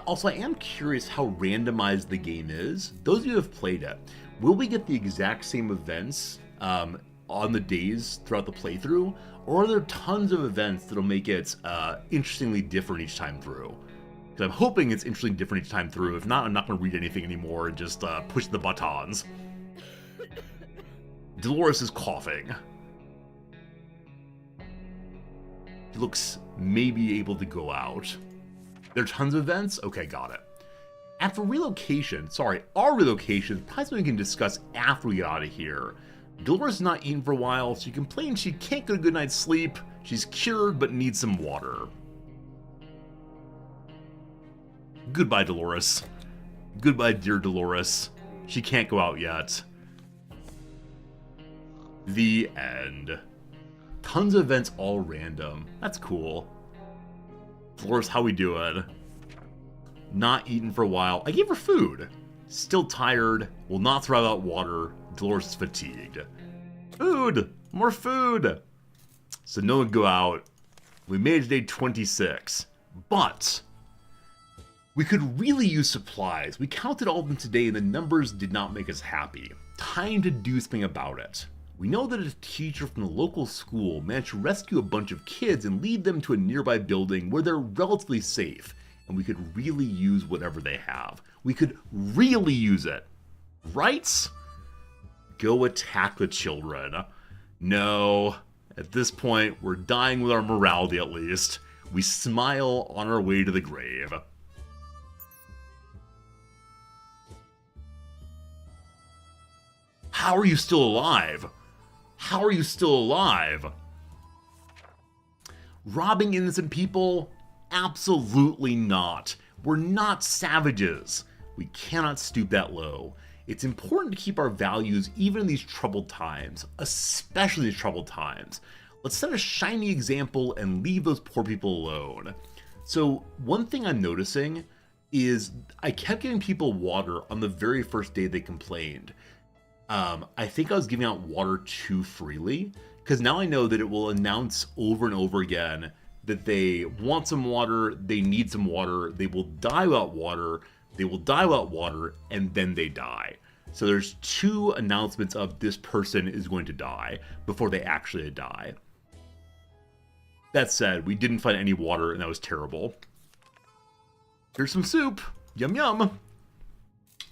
Also, I am curious how randomized the game is. Those of you who have played it, will we get the exact same events on the days throughout the playthrough? Or are there tons of events that'll make it interestingly different each time through? Because I'm hoping it's interestingly different each time through. If not, I'm not going to read anything anymore and just push the buttons. Dolores is coughing. He looks maybe able to go out. There are tons of events? Okay, got it. After relocation, our relocation, probably something we can discuss after we get out of here. Dolores is not eating for a while. She complains she can't get a good night's sleep. She's cured but needs some water. Goodbye, Dolores. Goodbye, dear Dolores. She can't go out yet. The end. Tons of events, all random. That's cool. Dolores, how we doing? Not eating for a while. I gave her food. Still tired. Will not throw out water. Dolores is fatigued. Food! More food! So no one go out. We made it to day 26. But we could really use supplies. We counted all of them today and the numbers did not make us happy. Time to do something about it. We know that a teacher from the local school managed to rescue a bunch of kids and lead them to a nearby building where they're relatively safe. And we could really use whatever they have. We could really use it. Right? Go attack the children. No. At this point, we're dying with our morality at least. We smile on our way to the grave. How are you still alive? How are you still alive? Robbing innocent people? Absolutely not. We're not savages. We cannot stoop that low. It's important to keep our values even in these troubled times, especially these troubled times. Let's set a shiny example and leave those poor people alone. So one thing I'm noticing is I kept giving people water on the very first day they complained. I think I was giving out water too freely, because now I know that it will announce over and over again that they want some water, they need some water, they will die without water, they will die without water, and then they die. So there's two announcements of this person is going to die before they actually die. That said, we didn't find any water, and that was terrible. Here's some soup. Yum yum.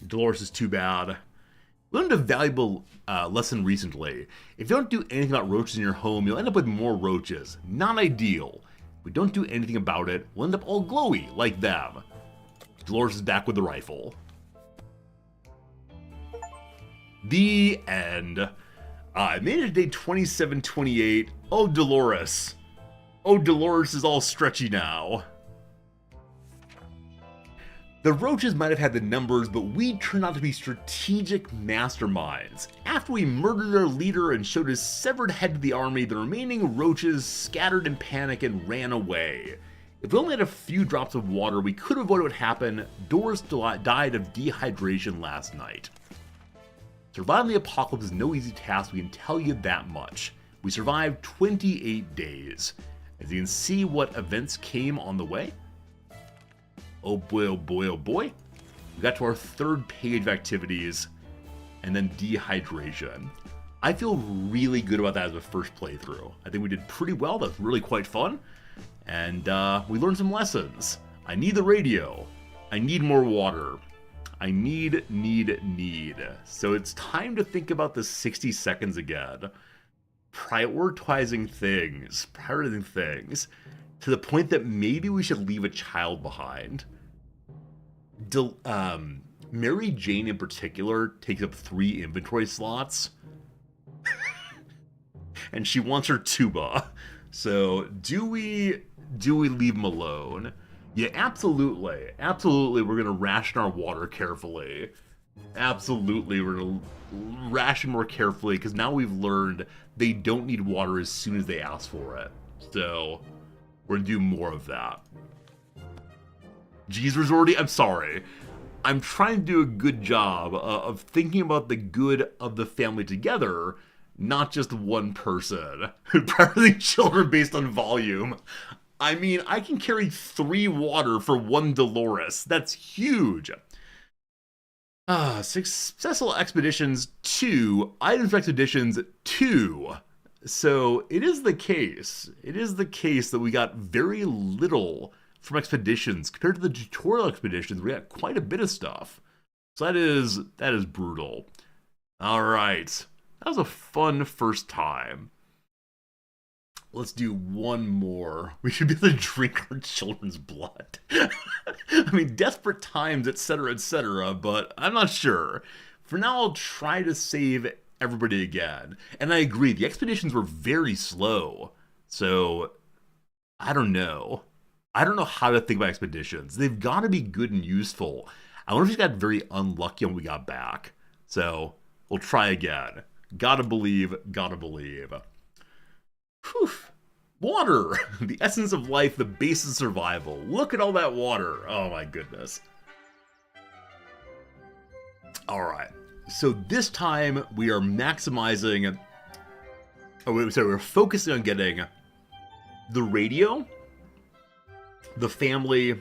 Dolores is too bad. We learned a valuable lesson recently. If you don't do anything about roaches in your home, you'll end up with more roaches. Not ideal. If we don't do anything about it, we'll end up all glowy like them. Dolores is back with the rifle. The end. I made it to day 27-28. Oh, Dolores. Oh, Dolores is all stretchy now. The roaches might have had the numbers, but we turned out to be strategic masterminds. After we murdered their leader and showed his severed head to the army, the remaining roaches scattered in panic and ran away. It If we only had a few drops of water, we could have avoided what happened. Doris died of dehydration last night. Surviving the apocalypse is no easy task, we can tell you that much. We survived 28 days. As you can see what events came on the way. Oh boy, oh boy, oh boy. We got to our third page of activities, and then dehydration. I feel really good about that as a first playthrough. I think we did pretty well, that's really quite fun. And we learned some lessons. I need the radio. I need more water. I need. So it's time to think about the 60 seconds again. Prioritizing things to the point that maybe we should leave a child behind. Mary Jane in particular takes up 3 inventory slots. And she wants her tuba. So do we leave them alone? Yeah, absolutely. Absolutely, we're going to ration our water carefully. Absolutely, we're going to ration more carefully, because now we've learned they don't need water as soon as they ask for it. So, we're going to do more of that. Geez, Resorty, I'm sorry. I'm trying to do a good job of thinking about the good of the family together, not just one person. Prioritizing children based on volume. I mean, I can carry 3 water for 1 Dolores. That's huge. Successful expeditions 2, items for expeditions 2. So it is the case. It is the case that we got very little from expeditions compared to the tutorial expeditions. We got quite a bit of stuff. So that is brutal. All right, that was a fun first time. Let's do one more. We should be able to drink our children's blood. I mean, desperate times, etc., but I'm not sure. For now, I'll try to save everybody again. And I agree, the expeditions were very slow. So, I don't know. I don't know how to think about expeditions. They've got to be good and useful. I wonder if we got very unlucky when we got back. So, we'll try again. Gotta believe, gotta believe. Whew. Water! The essence of life, the base of survival. Look at all that water. Oh my goodness. Alright. So this time we are maximizing... we're focusing on getting the radio, the family,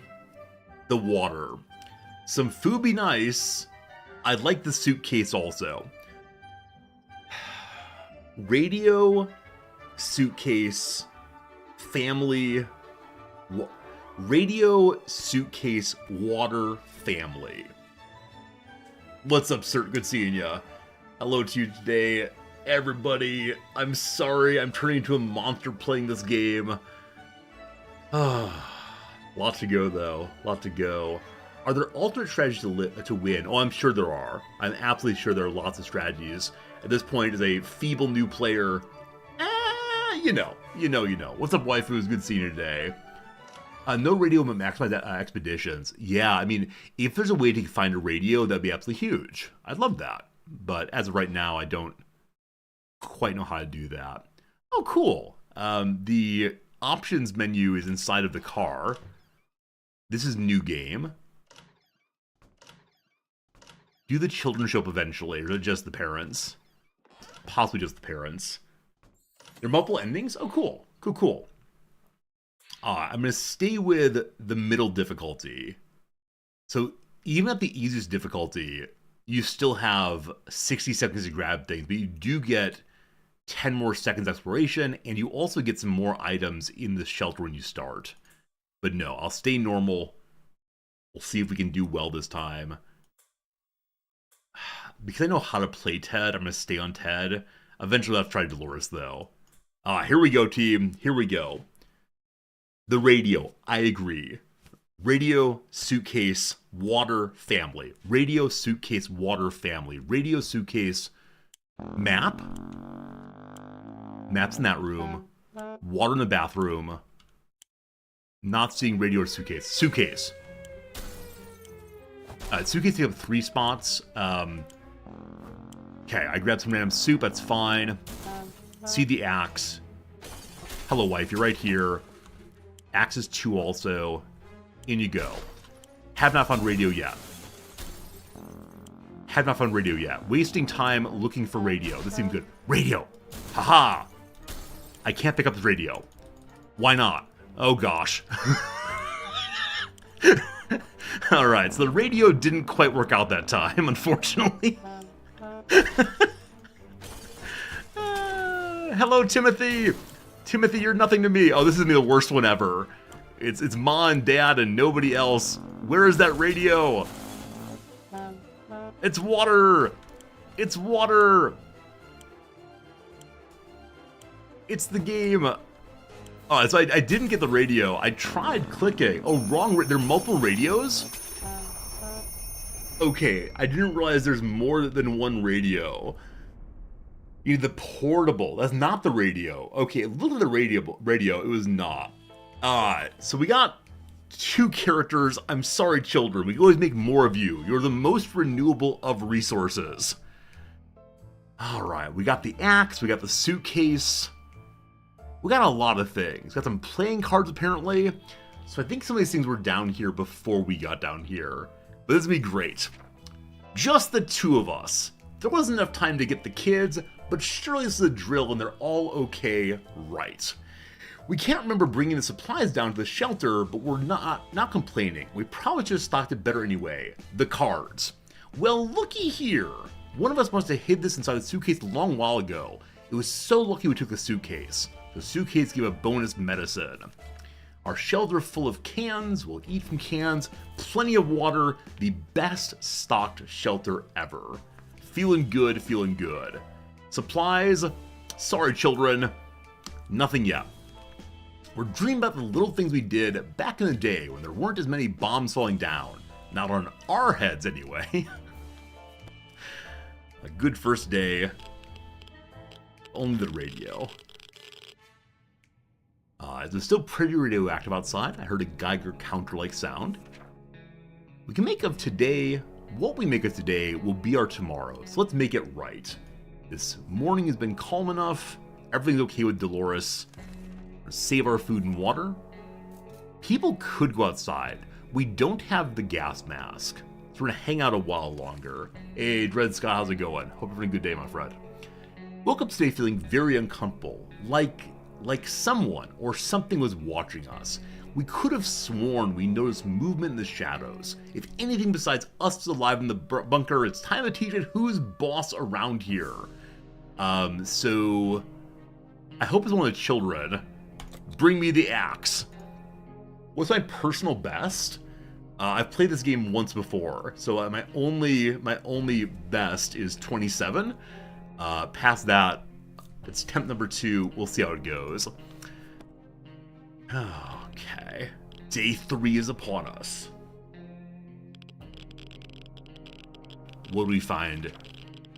the water. Some food be nice. I'd like the suitcase also. Radio... suitcase, family, radio, suitcase, water, family. What's up, sir? Good seeing ya. Hello to you today, everybody. I'm sorry, I'm turning into a monster playing this game. Lot to go, though. Lot to go. Are there alternate strategies to win? Oh, I'm sure there are. I'm absolutely sure there are lots of strategies. At this point, as a feeble new player, you know. What's up, waifus? Good seeing you today. No radio but maximize expeditions. Yeah, I mean, if there's a way to find a radio, that'd be absolutely huge. I'd love that. But as of right now, I don't quite know how to do that. Oh, cool. The options menu is inside of the car. This is new game. Do the children show up eventually, or is it just the parents? Possibly just the parents. There are multiple endings? Oh, cool. Cool. I'm going to stay with the middle difficulty. So even at the easiest difficulty, you still have 60 seconds to grab things, but you do get 10 more seconds exploration, and you also get some more items in the shelter when you start. But no, I'll stay normal. We'll see if we can do well this time. Because I know how to play Ted, I'm going to stay on Ted. Eventually I'll have to try Dolores, though. Here we go, team. Here we go. The radio. I agree. Radio, suitcase, water, family. Radio, suitcase, water, family. Radio, suitcase, map. Map's in that room. Water in the bathroom. Not seeing radio or suitcase. Suitcase. Suitcase, you have 3 spots. Okay, I grabbed some random soup. That's fine. See the axe. Hello, wife. You're right here. Axis 2 also. In you go. Have not found radio yet. Have not found radio yet. Wasting time looking for radio. This seems good. Radio! Haha! I can't pick up the radio. Why not? Oh gosh. Alright, so the radio didn't quite work out that time, unfortunately. Hello, Timothy! Timothy, you're nothing to me. Oh, this is gonna be the worst one ever. It's Ma and Dad and nobody else. Where is that radio? It's water! It's water! It's the game. Oh, so I didn't get the radio. I tried clicking. Oh, wrong. There are multiple radios? Okay, I didn't realize there's more than one radio. You need the portable. That's not the radio. Okay, look at the radio. It was not. So we got 2 characters. I'm sorry, children. We can always make more of you. You're the most renewable of resources. Alright, we got the axe. We got the suitcase. We got a lot of things. Got some playing cards, apparently. So I think some of these things were down here before we got down here. But this is gonna be great. Just the 2 of us. There wasn't enough time to get the kids, but surely this is a drill and they're all okay, right? We can't remember bringing the supplies down to the shelter, but we're not complaining. We probably should have stocked it better anyway. The cards. Well, looky here. One of us must have hid this inside the suitcase a long while ago. It was so lucky we took the suitcase. The suitcase gave a bonus medicine. Our shelter full of cans, we'll eat from cans, plenty of water, the best stocked shelter ever. Feeling good, feeling good. Supplies? Sorry, children. Nothing yet. We're dreaming about the little things we did back in the day when there weren't as many bombs falling down. Not on our heads, anyway. A good first day. Only the radio. It's still pretty radioactive outside. I heard a Geiger counter-like sound. We can make of today, what we make of today will be our tomorrow, so let's make it right. This morning has been calm enough. Everything's okay with Dolores. Save our food and water. People could go outside. We don't have the gas mask, so we're gonna hang out a while longer. Hey, Dread Scott, how's it going? Hope you're having a good day, my friend. Woke up today feeling very uncomfortable, like someone or something was watching us. We could have sworn we noticed movement in the shadows. If anything besides us is alive in the bunker, it's time to teach it who's boss around here. So I hope it's one of the children. Bring me the axe. What's my personal best? I've played this game once before, so my only best is 27. Past that, it's attempt number 2. We'll see how it goes. Okay. Day 3 is upon us. What do we find?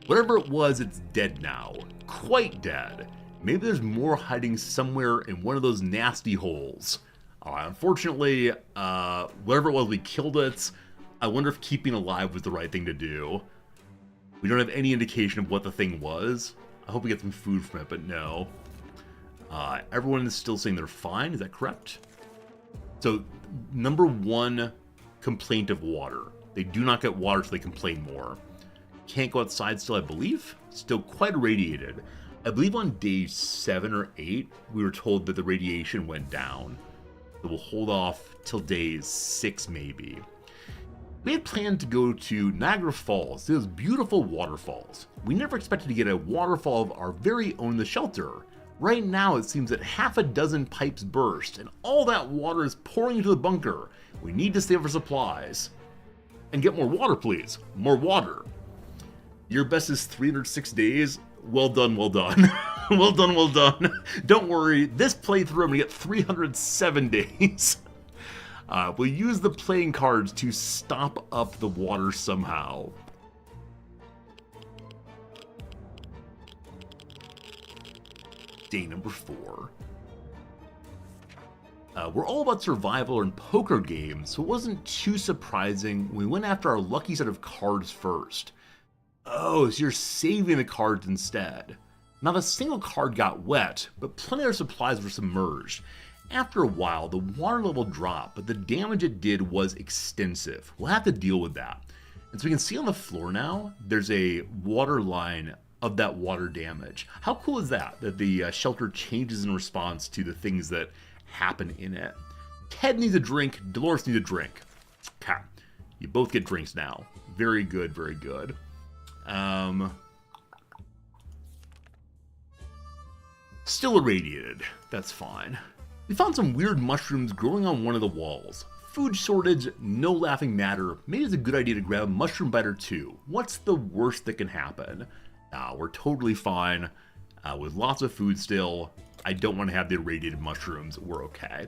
Whatever it was, it's dead now. Quite dead. Maybe there's more hiding somewhere in one of those nasty holes. Unfortunately, whatever it was, we killed it. I wonder if keeping alive was the right thing to do. We don't have any indication of what the thing was. I hope we get some food from it, but no. Everyone is still saying they're fine, is that correct? So, number 1 complaint of water. They do not get water, so they complain more. Can't go outside still, I believe. Still quite irradiated. I believe on day 7 or 8, we were told that the radiation went down. So we'll hold off till day 6, maybe. We had planned to go to Niagara Falls, those beautiful waterfalls. We never expected to get a waterfall of our very own in the shelter. Right now, it seems that half a dozen pipes burst, and all that water is pouring into the bunker. We need to save our supplies. And get more water, please. More water. Your best is 306 days. Well done, well done. Well done, well done. Don't worry, this playthrough I'm gonna get 307 days. We'll use the playing cards to stop up the water somehow. Day number 4. We're all about survival and poker games, so it wasn't too surprising when we went after our lucky set of cards first. Oh, so you're saving the cards instead. Not a single card got wet, but plenty of our supplies were submerged. After a while, the water level dropped, but the damage it did was extensive. We'll have to deal with that. And so we can see on the floor now, there's a water line of that water damage. How cool is that? That the shelter changes in response to the things that happen in it. Ted needs a drink, Dolores needs a drink. Okay, you both get drinks now. Very good, very good. Still irradiated, that's fine. We found some weird mushrooms growing on one of the walls. Food shortage, no laughing matter. Maybe it's a good idea to grab a mushroom bite or two. What's the worst that can happen? We're totally fine. With lots of food still. I don't want to have the irradiated mushrooms. We're okay.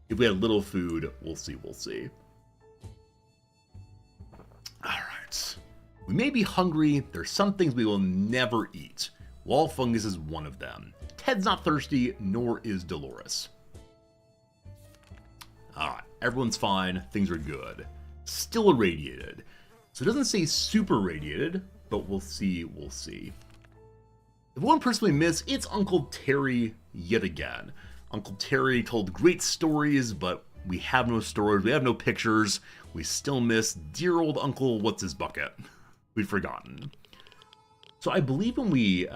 If we had little food, we'll see, we'll see. Alright. We may be hungry. There's some things we will never eat. Wall fungus is one of them. Ted's not thirsty, nor is Dolores. Alright, everyone's fine. Things are good. Still irradiated. So it doesn't say super irradiated, but we'll see, we'll see. If one person we miss, it's Uncle Terry yet again. Uncle Terry told great stories, but we have no stories, we have no pictures. We still miss dear old Uncle What's His Bucket. We've forgotten. So I believe when we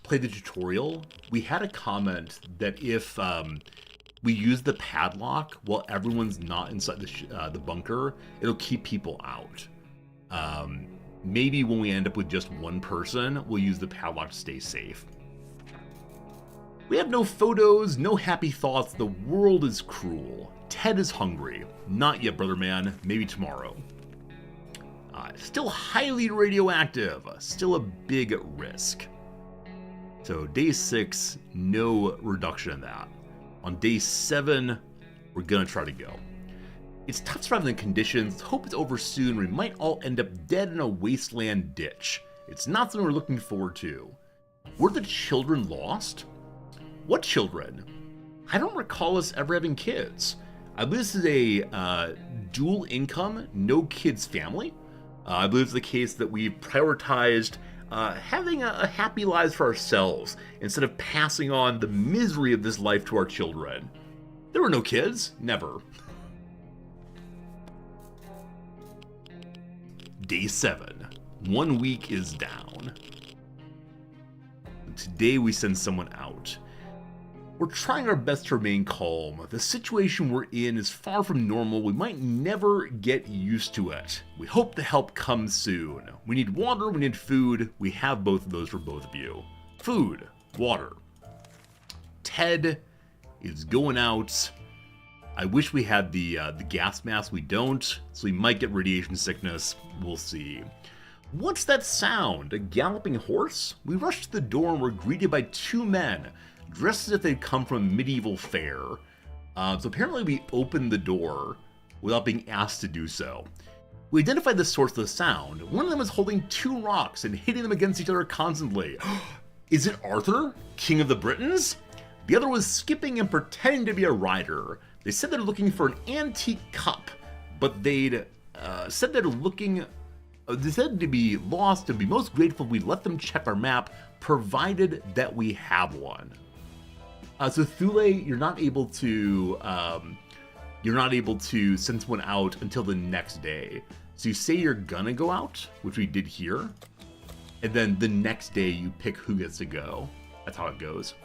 played the tutorial, we had a comment that if we use the padlock while everyone's not inside the bunker, it'll keep people out. Maybe when we end up with just one person, we'll use the padlock to stay safe. We have no photos, no happy thoughts. The world is cruel. Ted is hungry. Not yet, brother man. Maybe tomorrow. Still highly radioactive. Still a big risk. So day 6, no reduction in that. On day 7, we're gonna try to go. It's tough surviving the conditions. Let's hope it's over soon. We might all end up dead in a wasteland ditch. It's not something we're looking forward to. Were the children lost? What children? I don't recall us ever having kids. I believe this is a dual income, no kids family. I believe it's the case that we've prioritized having a happy lives for ourselves instead of passing on the misery of this life to our children. There were no kids, never. Day 7. 1 week is down. Today we send someone out. We're trying our best to remain calm. The situation we're in is far from normal. We might never get used to it. We hope the help comes soon. We need water, we need food. We have both of those for both of you. Food, water. Ted is going out. I wish we had the gas mask. We don't, so we might get radiation sickness. We'll see. What's that sound? A galloping horse? We rushed to the door and were greeted by 2 men, dressed as if they'd come from a medieval fair. So apparently we opened the door without being asked to do so. We identified the source of the sound. One of them was holding 2 rocks and hitting them against each other constantly. Is it Arthur, King of the Britons? The other was skipping and pretending to be a rider. They said they're looking for an antique cup, but they'd said they're looking... They said to be lost and be most grateful if we let them check our map, provided that we have one. So Thule, you're not able to send someone out until the next day. So you say you're gonna go out, which we did here, and then the next day you pick who gets to go. That's how it goes.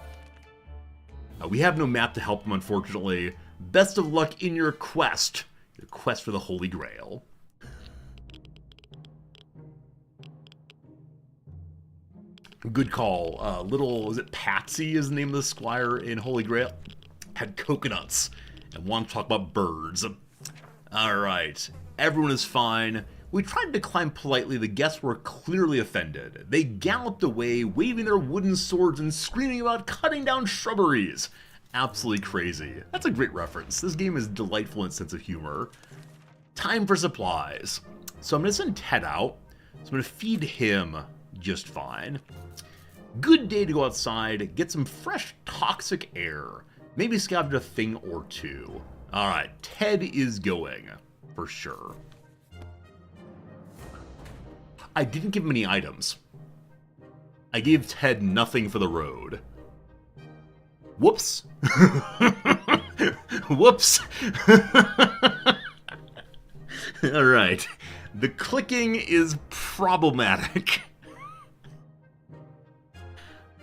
We have no map to help them, unfortunately. Best of luck in your quest for the Holy Grail. Good call. Was it Patsy is the name of the squire in Holy Grail? Had coconuts and wanted to talk about birds. Alright, everyone is fine. We tried to decline politely. The guests were clearly offended. They galloped away, waving their wooden swords and screaming about cutting down shrubberies. Absolutely crazy. That's a great reference. This game is delightful in its sense of humor. Time for supplies. So I'm going to send Ted out. So I'm going to feed him just fine. Good day to go outside, get some fresh toxic air. Maybe scavenge a thing or two. Alright, Ted is going, for sure. I didn't give him any items. I gave Ted nothing for the road. Whoops. Whoops. All right. The clicking is problematic.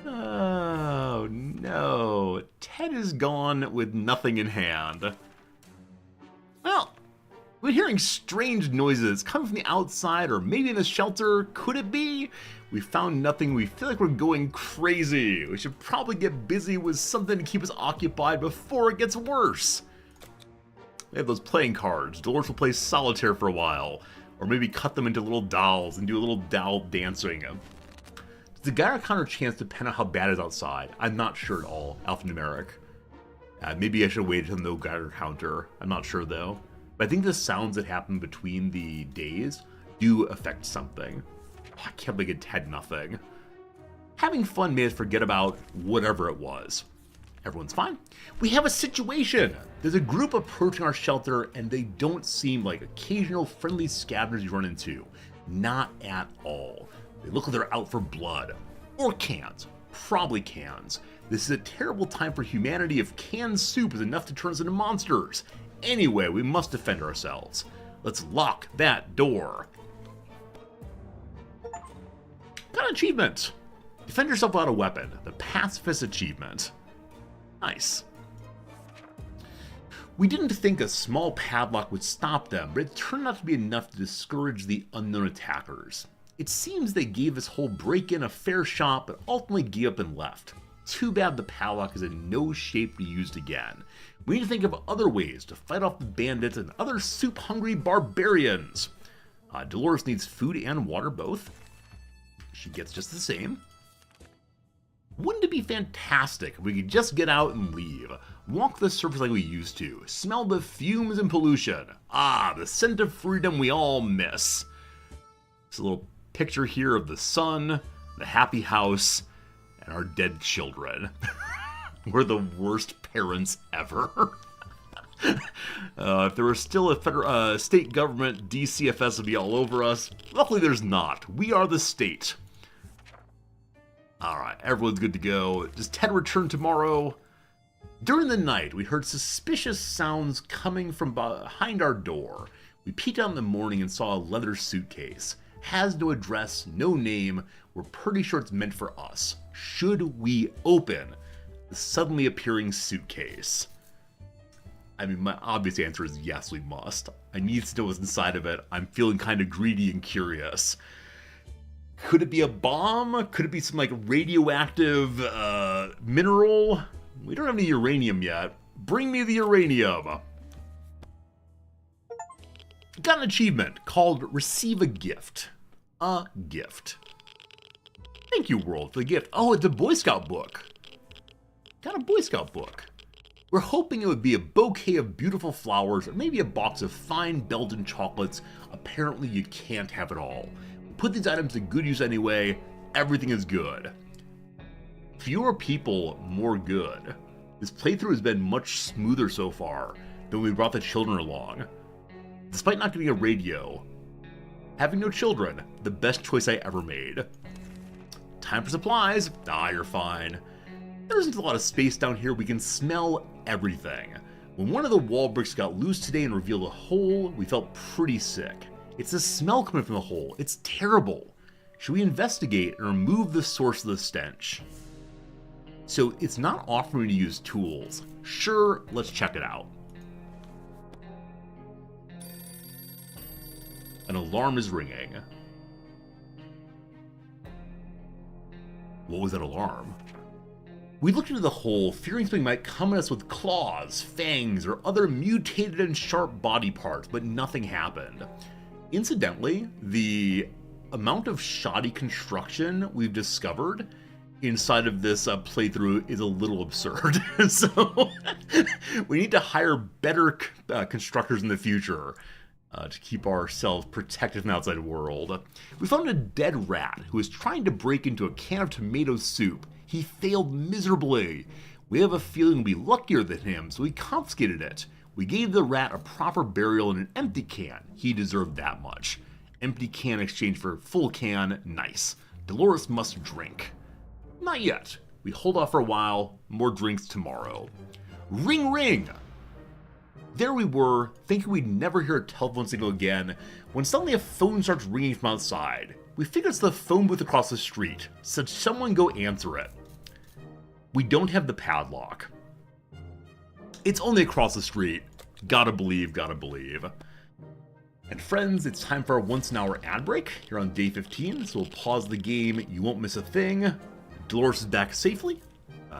Oh, no. Ted is gone with nothing in hand. Well, we're hearing strange noises coming from the outside or maybe in the shelter. Could it be? We found nothing. We feel like we're going crazy. We should probably get busy with something to keep us occupied before it gets worse. We have those playing cards. Dolores will play solitaire for a while. Or maybe cut them into little dolls and do a little doll dancing. Does the Geiger counter chance depend on how bad it is outside? I'm not sure at all. Alphanumeric. Maybe I should have waited until no Geiger counter. I'm not sure though. But I think the sounds that happen between the days do affect something. Oh, I can't believe it had nothing. Having fun made us forget about whatever it was. Everyone's fine. We have a situation. There's a group approaching our shelter and they don't seem like occasional friendly scavengers you run into. Not at all. They look like they're out for blood. Or cans. Probably cans. This is a terrible time for humanity if canned soup is enough to turn us into monsters. Anyway, we must defend ourselves. Let's lock that door. Got an achievement. Defend yourself without a weapon. The Pacifist achievement. Nice. We didn't think a small padlock would stop them, but it turned out to be enough to discourage the unknown attackers. It seems they gave this whole break-in a fair shot, but ultimately gave up and left. Too bad the padlock is in no shape to be used again. We need to think of other ways to fight off the bandits and other soup-hungry barbarians. Dolores needs food and water both. She gets just the same. Wouldn't it be fantastic if we could just get out and leave? Walk the surface like we used to. Smell the fumes and pollution. Ah, the scent of freedom we all miss. It's a little picture here of the sun, the happy house, and our dead children. We're the worst parents ever. If there was still a federal, state government, DCFS would be all over us. Luckily there's not. We are the state. Alright, everyone's good to go. Does Ted return tomorrow? During the night, we heard suspicious sounds coming from behind our door. We peeked out in the morning and saw a leather suitcase. Has no address, no name. We're pretty sure it's meant for us. Should we open the suddenly appearing suitcase? I mean, my obvious answer is yes, we must. I need to know what's inside of it. I'm feeling kind of greedy and curious. Could it be a bomb? Could it be some like radioactive mineral? We don't have any uranium yet. Bring me the uranium. Got an achievement called Receive a Gift. A gift. Thank you, world, for the gift. Oh, it's a Boy Scout book. Got a Boy Scout book. We're hoping it would be a bouquet of beautiful flowers or maybe a box of fine Belgian chocolates. Apparently you can't have it all. Put these items to good use anyway. Everything is good. Fewer people, more good. This playthrough has been much smoother so far than when we brought the children along. Despite not getting a radio, having no children, the best choice I ever made. Time for supplies. Ah, you're fine. There isn't a lot of space down here. We can smell everything. When one of the wall bricks got loose today and revealed a hole, we felt pretty sick. It's the smell coming from the hole. It's terrible. Should we investigate and remove the source of the stench? So it's not offering me to use tools. Sure, let's check it out. An alarm is ringing. What was that alarm? We looked into the hole, fearing something might come at us with claws, fangs, or other mutated and sharp body parts, but nothing happened. Incidentally, the amount of shoddy construction we've discovered inside of this playthrough is a little absurd. So we need to hire better constructors in the future to keep ourselves protected from the outside world. We found a dead rat who was trying to break into a can of tomato soup. He failed miserably. We have a feeling we'll be luckier than him, so we confiscated it. We gave the rat a proper burial in an empty can. He deserved that much. Empty can exchange for full can, nice. Dolores must drink. Not yet. We hold off for a while, more drinks tomorrow. Ring ring! There we were, thinking we'd never hear a telephone signal again, when suddenly a phone starts ringing from outside. We figured it's the phone booth across the street, so someone go answer it. We don't have the padlock. It's only across the street. Gotta believe, gotta believe. And friends, it's time for our once-an-hour ad break. You're on day 15, so we'll pause the game. You won't miss a thing. Dolores is back safely.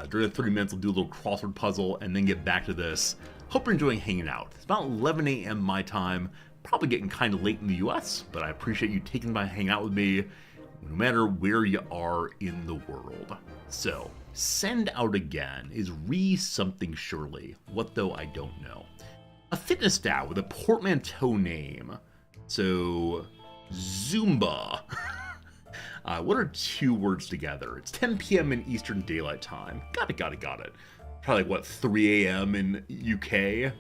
During the 30 minutes, we'll do a little crossword puzzle and then get back to this. Hope you're enjoying hanging out. It's about 11 a.m. my time. Probably getting kind of late in the US, but I appreciate you taking time to hang out with me, no matter where you are in the world. So, send out again is something surely. What though, I don't know. A fitness style with a portmanteau name. So, Zumba. What are two words together? It's 10 p.m. in Eastern Daylight Time. Got it. Probably, what, 3 a.m. in UK?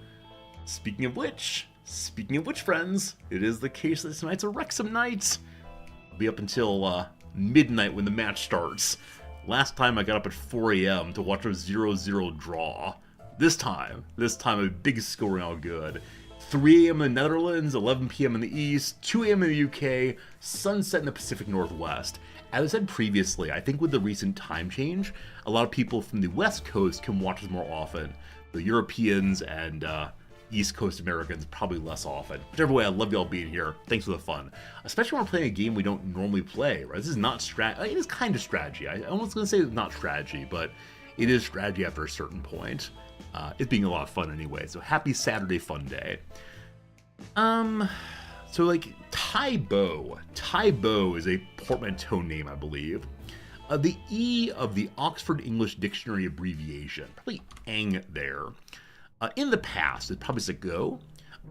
Speaking of which, friends, it is the case that tonight's a Wrexham night. I'll be up until midnight when the match starts. Last time I got up at 4 a.m. to watch a 0-0 draw. This time, a big score and all good. 3 a.m. in the Netherlands, 11 p.m. in the East, 2 a.m. in the UK, sunset in the Pacific Northwest. As I said previously, I think with the recent time change, a lot of people from the West Coast can watch us more often. The Europeans and East Coast Americans probably less often. Whichever way, I love y'all being here. Thanks for the fun. Especially when we're playing a game we don't normally play, right? This is not strategy. It is kind of strategy. I was going to say it's not strategy, but it is strategy after a certain point. It's being a lot of fun anyway, so happy Saturday fun day. So like, Tybo is a portmanteau name, I believe. The E of the Oxford English Dictionary abbreviation, probably eng there. In the past, it's probably said go.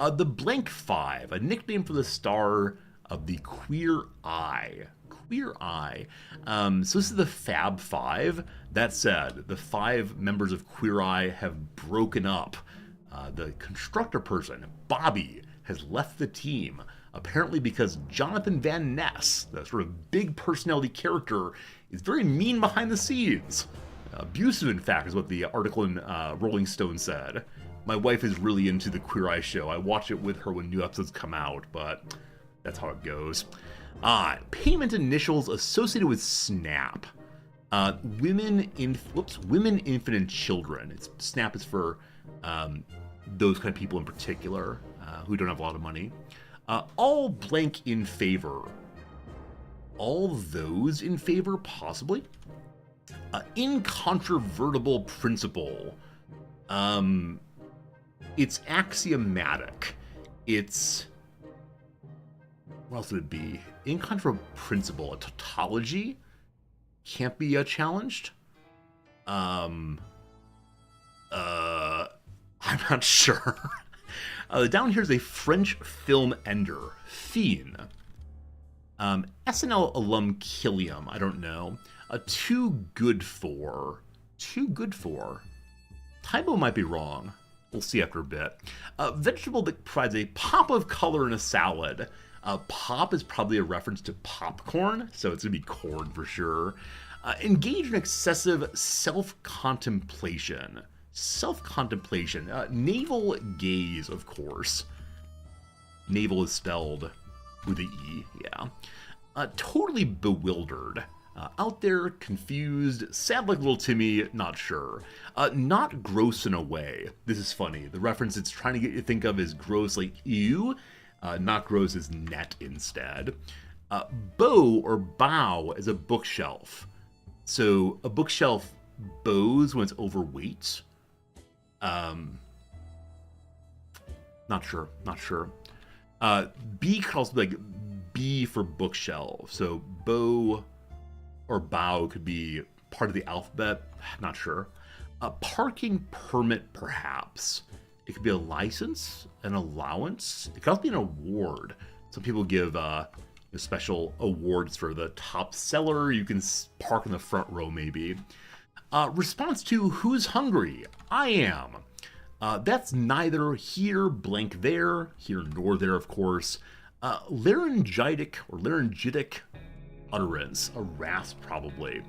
The Blank Five, a nickname for the star of the Queer Eye. Queer Eye. So this is the Fab Five. That said, the 5 members of Queer Eye have broken up. The constructor person, Bobby, has left the team, apparently because Jonathan Van Ness, the sort of big personality character, is very mean behind the scenes. Abusive, in fact, is what the article in Rolling Stone said. My wife is really into the Queer Eye show. I watch it with her when new episodes come out, but that's how it goes. Payment initials associated with SNAP. Women, infant, and children. SNAP is for those kind of people in particular who don't have a lot of money. All blank in favor. All those in favor, possibly. Incontrovertible principle. It's axiomatic. It's... what else would it be? Incontrovertible principle. A tautology? Can't be challenged? I'm not sure. Down here is a French film ender, Fiend. SNL alum Killiam, I don't know. Too good for. Typo might be wrong. We'll see after a bit. Vegetable that provides a pop of color in a salad. Pop is probably a reference to popcorn, so it's going to be corn for sure. Engage in excessive self-contemplation. Navel gaze, of course. Navel is spelled with an E, yeah. Totally bewildered. Out there, confused, sad like little Timmy, not sure. Not gross in a way. This is funny. The reference it's trying to get you to think of is gross like ew. Not gross is net instead. Bow or bow is a bookshelf. So a bookshelf bows when it's overweight. Not sure. B could also be like B for bookshelf. So bow or bow could be part of the alphabet. Not sure. A parking permit, perhaps. It could be a license, an allowance. It could also be an award. Some people give special awards for the top seller. You can park in the front row, maybe. Response to who's hungry? I am. That's neither here, blank there, here nor there, of course. Laryngitic utterance, a rasp probably.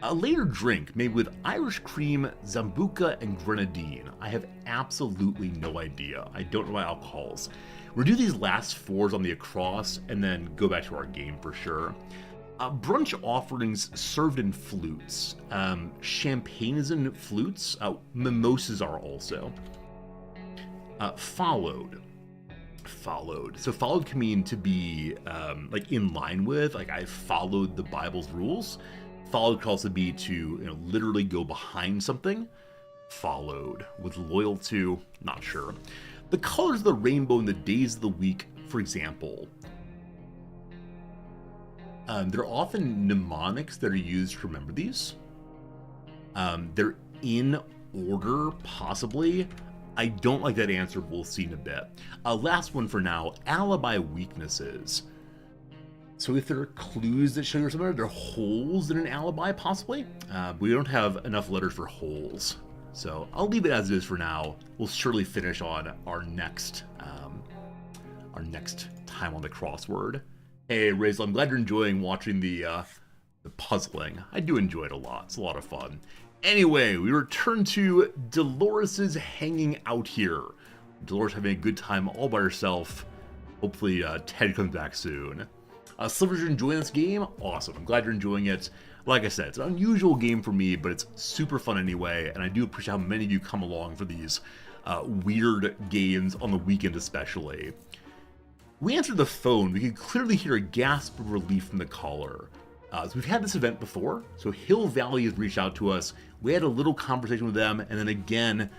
A later drink made with Irish cream, Zambuca, and grenadine. I have absolutely no idea. I don't know my alcohols. We'll do these last fours on the across and then go back to our game for sure. Brunch offerings served in flutes. Champagne is in flutes. Mimosas are also. Followed. So followed can mean to be like in line with, like I followed the Bible's rules. Followed could also be to literally go behind something. Followed with loyal to, not sure. The colors of the rainbow in the days of the week, for example. They're often mnemonics that are used to remember these. They're in order, possibly. I don't like that answer, we'll see in a bit. Last one for now, alibi weaknesses. So if there are clues that show you somewhere, there are holes in an alibi, possibly. We don't have enough letters for holes. So I'll leave it as it is for now. We'll surely finish on our next time on the crossword. Hey, Razel, I'm glad you're enjoying watching the puzzling. I do enjoy it a lot. It's a lot of fun. Anyway, we return to Dolores's hanging out here. Dolores having a good time all by herself. Hopefully Ted comes back soon. Slivers, you're enjoying this game? Awesome. I'm glad you're enjoying it. Like I said, it's an unusual game for me, but it's super fun anyway, and I do appreciate how many of you come along for these weird games on the weekend especially. We answered the phone. We could clearly hear a gasp of relief from the caller. So we've had this event before, so Hill Valley has reached out to us. We had a little conversation with them, and then again,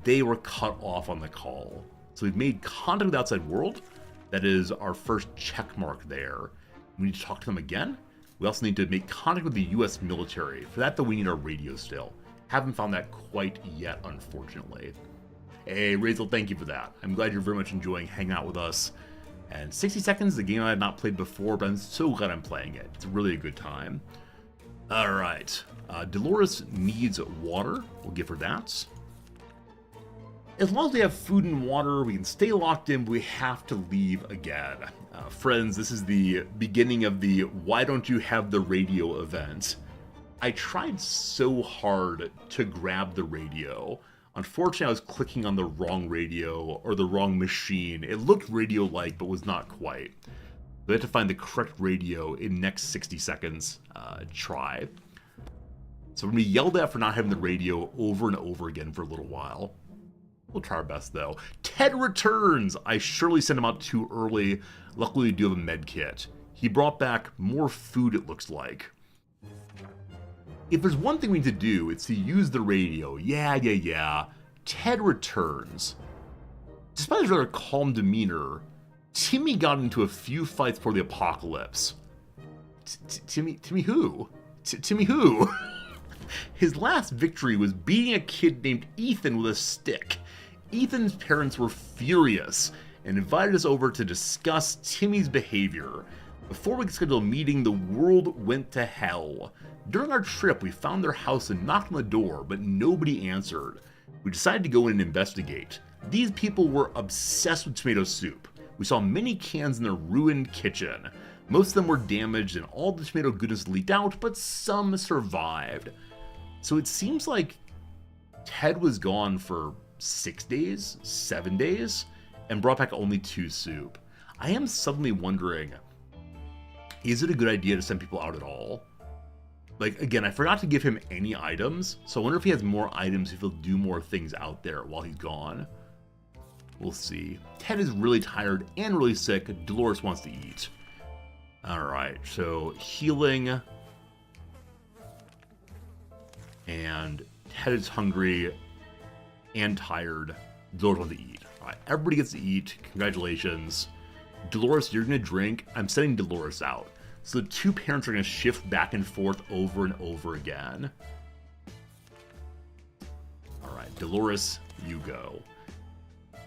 they were cut off on the call. So we've made contact with the outside world. That is our first check mark there. We need to talk to them again. We also need to make contact with the US military. For that, though, we need our radio still. Haven't found that quite yet, unfortunately. Hey, Razel, thank you for that. I'm glad you're very much enjoying hanging out with us. And 60 Seconds, the game I had not played before, but I'm so glad I'm playing it. It's really a good time. Alright. Dolores needs water. We'll give her that. As long as we have food and water, we can stay locked in, but we have to leave again. Friends, this is the beginning of the why don't you have the radio event. I tried so hard to grab the radio. Unfortunately, I was clicking on the wrong radio or the wrong machine. It looked radio-like, but was not quite. We had to find the correct radio in next 60 seconds try. So we're going to be yelled at for not having the radio over and over again for a little while. We'll try our best, though. Ted returns! I surely sent him out too early. Luckily, we do have a med kit. He brought back more food, it looks like. If there's one thing we need to do, it's to use the radio. Yeah. Ted returns. Despite his rather calm demeanor, Timmy got into a few fights before the apocalypse. Timmy who? Timmy who? His last victory was beating a kid named Ethan with a stick. Ethan's parents were furious and invited us over to discuss Timmy's behavior. Before we could schedule a meeting, the world went to hell. During our trip, we found their house and knocked on the door, but nobody answered. We decided to go in and investigate. These people were obsessed with tomato soup. We saw many cans in their ruined kitchen. Most of them were damaged and all the tomato goodness leaked out, but some survived. So it seems like Ted was gone for 6 days, 7 days, and brought back only 2 soup. I am suddenly wondering, is it a good idea to send people out at all? Like, again, I forgot to give him any items, so I wonder if he has more items, if he'll do more things out there while he's gone. We'll see. Ted is really tired and really sick. Dolores wants to eat. Alright, so healing. And Ted is hungry and tired. Dolores wants to eat. Alright, everybody gets to eat. Congratulations. Dolores, you're going to drink. I'm sending Dolores out. So the 2 parents are going to shift back and forth over and over again. Alright, Dolores, you go.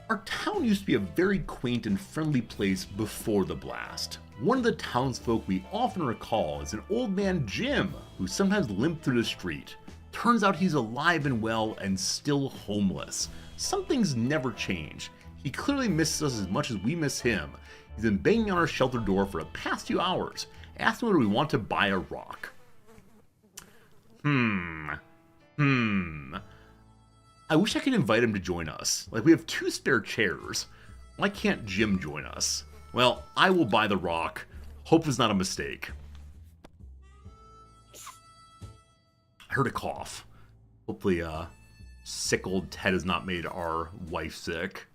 Our town used to be a very quaint and friendly place before the blast. One of the townsfolk we often recall is an old man Jim, who sometimes limped through the street. Turns out he's alive and well and still homeless. Some things never change. He clearly misses us as much as we miss him. He's been banging on our shelter door for the past few hours, asking whether we want to buy a rock. I wish I could invite him to join us. Like, we have 2 spare chairs. Why can't Jim join us? Well, I will buy the rock. Hope it's not a mistake. I heard a cough. Hopefully, sick old Ted has not made our wife sick.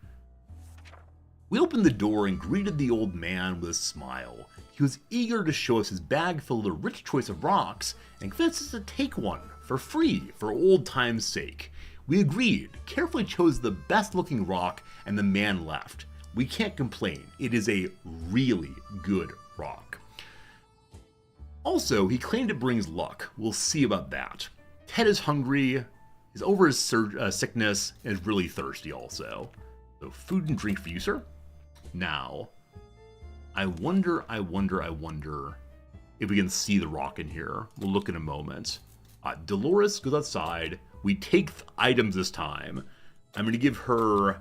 We opened the door and greeted the old man with a smile. He was eager to show us his bag filled with a rich choice of rocks and convinced us to take one for free for old time's sake. We agreed, carefully chose the best looking rock, and the man left. We can't complain. It is a really good rock. Also, he claimed it brings luck. We'll see about that. Ted is hungry, is over his sickness, and is really thirsty also. So food and drink for you, sir. Now, I wonder if we can see the rock in here. We'll look in a moment. Dolores goes outside. We take items this time. I'm going to give her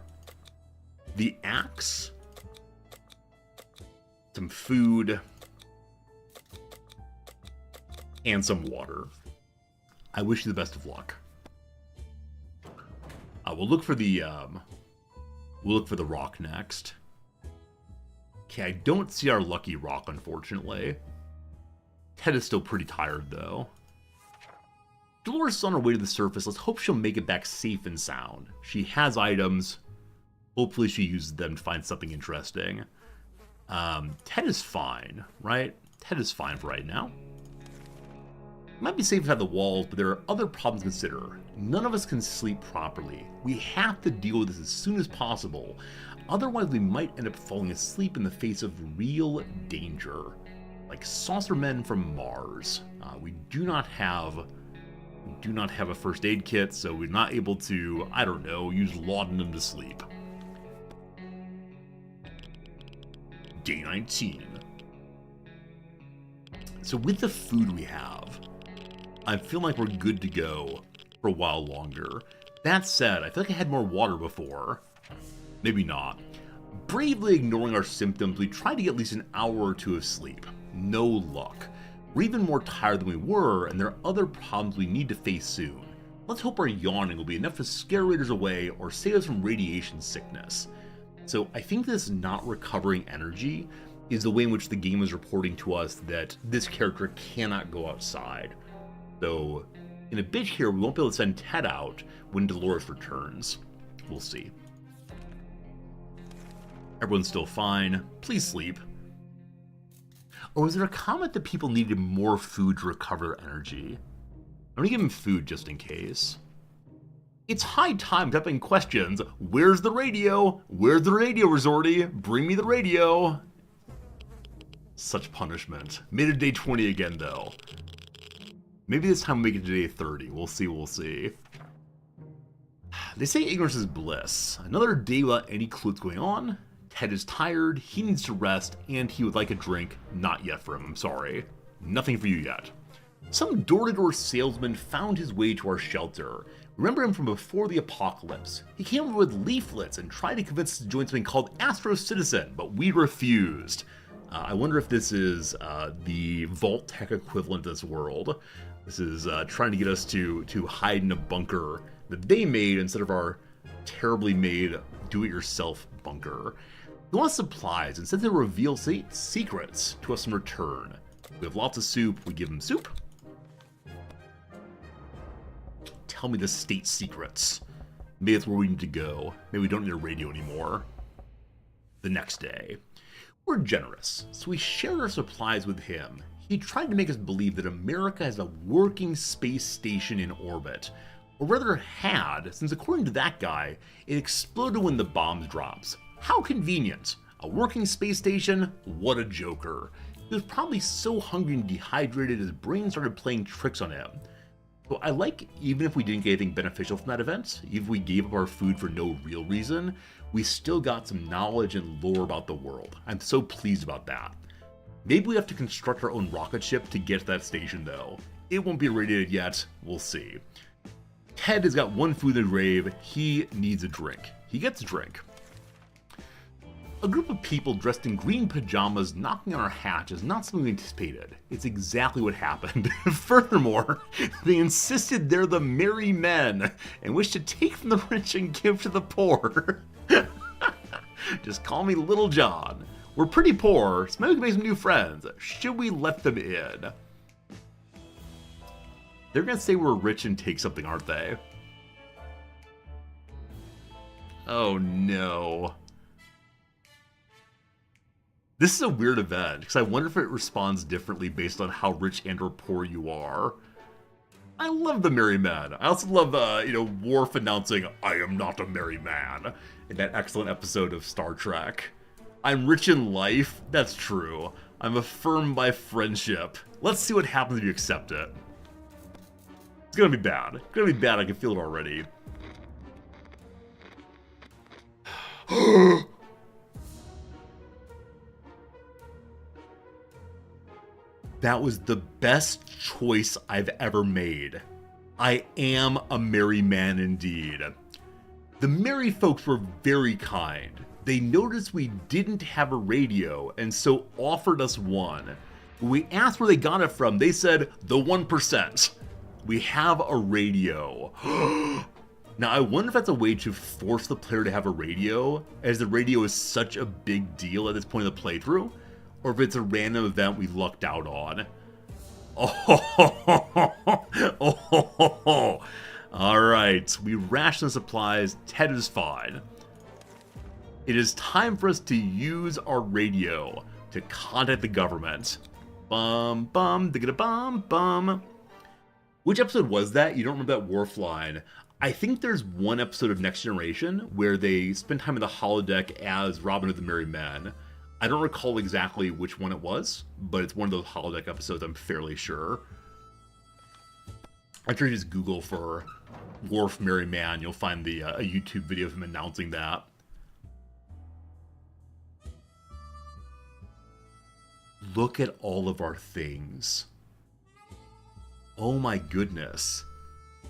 the axe, some food, and some water. I wish you the best of luck. We'll look for the rock next. Okay, I don't see our lucky rock, unfortunately. Ted is still pretty tired, though. Dolores is on her way to the surface. Let's hope she'll make it back safe and sound. She has items. Hopefully she uses them to find something interesting. Ted is fine, right? Ted is fine for right now. Might be safe inside the walls, but there are other problems to consider. None of us can sleep properly. We have to deal with this as soon as possible. Otherwise, we might end up falling asleep in the face of real danger. Like saucer men from Mars. We do not have a first aid kit, so we're not able to, I don't know, use laudanum to sleep. Day 19. So with the food we have, I feel like we're good to go for a while longer. That said, I feel like I had more water before. Maybe not. Bravely ignoring our symptoms, we tried to get at least an hour or 2 of sleep. No luck. We're even more tired than we were, and there are other problems we need to face soon. Let's hope our yawning will be enough to scare raiders away or save us from radiation sickness. So I think this not recovering energy is the way in which the game is reporting to us that this character cannot go outside. So in a bit here, we won't be able to send Ted out when Dolores returns. We'll see. Everyone's still fine. Please sleep. Or was there a comment that people needed more food to recover their energy? I'm gonna give him food just in case. It's high time to type in questions. Where's the radio? Where's the radio, Resorty? Bring me the radio. Such punishment. Made it day 20 again, though. Maybe this time we'll make it to day 30. We'll see. They say ignorance is bliss. Another day without any clue what's going on. Ted is tired, he needs to rest, and he would like a drink. Not yet for him, I'm sorry. Nothing for you yet. Some door-to-door salesman found his way to our shelter. Remember him from before the apocalypse. He came over with leaflets and tried to convince us to join something called Astro Citizen, but we refused. I wonder if this is the Vault Tech equivalent of this world. This is trying to get us to hide in a bunker that they made instead of our terribly made do-it-yourself bunker. They want supplies and said they reveal secrets to us in return. We have lots of soup, we give them soup. Tell me the state secrets. Maybe that's where we need to go. Maybe we don't need a radio anymore. The next day. We're generous, so we shared our supplies with him. He tried to make us believe that America has a working space station in orbit. Or rather had, since according to that guy, it exploded when the bombs dropped. How convenient. A working space station? What a joker. He was probably so hungry and dehydrated his brain started playing tricks on him. So I like, even if we didn't get anything beneficial from that event, even if we gave up our food for no real reason, we still got some knowledge and lore about the world. I'm so pleased about that. Maybe we have to construct our own rocket ship to get to that station though. It won't be irradiated yet, we'll see. Ted has got one food in the grave, he needs a drink. He gets a drink. A group of people dressed in green pajamas knocking on our hatch is not something we anticipated. It's exactly what happened. Furthermore, they insisted they're the merry men and wish to take from the rich and give to the poor. Just call me Little John. We're pretty poor, so maybe we can make some new friends. Should we let them in? They're gonna say we're rich and take something, aren't they? Oh no. This is a weird event, because I wonder if it responds differently based on how rich and or poor you are. I love the merry men. I also love, Worf announcing, "I am not a merry man," in that excellent episode of Star Trek. I'm rich in life? That's true. I'm affirmed by friendship. Let's see what happens if you accept it. It's gonna be bad. It's gonna be bad, I can feel it already. That was the best choice I've ever made. I am a merry man indeed. The merry folks were very kind. They noticed we didn't have a radio and so offered us one. When we asked where they got it from, they said, the 1%. We have a radio. Now, I wonder if that's a way to force the player to have a radio, as the radio is such a big deal at this point of the playthrough, or if it's a random event we lucked out on. Oh, alright, we ration supplies, Ted is fine. It is time for us to use our radio to contact the government. Bum, bum, digga bum, bum. Which episode was that? You don't remember that Worf line. I think there's one episode of Next Generation where they spend time in the holodeck as Robin of the Merry Men. I don't recall exactly which one it was, but it's one of those holodeck episodes, I'm fairly sure. I'm sure you just Google for Worf Merry Man, you'll find the a YouTube video of him announcing that. Look at all of our things. Oh my goodness.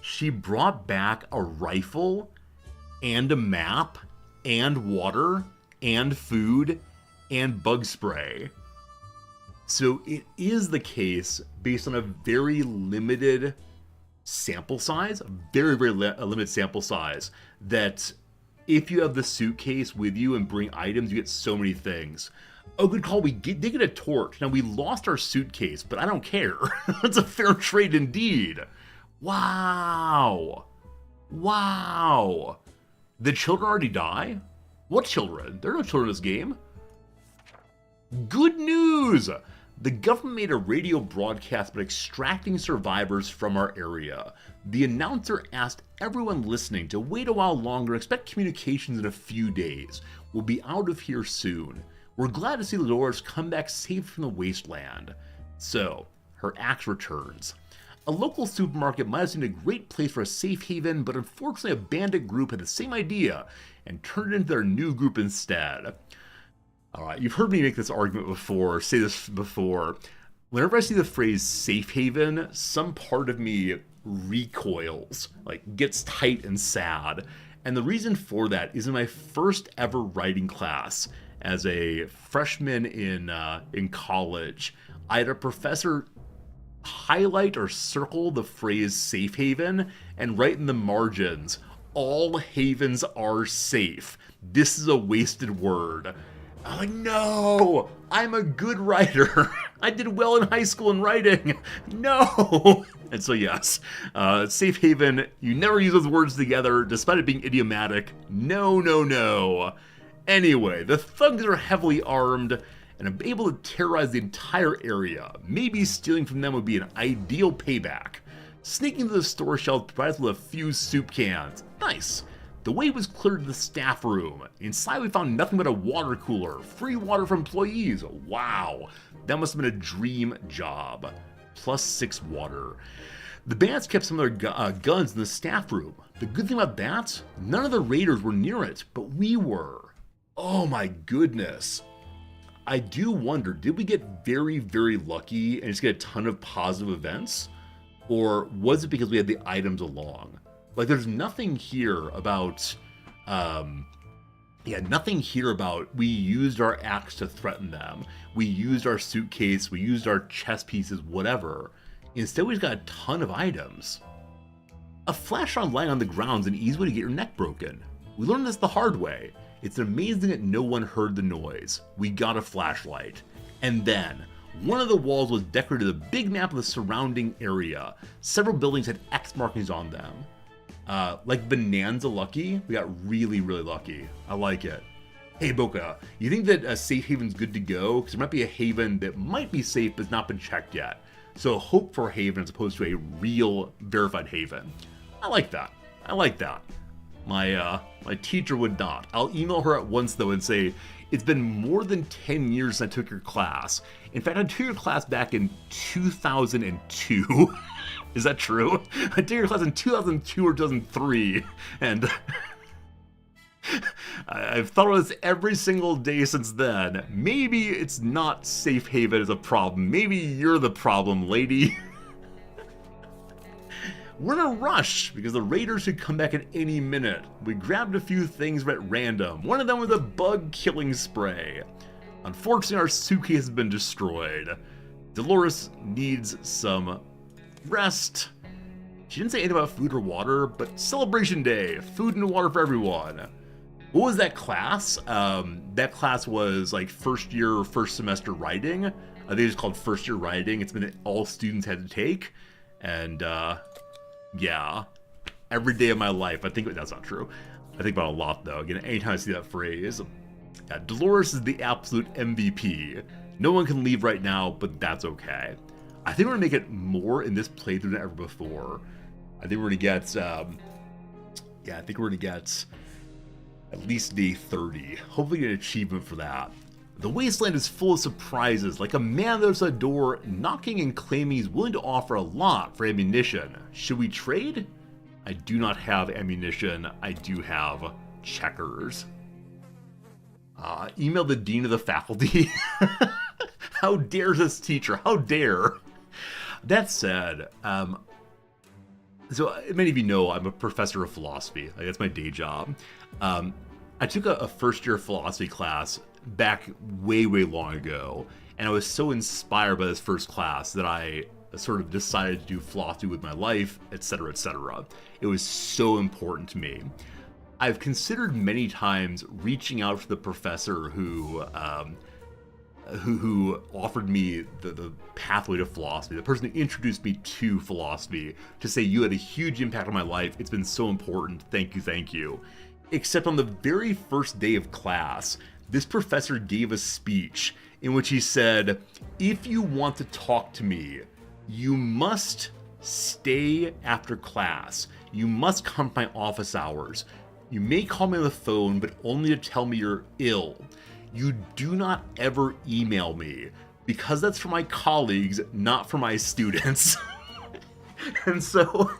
She brought back a rifle, and a map, and water, and food, and bug spray. So it is the case, based on a very limited sample size, limited sample size, that if you have the suitcase with you and bring items, you get so many things. Oh, good call, they get a torch. Now, we lost our suitcase, but I don't care. That's a fair trade indeed. Wow. Wow. Did children already die? What children? There are no children in this game. Good news! The government made a radio broadcast about extracting survivors from our area. The announcer asked everyone listening to wait a while longer, expect communications in a few days. We'll be out of here soon. We're glad to see the Dolores come back safe from the wasteland. So, her axe returns. A local supermarket might have seemed a great place for a safe haven, but unfortunately a bandit group had the same idea and turned it into their new group instead. Alright, you've heard me make this argument before, say this before. Whenever I see the phrase safe haven, some part of me recoils, like gets tight and sad. And the reason for that is in my first ever writing class as a freshman in college, I had a professor highlight or circle the phrase safe haven and write in the margins, all havens are safe. This is a wasted word. I'm like, no, I'm a good writer. I did well in high school in writing. No. And so yes, safe haven, you never use those words together despite it being idiomatic. No, no, no. Anyway, the thugs are heavily armed and are able to terrorize the entire area. Maybe stealing from them would be an ideal payback. Sneaking to the store shelf provides us with a few soup cans. Nice. The way was cleared to the staff room. Inside we found nothing but a water cooler. Free water for employees. Wow. That must have been a dream job. +6 water. The bandits kept some of their guns in the staff room. The good thing about that, none of the raiders were near it, but we were. Oh my goodness. I do wonder, did we get very, very lucky and just get a ton of positive events? Or was it because we had the items along? Like, there's nothing here about Yeah, nothing here about we used our axe to threaten them. We used our suitcase, we used our chess pieces, whatever. Instead, we just got a ton of items. A flashlight lying on the ground is an easy way to get your neck broken. We learned this the hard way. It's amazing that no one heard the noise. We got a flashlight. And then, one of the walls was decorated with a big map of the surrounding area. Several buildings had X markings on them. Like Bonanza lucky, we got really, really lucky. I like it. Hey Boca, you think that a safe haven's good to go? Because there might be a haven that might be safe but has not been checked yet. So hope for a haven as opposed to a real verified haven. I like that. I like that. My teacher would not. I'll email her at once though and say, it's been more than 10 years since I took your class. In fact, I took your class back in 2002. Is that true? I took your class in 2002 or 2003, and I've thought about this every single day since then. Maybe it's not safe haven as a problem. Maybe you're the problem, lady. We're in a rush because the raiders could come back at any minute. We grabbed a few things at random. One of them was a bug killing spray. Unfortunately, our suitcase has been destroyed. Dolores needs some rest. She didn't say anything about food or water, but celebration day, food and water for everyone. What was that class? That class was like first year, first semester writing. I think it's called first year writing. It's been all students had to take. And yeah, every day of my life, I think that's not true. I think about it a lot though. Again, anytime I see that phrase, yeah, Dolores is the absolute MVP. No one can leave right now, but that's okay. I think we're gonna make it more in this playthrough than ever before. I think we're gonna get, I think we're gonna get at least day 30. Hopefully get an achievement for that. The wasteland is full of surprises, like a man there's a door knocking and claiming he's willing to offer a lot for ammunition. Should we trade? I do not have ammunition. I do have checkers. Email the dean of the faculty. How dare this teacher? How dare? That said, so many of you know I'm a professor of philosophy. Like, that's my day job. I took a first year philosophy class back way, way long ago, and I was so inspired by this first class that I sort of decided to do philosophy with my life, etc., etc. It was so important to me. I've considered many times reaching out to the professor who offered me the pathway to philosophy, the person who introduced me to philosophy, to say, you had a huge impact on my life, it's been so important, thank you, thank you. Except on the very first day of class, this professor gave a speech in which he said, if you want to talk to me, you must stay after class. You must come to my office hours. You may call me on the phone, but only to tell me you're ill. You do not ever email me, because that's for my colleagues, not for my students. And so,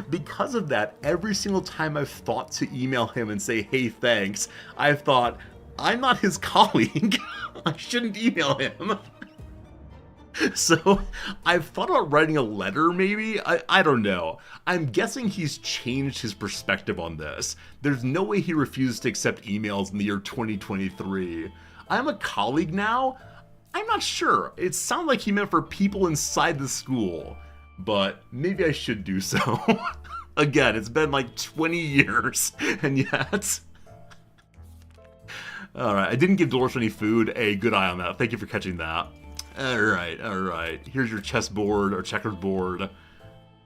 because of that, every single time I've thought to email him and say, hey, thanks, I've thought, I'm not his colleague. I shouldn't email him. So, I've thought about writing a letter, maybe? I don't know. I'm guessing he's changed his perspective on this. There's no way he refuses to accept emails in the year 2023. I'm a colleague now? I'm not sure. It sounded like he meant for people inside the school. But maybe I should do so. Again, it's been like 20 years, and yet... Alright, I didn't give Dolores any food. Hey, good eye on that. Thank you for catching that. Alright. Here's your chessboard, or checkers board.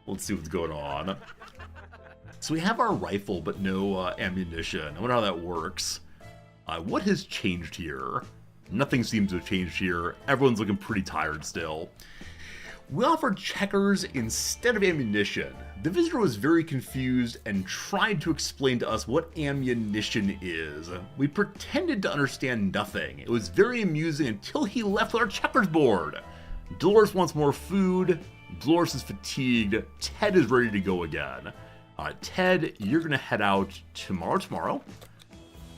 Let's see what's going on. So we have our rifle, but no ammunition. I wonder how that works. What has changed here? Nothing seems to have changed here. Everyone's looking pretty tired still. We offered checkers instead of ammunition. The visitor was very confused and tried to explain to us what ammunition is. We pretended to understand nothing. It was very amusing until he left with our checkers board. Dolores wants more food. Dolores is fatigued. Ted is ready to go again. Ted, you're going to head out tomorrow.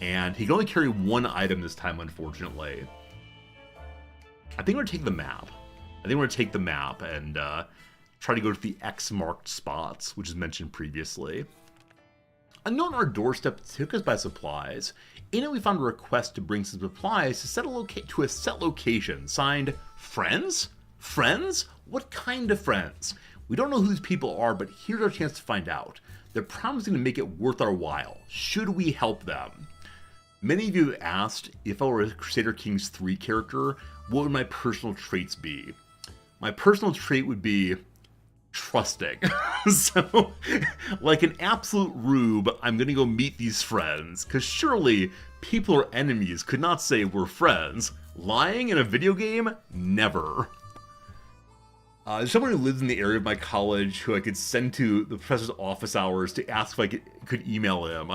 And he can only carry one item this time, unfortunately. I think we're going to take the map. I think we're going to take the map and try to go to the X marked spots, which is mentioned previously. A note on our doorstep took us by surprise. In it, we found a request to bring some supplies to a set location, signed, Friends? Friends? What kind of friends? We don't know who these people are, but here's our chance to find out. They're promising to make it worth our while. Should we help them? Many of you have asked, if I were a Crusader Kings 3 character, what would my personal traits be? My personal trait would be trusting. So, like an absolute rube, I'm gonna go meet these friends, because surely people or enemies could not say we're friends. Lying in a video game? Never. There's someone who lives in the area of my college who I could send to the professor's office hours to ask if I could email him.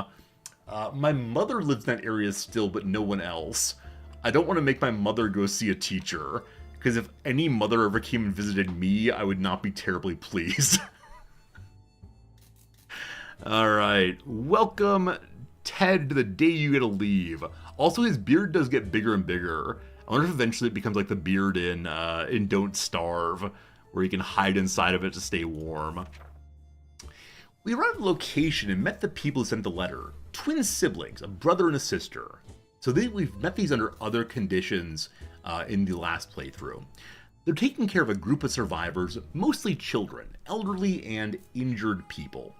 My mother lives in that area still, but no one else. I don't want to make my mother go see a teacher, because if any mother ever came and visited me, I would not be terribly pleased. Alright, welcome Ted to the day you get to leave. Also, his beard does get bigger and bigger. I wonder if eventually it becomes like the beard in Don't Starve, where you can hide inside of it to stay warm. We arrived at the location and met the people who sent the letter. Twin siblings, a brother and a sister. So we've met these under other conditions in the last playthrough. They're taking care of a group of survivors, mostly children, elderly and injured people,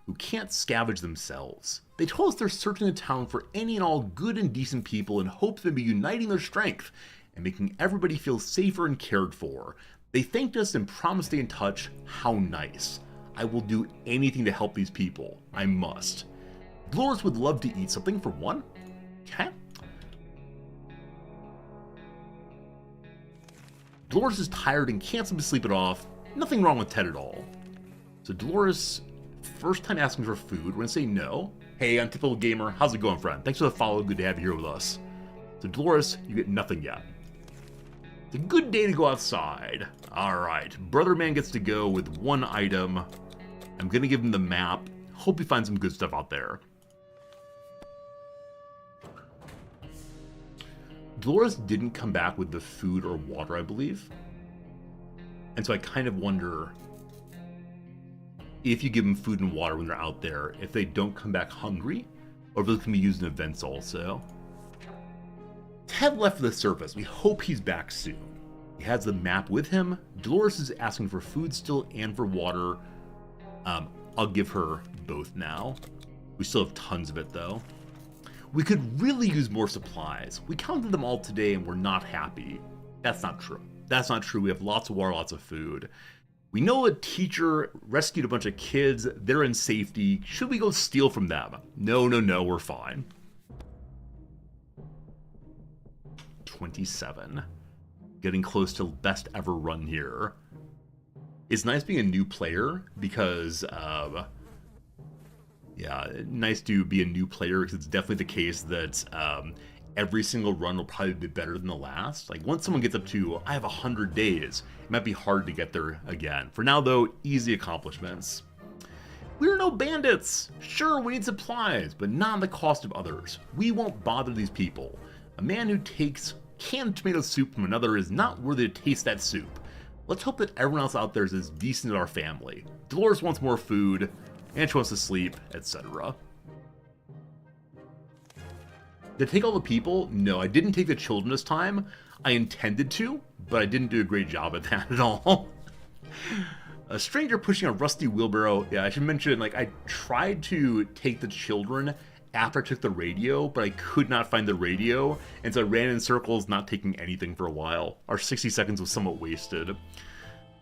who can't scavenge themselves. They told us they're searching the town for any and all good and decent people in hopes of uniting their strength and making everybody feel safer and cared for. They thanked us and promised to stay in touch. How nice. I will do anything to help these people. I must. Dolores would love to eat something for one. Okay. Dolores is tired and can't seem to sleep it off. Nothing wrong with Ted at all. So Dolores, first time asking for food, we're gonna say no. Hey, I'm Typical Gamer. How's it going, friend? Thanks for the follow. Good to have you here with us. So Dolores, you get nothing yet. It's a good day to go outside. Alright, Brother Man gets to go with one item. I'm gonna give him the map. Hope he finds some good stuff out there. Dolores didn't come back with the food or water, I believe. And so I kind of wonder if you give them food and water when they're out there, if they don't come back hungry, or if those can be used in events also. Ted left for the surface. We hope he's back soon. He has the map with him. Dolores is asking for food still and for water. I'll give her both now. We still have tons of it though. We could really use more supplies. We counted them all today and we're not happy. That's not true. That's not true. We have lots of water, lots of food. We know a teacher rescued a bunch of kids. They're in safety. Should we go steal from them? No, we're fine. 27. Getting close to best ever run here. It's nice being a new player because, yeah, nice to be a new player because it's definitely the case that every single run will probably be better than the last. Like, once someone gets up to, I have 100 days, it might be hard to get there again. For now, though, easy accomplishments. We're no bandits! Sure, we need supplies, but not at the cost of others. We won't bother these people. A man who takes canned tomato soup from another is not worthy to taste that soup. Let's hope that everyone else out there is as decent as our family. Dolores wants more food, and she wants to sleep, etc. Did I take all the people? No, I didn't take the children this time. I intended to, but I didn't do a great job at that at all. A stranger pushing a rusty wheelbarrow. Yeah, I should mention, like, I tried to take the children after I took the radio, but I could not find the radio, and so I ran in circles, not taking anything for a while. Our 60 seconds was somewhat wasted.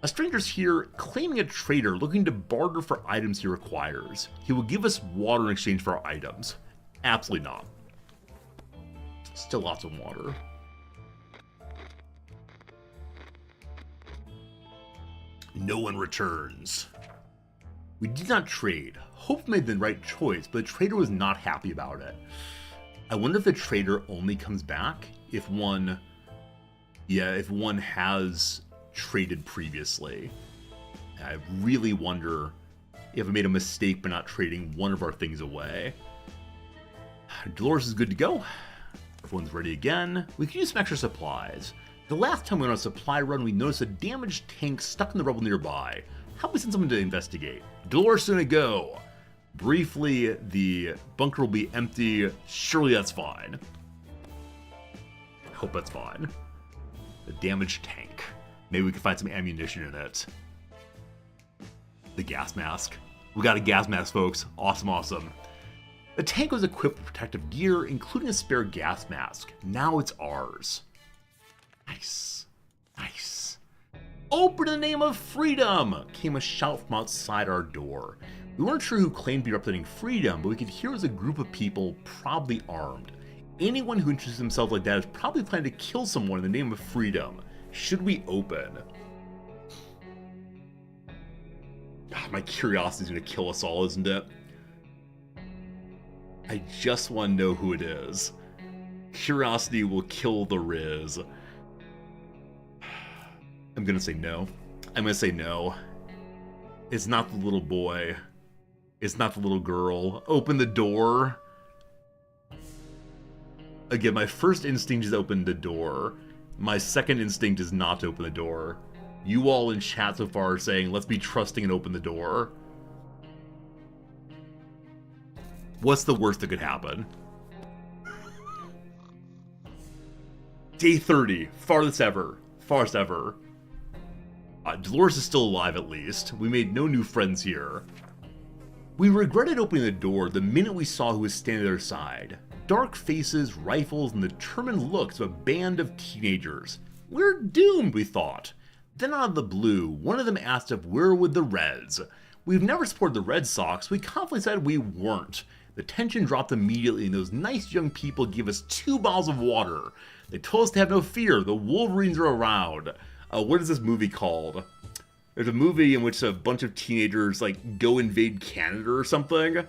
A stranger's here, claiming a trader looking to barter for items he requires. He will give us water in exchange for our items. Absolutely not. Still lots of water. No one returns. We did not trade. Hope made the right choice, but the trader was not happy about it. I wonder if the trader only comes back if one has traded previously. I really wonder if I made a mistake by not trading one of our things away. Dolores is good to go. Everyone's ready again. We can use some extra supplies. The last time we went on a supply run, we noticed a damaged tank stuck in the rubble nearby. How about we send someone to investigate? Dolores is gonna go. Briefly, the bunker will be empty. Surely that's fine. I hope that's fine. The damaged tank. Maybe we can find some ammunition in it. The gas mask. We got a gas mask, folks. Awesome, awesome. The tank was equipped with protective gear, including a spare gas mask. Now it's ours. Nice. Nice. Open in the name of freedom! Came a shout from outside our door. We weren't sure who claimed to be representing freedom, but we could hear it was a group of people, probably armed. Anyone who introduces himself like that is probably planning to kill someone in the name of freedom. Should we open? God, my curiosity is going to kill us all, isn't it? I just want to know who it is. Curiosity will kill the Riz. I'm going to say no. I'm going to say no. It's not the little boy. It's not the little girl. Open the door. Again, my first instinct is to open the door. My second instinct is not to open the door. You all in chat so far are saying, let's be trusting and open the door. What's the worst that could happen? Day 30. Farthest ever. Farthest ever. Dolores is still alive at least. We made no new friends here. We regretted opening the door the minute we saw who was standing at our side. Dark faces, rifles, and the determined looks of a band of teenagers. We're doomed, we thought. Then out of the blue, one of them asked if we're with the Reds. We've never supported the Red Sox, we confidently said we weren't. The tension dropped immediately and those nice young people gave us 2 bottles of water. They told us to have no fear, the Wolverines are around. What is this movie called? There's a movie in which a bunch of teenagers like go invade Canada or something.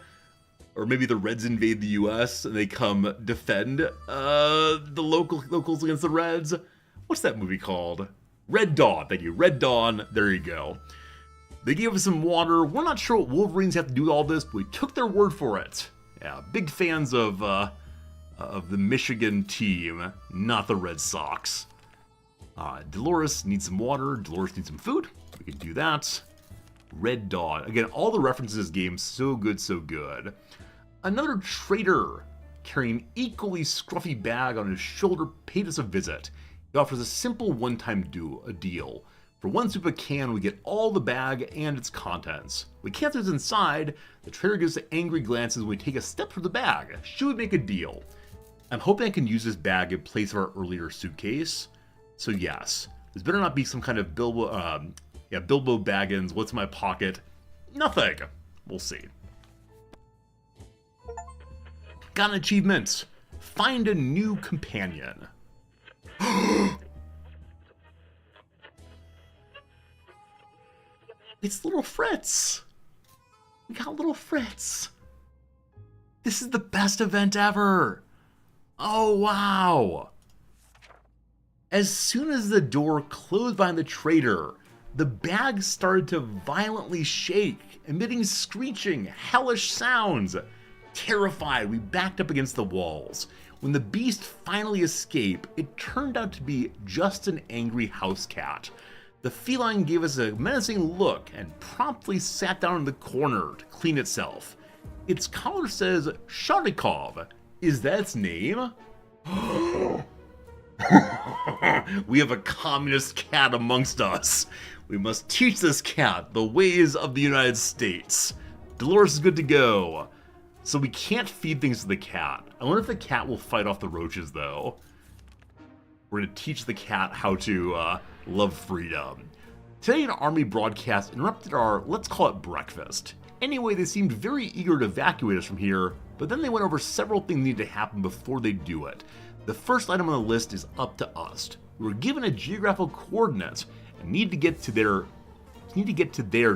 Or maybe the Reds invade the US and they come defend the locals against the Reds. What's that movie called? Red Dawn, thank you. Red Dawn, there you go. They gave us some water. We're not sure what Wolverines have to do with all this, but we took their word for it. Yeah, big fans of the Michigan team, not the Red Sox. Dolores needs some water. Dolores needs some food. We can do that. Red Dawn. Again, all the references to this game, so good, so good. Another trader carrying an equally scruffy bag on his shoulder paid us a visit. He offers a simple one-time deal. For 1 soup a can, we get all the bag and its contents. We can't see what's inside. The trader gives us angry glances when we take a step toward the bag. Should we make a deal? I'm hoping I can use this bag in place of our earlier suitcase. So yes, this better not be some kind of Bilbo Baggins, what's in my pocket? Nothing. We'll see. Got an achievement. Find a new companion. It's little Fritz. We got little Fritz. This is the best event ever. Oh, wow. As soon as the door closed behind the trader, the bag started to violently shake, emitting screeching, hellish sounds. Terrified, we backed up against the walls. When the beast finally escaped, it turned out to be just an angry house cat. The feline gave us a menacing look and promptly sat down in the corner to clean itself. Its collar says Sharikov. Is that its name? We have a communist cat amongst us. We must teach this cat the ways of the United States. Dolores is good to go. So we can't feed things to the cat. I wonder if the cat will fight off the roaches, though. We're going to teach the cat how to love freedom. Today, an army broadcast interrupted our, let's call it breakfast. Anyway, they seemed very eager to evacuate us from here, but then they went over several things that need to happen before they do it. The first item on the list is up to us. We were given a geographical coordinate and need to get to there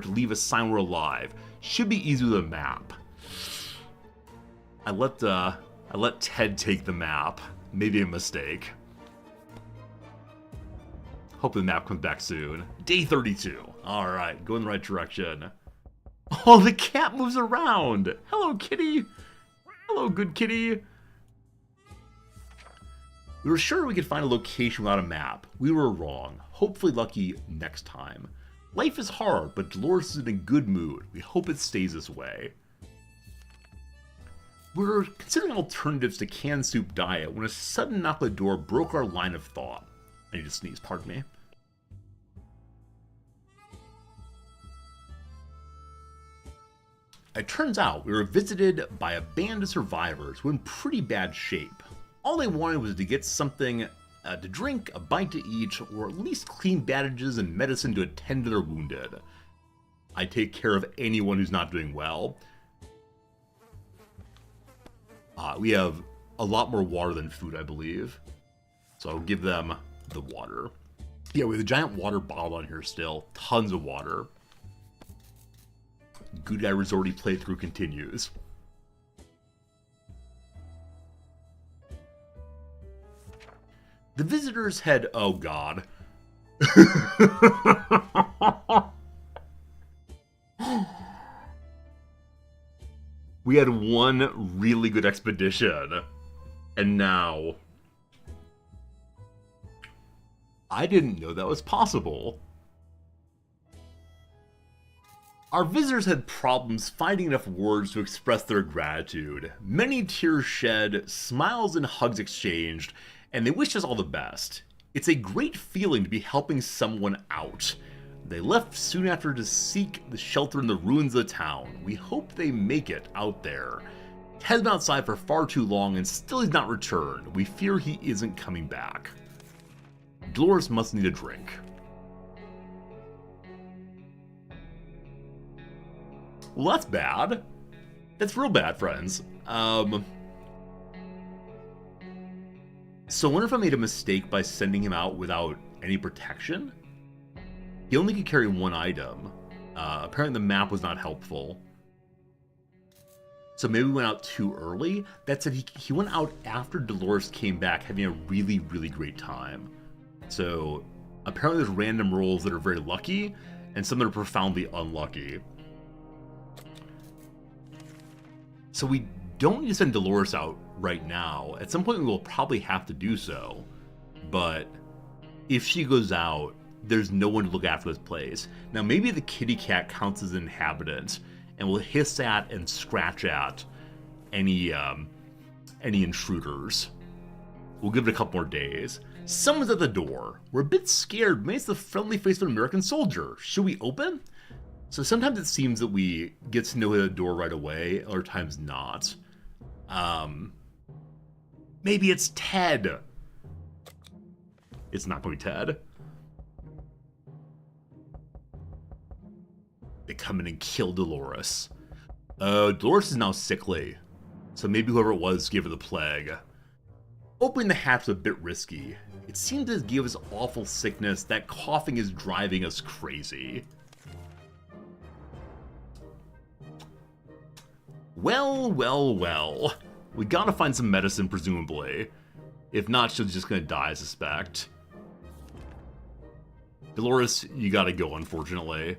to leave a sign we're alive. Should be easy with a map. I let Ted take the map. Maybe a mistake. Hope the map comes back soon. Day 32. Alright, go in the right direction. Oh, the cat moves around! Hello, kitty! Hello, good kitty! We were sure we could find a location without a map. We were wrong. Hopefully lucky next time. Life is hard, but Dolores is in a good mood. We hope it stays this way. We're considering alternatives to canned soup diet when a sudden knock on the door broke our line of thought. I need to sneeze, pardon me. It turns out we were visited by a band of survivors who were in pretty bad shape. All they wanted was to get something to drink, a bite to eat, or at least clean bandages and medicine to attend to their wounded. I take care of anyone who's not doing well. We have a lot more water than food, I believe. So I'll give them the water. Yeah, we have a giant water bottle on here still. Tons of water. Good Guy Resorty playthrough continues. The visitors had... Oh, God. We had one really good expedition. And now... I didn't know that was possible. Our visitors had problems finding enough words to express their gratitude. Many tears shed, smiles and hugs exchanged, and they wished us all the best. It's a great feeling to be helping someone out. They left soon after to seek the shelter in the ruins of the town. We hope they make it out there. Ted's been outside for far too long and still has not returned. We fear he isn't coming back. Dolores must need a drink. Well, that's bad. That's real bad, friends. So I wonder if I made a mistake by sending him out without any protection? He only could carry one item. Apparently the map was not helpful. So maybe we went out too early? That said, he went out after Dolores came back having a really, really great time. So apparently there's random rolls that are very lucky, and some that are profoundly unlucky. So we don't need to send Dolores out right now. At some point we will probably have to do so. But if she goes out, there's no one to look after this place. Now maybe the kitty cat counts as an inhabitant and will hiss at and scratch at any intruders. We'll give it a couple more days. Someone's at the door. We're a bit scared, but it's the friendly face of an American soldier. Should we open? So sometimes it seems that we get to know the door right away, other times not. Maybe it's Ted. It's not going to be Ted. They come in and kill Dolores. Dolores is now sickly, so maybe whoever it was gave her the plague. Opening the hatch is a bit risky. It seems to give us awful sickness. That coughing is driving us crazy. Well, well, well. We gotta find some medicine, presumably. If not, she's just gonna die, I suspect. Dolores, you gotta go, unfortunately.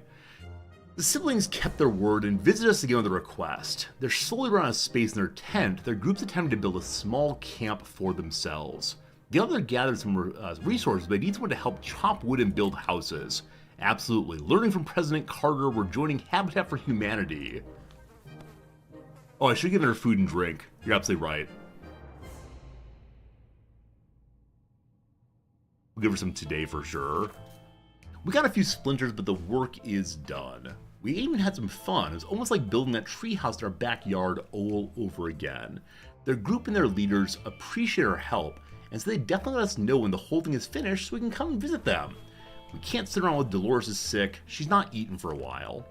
The siblings kept their word and visited us again with a request. They're slowly running out of space in their tent. Their group's attempting to build a small camp for themselves. The other gathered some resources, but they need someone to help chop wood and build houses. Absolutely. Learning from President Carter, we're joining Habitat for Humanity. Oh, I should give her food and drink. You're absolutely right. We'll give her some today for sure. We got a few splinters, but the work is done. We even had some fun. It was almost like building that treehouse in our backyard all over again. Their group and their leaders appreciate our help, and so they definitely let us know when the whole thing is finished so we can come and visit them. We can't sit around with Dolores is sick. She's not eaten for a while.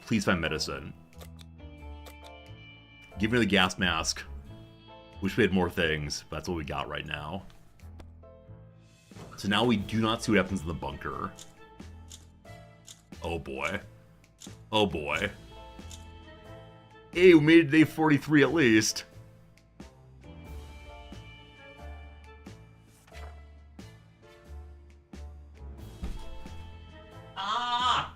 Please find medicine. Give her the gas mask. Wish we had more things, but that's what we got right now. So now we do not see what happens in the bunker. Oh boy. Oh boy. Hey, we made it to day 43 at least. Ah!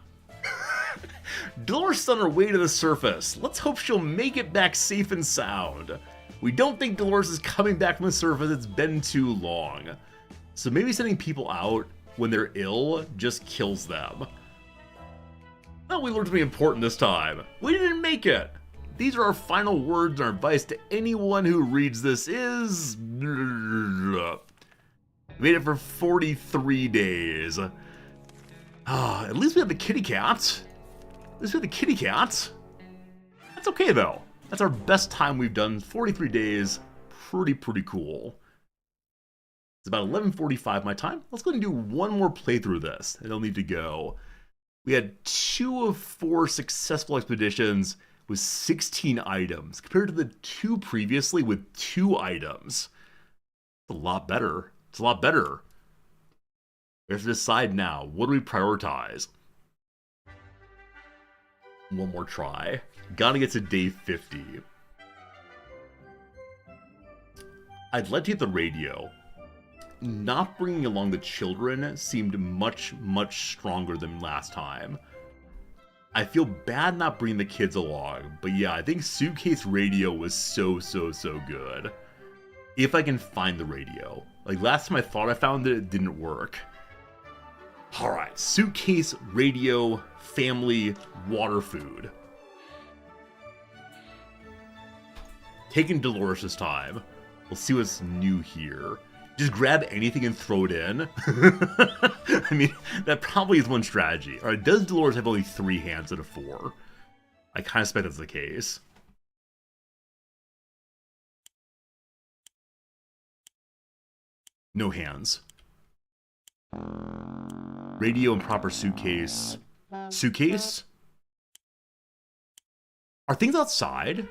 Dolores is on her way to the surface. Let's hope she'll make it back safe and sound. We don't think Dolores is coming back from the surface. It's been too long. So maybe sending people out when they're ill just kills them. Well, we learned to be important this time. We didn't make it. These are our final words, and our advice to anyone who reads this is... Made it for 43 days. At least we have the kitty cat. At least we have the kitty cat. That's okay, though. That's our best time we've done. 43 days. Pretty cool. It's about 11:45 my time. Let's go ahead and do one more playthrough of this, and I'll need to go. We had 2 of 4 successful expeditions with 16 items, compared to the 2 previously with 2 items. It's a lot better. It's a lot better. We have to decide now, what do we prioritize? One more try. Gotta get to day 50. I'd like to get the radio. Not bringing along the children seemed much stronger than last time. I feel bad not bringing the kids along, but yeah, I think suitcase radio was so good. If I can find the radio. Like last time I thought I found it, it didn't work. Alright, suitcase, radio, family, water, food. Taking Dolores this time. We'll see what's new here. Just grab anything and throw it in. I mean, that probably is one strategy. Alright, does Dolores have only 3 hands out of 4? I kind of expect that's the case. No hands. Radio and proper suitcase. Suitcase? Are things outside?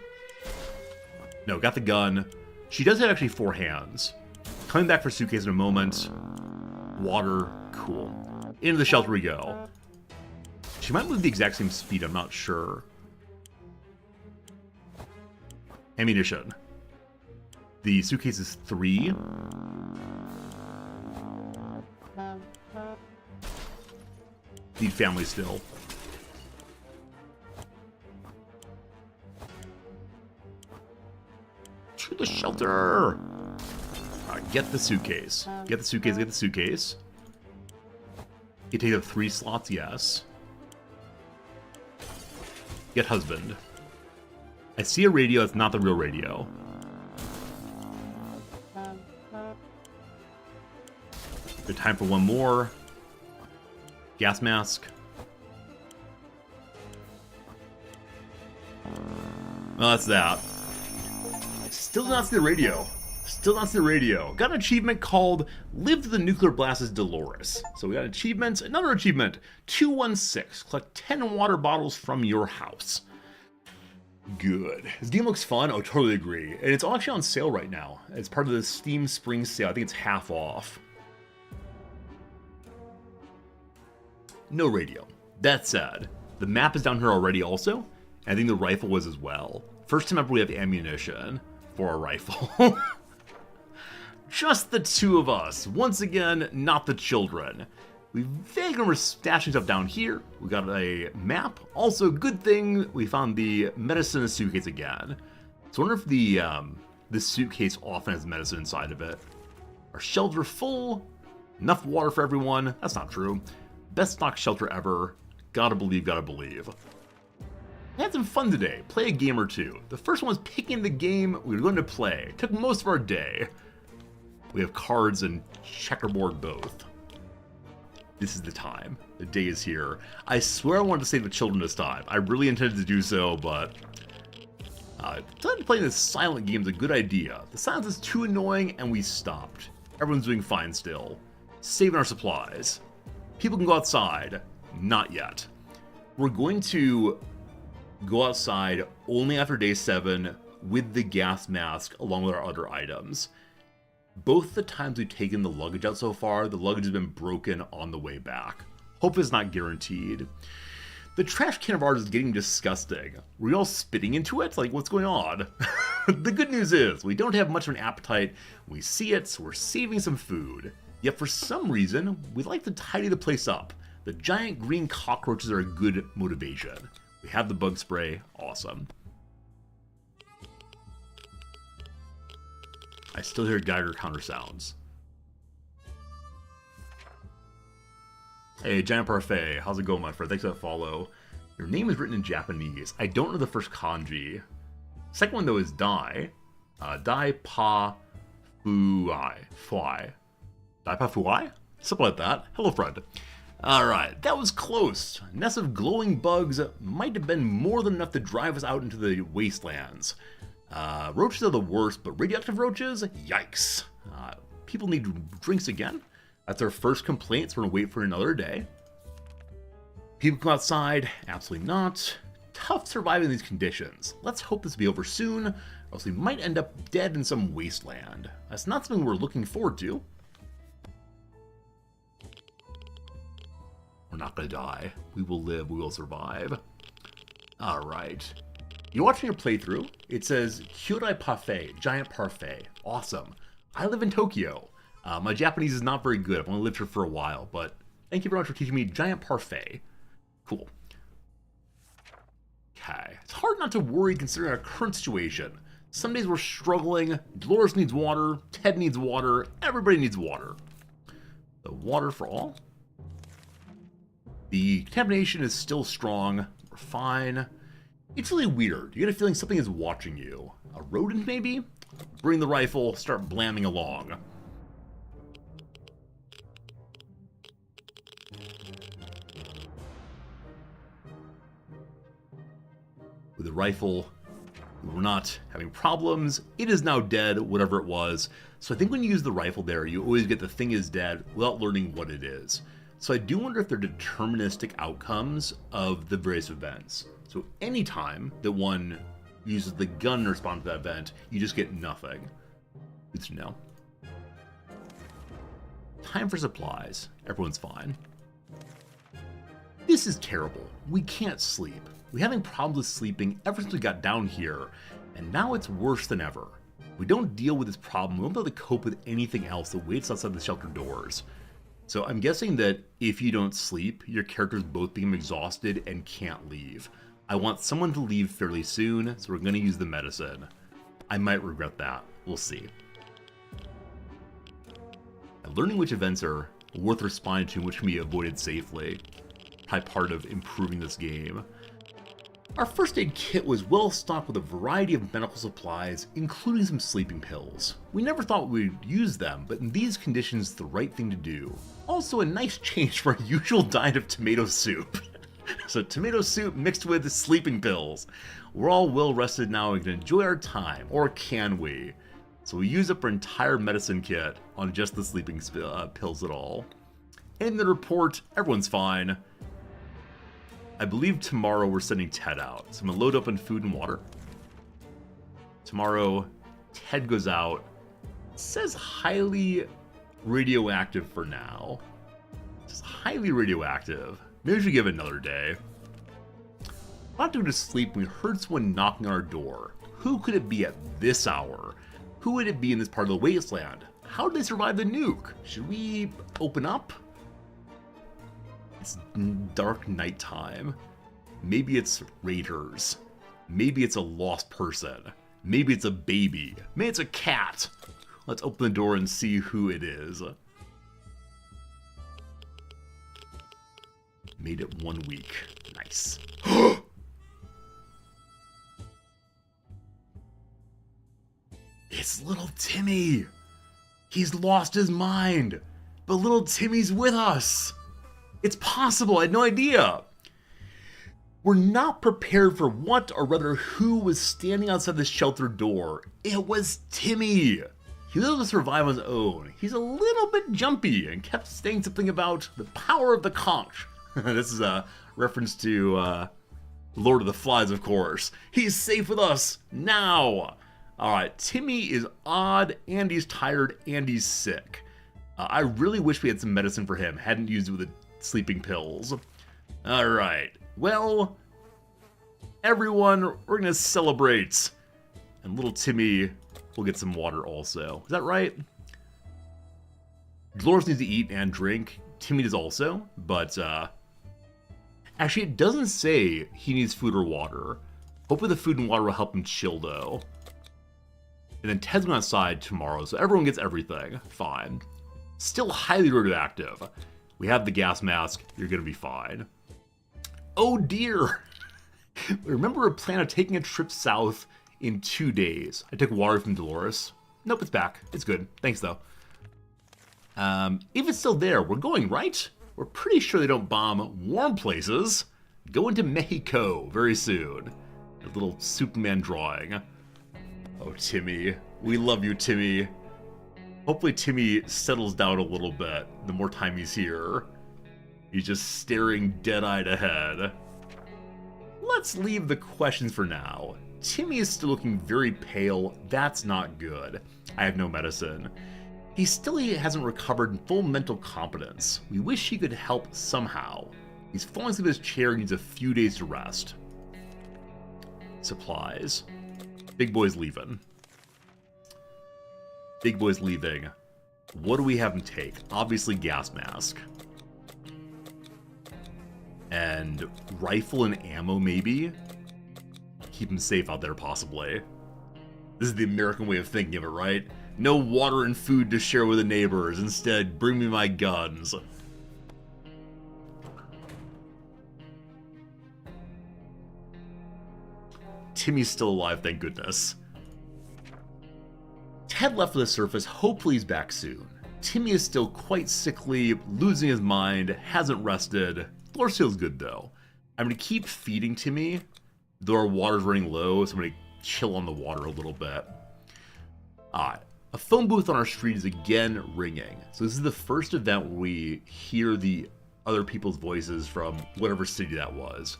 No, got the gun. She does have actually 4 hands. Coming back for suitcase in a moment. Water, cool. Into the shelter we go. She might move the exact same speed, I'm not sure. Ammunition. The suitcase is 3. Need family still. To the shelter! Alright, get the suitcase. Get the suitcase, get the suitcase. You take up 3 slots, yes. Get husband. I see a radio, it's not the real radio. Good time for one more. Gas mask. Well, that's that. Still not see the radio. Still not see the radio. Got an achievement called Live to the Nuclear Blast as Dolores. So we got achievements. Another achievement. 216. Collect 10 water bottles from your house. Good. This game looks fun. Oh, totally agree. And it's actually on sale right now. It's part of the Steam Spring Sale. I think it's half off. No radio. That said, the map is down here already also, and I think the rifle was as well. First time ever we have ammunition for a rifle. Just the 2 of us. Once again, not the children. We vaguely remember stashing stuff down here. We got a map. Also, good thing we found the medicine suitcase again. So I wonder if the suitcase often has medicine inside of it. Our shelter full. Enough water for everyone. That's not true. Best stock shelter ever. Gotta believe, gotta believe. I had some fun today. Play a game or 2. The first one was picking the game we were going to play. It took most of our day. We have cards and checkerboard both. This is the time. The day is here. I swear I wanted to save the children this time. I really intended to do so, but... playing this silent game is a good idea. The silence is too annoying, and we stopped. Everyone's doing fine still. Saving our supplies. People can go outside. Not yet. We're going to go outside only after day 7 with the gas mask along with our other items. Both the times we've taken the luggage out so far, the luggage has been broken on the way back. Hope it's not guaranteed. The trash can of ours is getting disgusting. We're all spitting into it? Like, what's going on? The good news is, we don't have much of an appetite. We see it, so we're saving some food. Yet for some reason, we like to tidy the place up. The giant green cockroaches are a good motivation. We have the bug spray. Awesome. I still hear Geiger counter sounds. Hey, Giant Parfait. How's it going, my friend? Thanks for that follow. Your name is written in Japanese. I don't know the first kanji. Second one, though, is die. Die pa fui. Die pa fui? Something like that. Hello, friend. Alright, that was close. A nest of glowing bugs might have been more than enough to drive us out into the wastelands. Roaches are the worst, but radioactive roaches? Yikes. People need drinks again? That's our first complaint, so we're gonna wait for another day. People come outside? Absolutely not. Tough surviving these conditions. Let's hope this will be over soon, or else we might end up dead in some wasteland. That's not something we're looking forward to. We're not gonna die. We will live, we will survive. Alright. You're watching your playthrough. It says, Kyurai Parfait, giant parfait. Awesome. I live in Tokyo. My Japanese is not very good. I've only lived here for a while, but thank you very much for teaching me giant parfait. Cool. Okay. It's hard not to worry considering our current situation. Some days we're struggling. Dolores needs water. Ted needs water. Everybody needs water. The water for all. The contamination is still strong. We're fine. It's really weird. You get a feeling something is watching you. A rodent, maybe? Bring the rifle, start blamming along. With the rifle, we're not having problems. It is now dead, whatever it was. So I think when you use the rifle there, you always get the thing is dead without learning what it is. So I do wonder if they're deterministic outcomes of the various events. So anytime that one uses the gun to respond to that event, you just get nothing. Good to know. Time for supplies. Everyone's fine. This is terrible. We can't sleep. We're having problems with sleeping ever since we got down here, and now it's worse than ever. If we don't deal with this problem, we won't be able to cope with anything else that waits outside the shelter doors. So I'm guessing that if you don't sleep, your characters both become exhausted and can't leave. I want someone to leave fairly soon, so we're going to use the medicine. I might regret that. We'll see. And learning which events are worth responding to and which can be avoided safely. Probably part of improving this game. Our first aid kit was well stocked with a variety of medical supplies, including some sleeping pills. We never thought we'd use them, but in these conditions, the right thing to do. Also, a nice change from our usual diet of tomato soup. So tomato soup mixed with sleeping pills. We're all well rested now and can enjoy our time, or can we? So we use up our entire medicine kit on just the sleeping pills at all. In the report, everyone's fine. I believe tomorrow we're sending Ted out, so I'm gonna load up on food and water. Tomorrow, Ted goes out. It says highly radioactive for now. It's highly radioactive. Maybe we should give it another day. About to go to sleep, we heard someone knocking on our door. Who could it be at this hour? Who would it be in this part of the wasteland? How did they survive the nuke? Should we open up? It's dark nighttime. Maybe it's raiders. Maybe it's a lost person. Maybe it's a baby. Maybe it's a cat. Let's open the door and see who it is. Made it 1 week. Nice. It's little Timmy. He's lost his mind. But little Timmy's with us. It's possible. I had no idea. We're not prepared for what, or rather who, was standing outside the shelter door. It was Timmy. He was able to survive on his own. He's a little bit jumpy and kept saying something about the power of the conch. This is a reference to Lord of the Flies, of course. He's safe with us now. All right, Timmy is odd, and he's tired, and he's sick. I really wish we had some medicine for him. Hadn't used it with the sleeping pills. All right. Well, everyone, we're gonna celebrate, and little Timmy will get some water also. Is that right? Dolores needs to eat and drink. Timmy does also, but actually, it doesn't say he needs food or water. Hopefully, the food and water will help him chill, though. And then Ted's going outside tomorrow, so everyone gets everything. Fine. Still highly radioactive. We have the gas mask. You're going to be fine. Oh dear. Remember a plan of taking a trip south in 2 days. I took water from Dolores. Nope, it's back. It's good. Thanks, though. If it's still there, we're going, right? We're pretty sure they don't bomb warm places. Go into Mexico very soon. A little Superman drawing. Oh, Timmy. We love you, Timmy. Hopefully Timmy settles down a little bit the more time he's here. He's just staring dead-eyed ahead. Let's leave the questions for now. Timmy is still looking very pale. That's not good. I have no medicine. He still hasn't recovered full mental competence. We wish he could help somehow. He's falling asleep in his chair and needs a few days to rest. Supplies. Big boy's leaving. Big boy's leaving. What do we have him take? Obviously gas mask. And rifle and ammo, maybe? Keep him safe out there, possibly. This is the American way of thinking of it, right? No water and food to share with the neighbors. Instead, bring me my guns. Timmy's still alive, thank goodness. Ted left for the surface, hopefully he's back soon. Timmy is still quite sickly, losing his mind, hasn't rested. Dolores feels good though. I'm going to keep feeding Timmy, though our water's running low, so I'm going to chill on the water a little bit. A phone booth on our street is again ringing. So this is the first event where we hear the other people's voices from whatever city that was.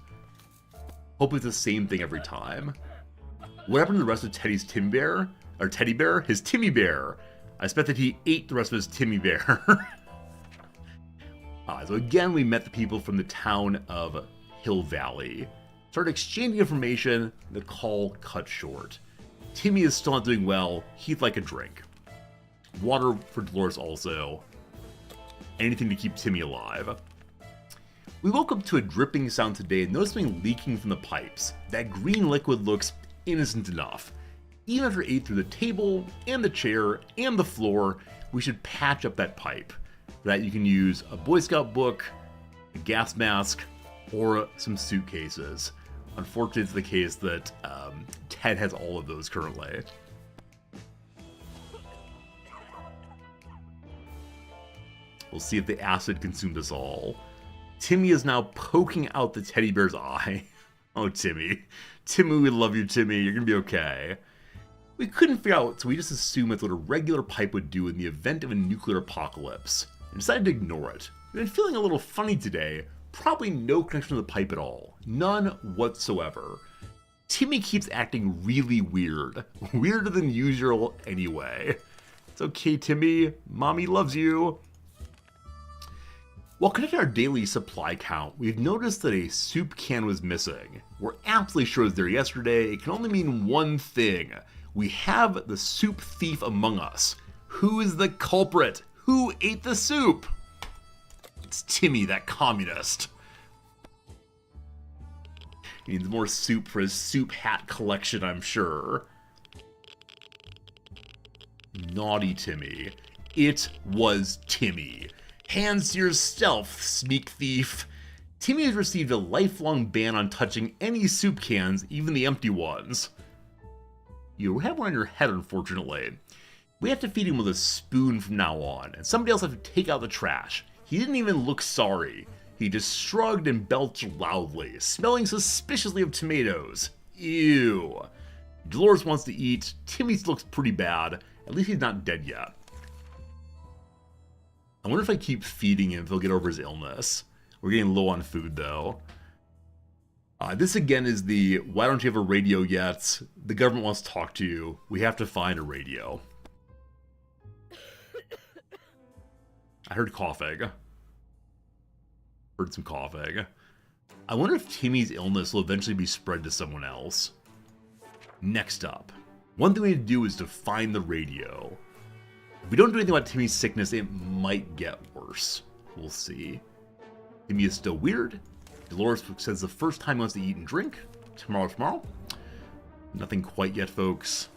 Hopefully it's the same thing every time. What happened to the rest of Teddy's Tim Bear? Or Teddy Bear? His Timmy Bear. I expect that he ate the rest of his Timmy Bear. So again, we met the people from the town of Hill Valley. Started exchanging information, the call cut short. Timmy is still not doing well, he'd like a drink. Water for Dolores also. Anything to keep Timmy alive. We woke up to a dripping sound today and noticed something leaking from the pipes. That green liquid looks innocent enough. Even after it ate through the table, and the chair, and the floor, we should patch up that pipe. For that you can use a Boy Scout book, a gas mask, or some suitcases. Unfortunately, it's the case that Ted has all of those currently. We'll see if the acid consumed us all. Timmy is now poking out the teddy bear's eye. Oh, Timmy. Timmy, we love you, Timmy. You're gonna be okay. We couldn't figure out, so we just assumed that's what a regular pipe would do in the event of a nuclear apocalypse, and decided to ignore it. We've been feeling a little funny today. Probably no connection to the pipe at all. None whatsoever. Timmy keeps acting really weird. Weirder than usual anyway. It's okay, Timmy. Mommy loves you. While connecting our daily supply count, we've noticed that a soup can was missing. We're absolutely sure it was there yesterday. It can only mean one thing. We have the soup thief among us. Who is the culprit? Who ate the soup? It's Timmy, that communist. He needs more soup for his soup hat collection, I'm sure. Naughty Timmy. It was Timmy. Hands to yourself, sneak thief. Timmy has received a lifelong ban on touching any soup cans, even the empty ones. You have one on your head, unfortunately. We have to feed him with a spoon from now on, and somebody else has to take out the trash. He didn't even look sorry. He just shrugged and belched loudly, smelling suspiciously of tomatoes. Ew. Dolores wants to eat. Timmy looks pretty bad. At least he's not dead yet. I wonder if I keep feeding him if he'll get over his illness. We're getting low on food, though. This again is the, why don't you have a radio yet? The government wants to talk to you. We have to find a radio. I heard coughing. Heard some coughing. I wonder if Timmy's illness will eventually be spread to someone else. Next up, one thing we need to do is to find the radio. If we don't do anything about Timmy's sickness, it might get worse. We'll see. Timmy is still weird. Dolores says the first time he wants to eat and drink. Tomorrow. Nothing quite yet, folks.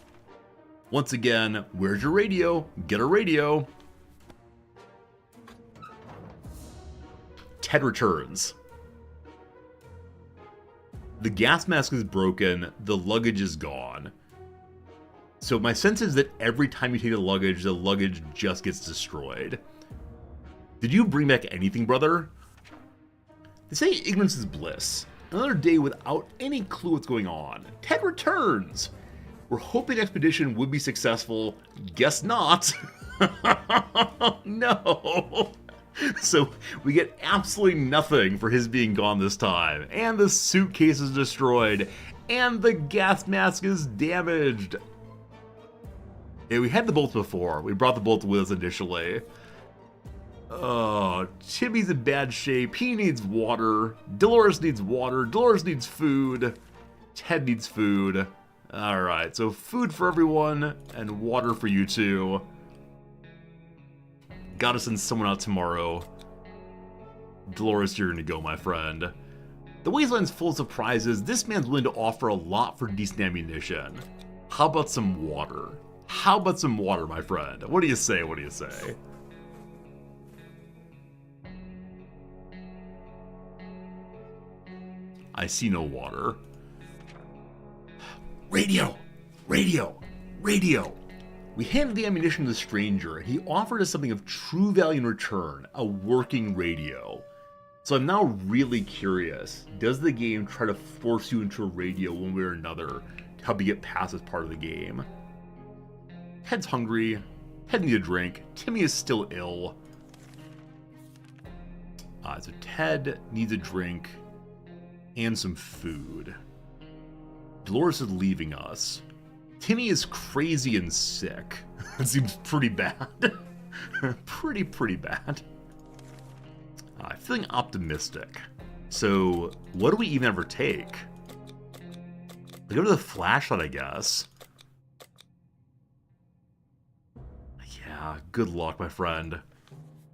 Once again, where's your radio? Get a radio. Ted returns. The gas mask is broken. The luggage is gone. So my sense is that every time you take the luggage just gets destroyed. Did you bring back anything, brother? They say ignorance is bliss. Another day without any clue what's going on. Ted returns. We're hoping the expedition would be successful. Guess not. No. So we get absolutely nothing for his being gone this time. And the suitcase is destroyed. And the gas mask is damaged. Yeah, we had the bolt before. We brought the bolt with us initially. Oh, Timmy's in bad shape. He needs water. Dolores needs water. Dolores needs food. Ted needs food. Alright, so food for everyone and water for you too. Gotta send someone out tomorrow. Dolores, you're gonna go, my friend. The wasteland's full of surprises. This man's willing to offer a lot for decent ammunition. How about some water? How about some water, my friend? What do you say? What do you say? I see no water. Radio! Radio! Radio! We handed the ammunition to the stranger, and he offered us something of true value in return, a working radio. So I'm now really curious, does the game try to force you into a radio one way or another to help you get past this part of the game? Ted's hungry, Ted needs a drink, Timmy is still ill. So Ted needs a drink and some food. Dolores is leaving us. Timmy is crazy and sick. It seems pretty bad. pretty bad. I'm feeling optimistic. So, what do we even ever take? I go to the flashlight, I guess. Yeah, good luck, my friend.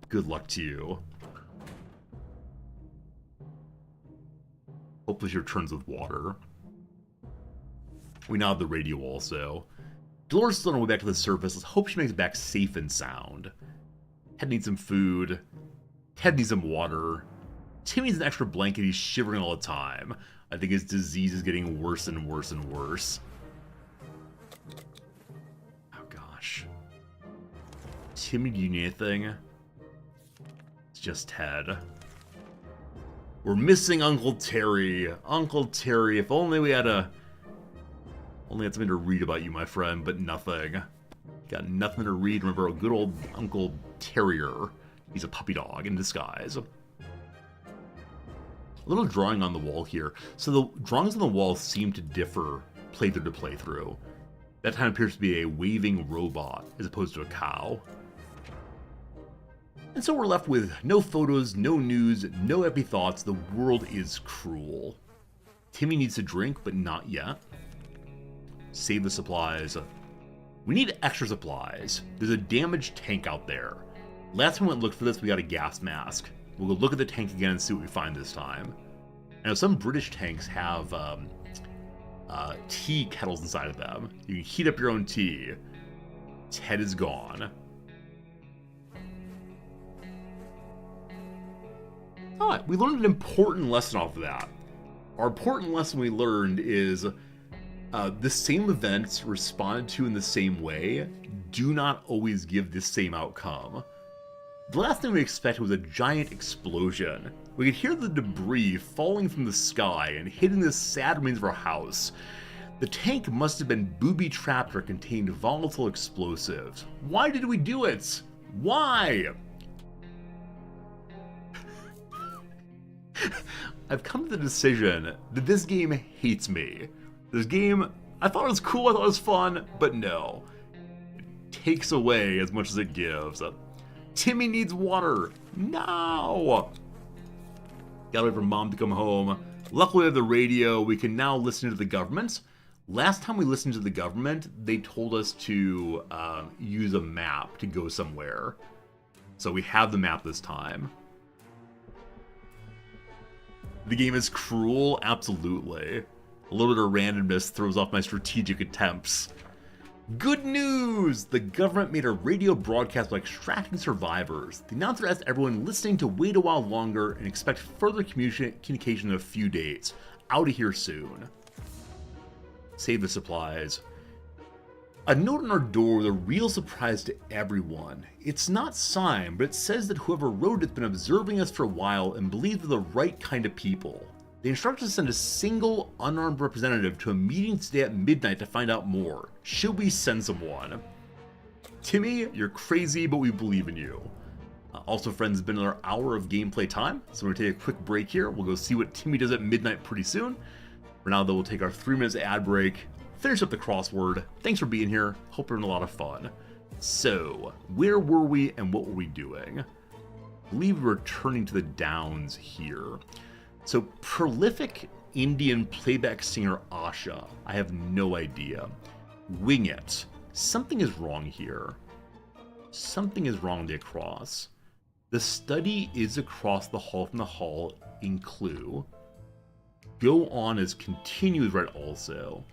Good luck to you. Hopefully she returns with water. We now have the radio also. Dolores is on her way back to the surface. Let's hope she makes it back safe and sound. Ted needs some food. Ted needs some water. Timmy needs an extra blanket. He's shivering all the time. I think his disease is getting worse and worse and worse. Oh gosh. Timmy, do you need anything? It's just Ted. We're missing Uncle Terry. Uncle Terry, if only we had something to read about you, my friend, but nothing. Got nothing to read. Remember a good old Uncle Terrier. He's a puppy dog in disguise. A little drawing on the wall here. So the drawings on the wall seem to differ playthrough to playthrough. That time appears to be a waving robot as opposed to a cow. And so we're left with no photos, no news, no epi thoughts. The world is cruel. Timmy needs a drink, but not yet. Save the supplies. We need extra supplies. There's a damaged tank out there. Last time we went and looked for this, we got a gas mask. We'll go look at the tank again and see what we find this time. I know some British tanks have tea kettles inside of them. You can heat up your own tea. Ted is gone. Alright, we learned an important lesson off of that. Our important lesson we learned is the same events responded to in the same way do not always give the same outcome. The last thing we expected was a giant explosion. We could hear the debris falling from the sky and hitting the sad remains of our house. The tank must have been booby-trapped or contained volatile explosives. Why did we do it? Why? I've come to the decision that this game hates me. This game, I thought it was cool, I thought it was fun, but no. It takes away as much as it gives. Timmy needs water. No! Gotta wait for Mom to come home. Luckily we have the radio. We can now listen to the government. Last time we listened to the government, they told us to use a map to go somewhere. So we have the map this time. The game is cruel, absolutely. A little bit of randomness throws off my strategic attempts. Good news! The government made a radio broadcast by extracting survivors. The announcer asked everyone listening to wait a while longer and expect further communication in a few days. Out of here soon. Save the supplies. A note on our door with a real surprise to everyone. It's not signed, but it says that whoever wrote it's been observing us for a while and believes we're the right kind of people. They instruct us to send a single unarmed representative to a meeting today at midnight to find out more. Should we send someone? Timmy, you're crazy, but we believe in you. Also, friends, it's been another hour of gameplay time, so we're going to take a quick break here. We'll go see what Timmy does at midnight pretty soon. For now, though, we'll take our 3 minutes ad break, finish up the crossword. Thanks for being here. Hope you're having a lot of fun. So, where were we and what were we doing? I believe we're returning to the Downs here. So, prolific Indian playback singer Asha. I have no idea. Wing it. Something is wrong here. Something is wrong with the across. The study is across the hall from the hall in clue. Go on as continues right also.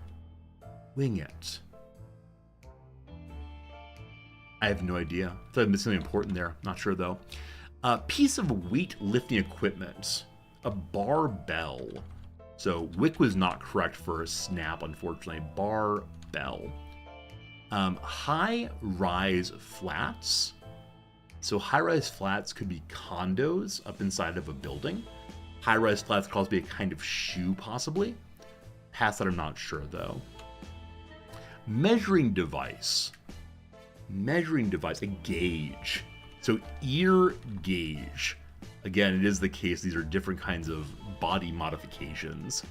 Wing it. I have no idea. I thought I missed something important there. Not sure though. Piece of weight lifting equipment. A barbell. So Wick was not correct for a snap, unfortunately. Barbell. High-rise flats. So high-rise flats could be condos up inside of a building. High-rise flats could also be a kind of shoe, possibly. Past that, I'm not sure, though. Measuring device. Measuring device, a gauge. So ear gauge. Again, it is the case these are different kinds of body modifications.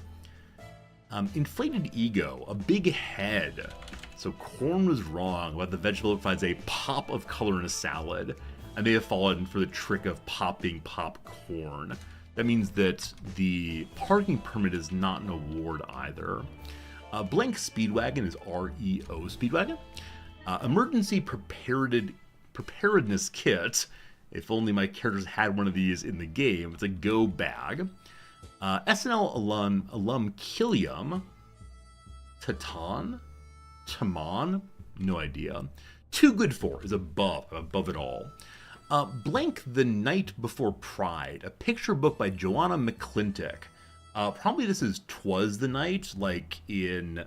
Inflated ego, a big head. So corn was wrong about the vegetable that provides a pop of color in a salad, and they have fallen for the trick of pop being popcorn. That means that the parking permit is not an award either. Blank Speedwagon is REO Speedwagon. Emergency preparedness kit. If only my characters had one of these in the game. It's a go bag. SNL alum Killiam. Taman? No idea. Too Good For is above it all. Blank The Night Before Pride, a picture book by Joanna McClintock. Probably this is 'Twas the Night, like in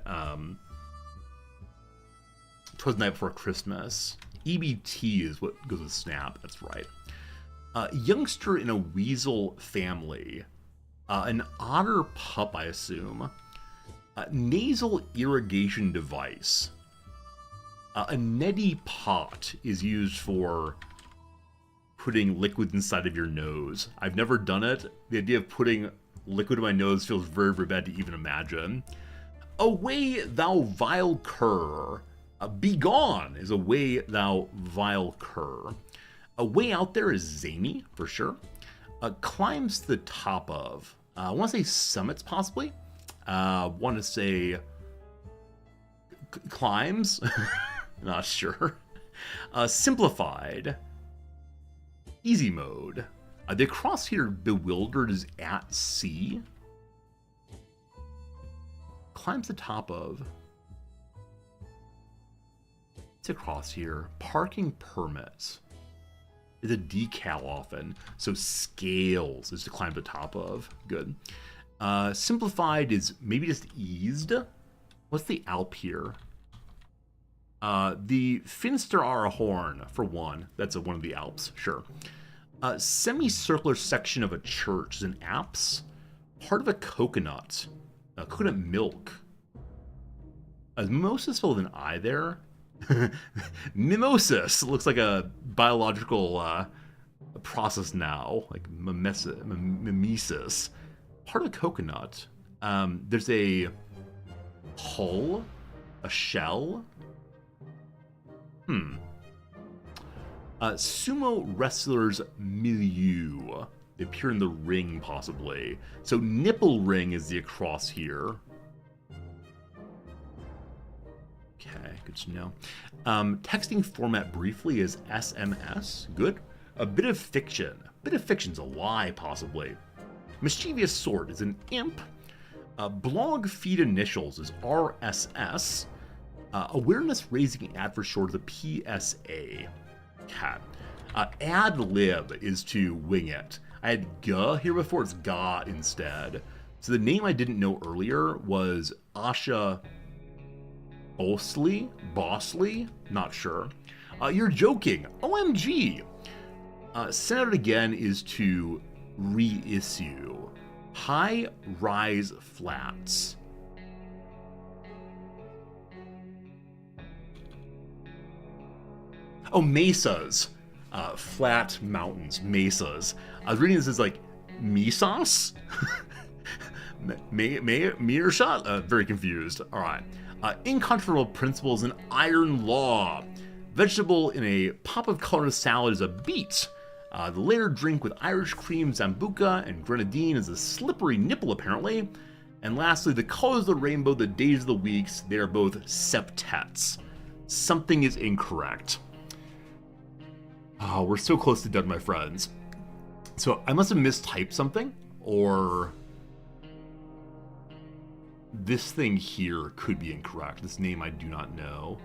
'Twas the Night Before Christmas. EBT is what goes with Snap, that's right. Youngster in a weasel family. An otter pup, I assume. Nasal irrigation device. A neti pot is used for putting liquids inside of your nose. I've never done it. The idea of putting liquid in my nose feels very, very bad to even imagine. Away, thou vile cur. Be gone is away, thou vile cur. A way out there is zany, for sure. Climbs to the top of. I want to say summits, possibly. Want to say climbs. Not sure. Simplified. Easy mode. The cross here, bewildered, is at sea. Climbs the top of. It's across here. Parking permits is a decal often. So scales is to climb the top of. Good. Simplified is maybe just eased. What's the Alp here? The Finster Horn, for one. That's one of the Alps, sure. Semicircular section of a church is an apse. Part of a coconut. Coconut milk. Mimosis spelled with an I there. Mimosis looks like a biological process now, like mimesis. Part of a coconut. There's a hull, a shell. Sumo wrestlers milieu. They appear in the ring, possibly. So nipple ring is the across here. Okay, good to know. Texting format briefly is SMS. Good. A bit of fiction. A bit of fiction's a lie, possibly. Mischievous Sword is an imp. Blog feed initials is RSS. Awareness raising ad for short is a PSA. Cat. Ad lib is to wing it. I had G here before, it's Ga instead. So the name I didn't know earlier was Asha Bossly, not sure. You're joking. OMG. Sent out again is to reissue. High Rise Flats. Oh, mesas. Flat mountains. Mesas. I was reading this as like mesas? Mirror shot? Very confused. Alright. Incontrovertible principles in iron law. Vegetable in a pop of color salad is a beet. The layered drink with Irish cream, Zambuca, and grenadine is a slippery nipple, apparently. And lastly, the colors of the rainbow, the days of the weeks, they are both septets. Something is incorrect. Oh, we're so close to done, my friends. So I must have mistyped something, or this thing here could be incorrect. This name I do not know.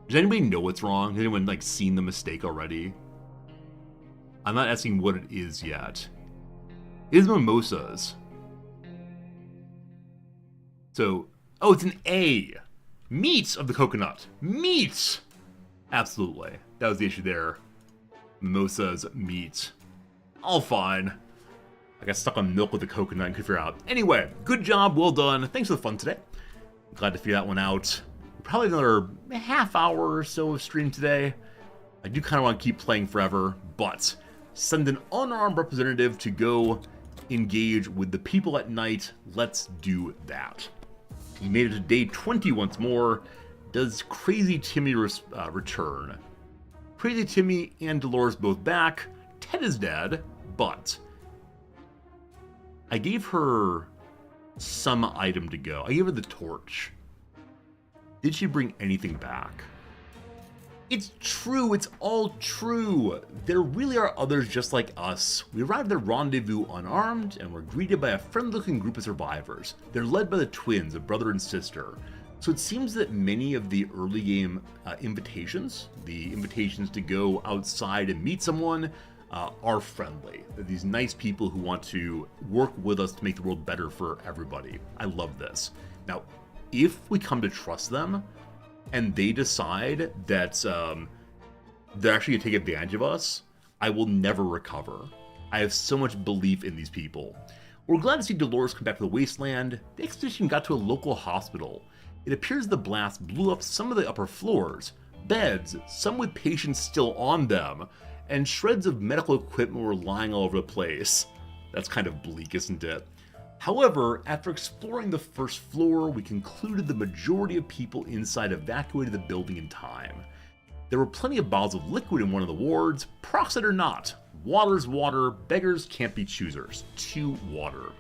Does anybody know what's wrong? Has anyone like seen the mistake already? I'm not asking what it is yet. It is mimosas. So, oh, it's an A. Meat of the coconut. Meat! Absolutely. That was the issue there. Mimosas, meat. All fine. I got stuck on milk with the coconut and could figure out. Anyway, good job, well done. Thanks for the fun today. Glad to figure that one out. Probably another half hour or so of stream today. I do kind of want to keep playing forever, but send an unarmed representative to go engage with the people at night. Let's do that. We made it to day 20 once more. Does Crazy Timmy return? Crazy Timmy and Dolores both back. Ted is dead, but I gave her some item to go. I gave her the torch. Did she bring anything back? It's true, it's all true. There really are others just like us. We arrived at the rendezvous unarmed and were greeted by a friendly-looking group of survivors. They're led by the twins, a brother and sister. So it seems that many of the early game invitations, the invitations to go outside and meet someone, are friendly. They're these nice people who want to work with us to make the world better for everybody. I love this. Now, if we come to trust them, and they decide that they're actually going to take advantage of us, I will never recover. I have so much belief in these people. We're glad to see Dolores come back to the wasteland. The expedition got to a local hospital. It appears the blast blew up some of the upper floors, beds, some with patients still on them, and shreds of medical equipment were lying all over the place. That's kind of bleak, isn't it? However, after exploring the first floor, we concluded the majority of people inside evacuated the building in time. There were plenty of bottles of liquid in one of the wards, peroxide or not. Water's water, beggars can't be choosers. To water.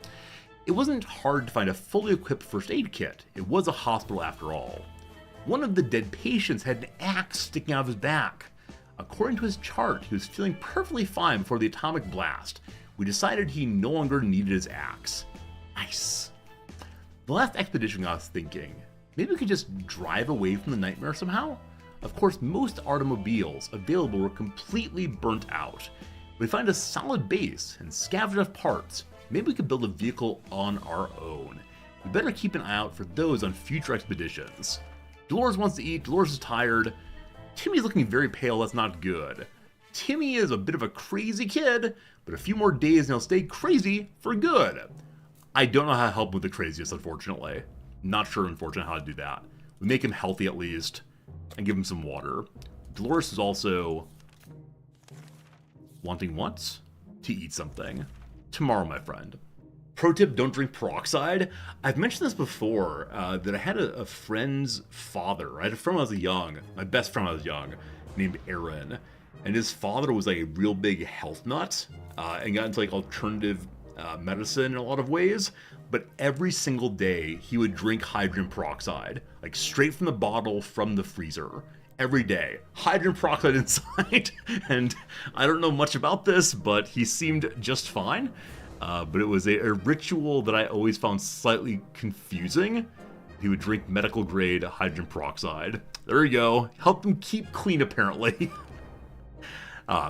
It wasn't hard to find a fully equipped first aid kit. It was a hospital after all. One of the dead patients had an axe sticking out of his back. According to his chart, he was feeling perfectly fine before the atomic blast. We decided he no longer needed his axe. Nice. The last expedition got us thinking, maybe we could just drive away from the nightmare somehow? Of course, most automobiles available were completely burnt out. If we find a solid base and scavenge enough parts, maybe we could build a vehicle on our own. We better keep an eye out for those on future expeditions. Dolores wants to eat, Dolores is tired. Timmy's looking very pale, that's not good. Timmy is a bit of a crazy kid, but a few more days and he'll stay crazy for good. I don't know how to help him with the craziest, unfortunately. Not sure, unfortunately, how to do that. We make him healthy at least, and give him some water. Dolores is also wanting what? To eat something. Tomorrow, my friend. Pro tip, don't drink peroxide. I've mentioned this before, that I had a friend's father. I had a friend when I was young, my best friend when I was young, named Aaron. And his father was like a real big health nut, and got into like alternative medicine in a lot of ways, but every single day he would drink hydrogen peroxide, like straight from the bottle from the freezer. Every day, hydrogen peroxide inside, and I don't know much about this, but he seemed just fine. But it was a ritual that I always found slightly confusing. He would drink medical grade hydrogen peroxide. There you go, helped him keep clean apparently.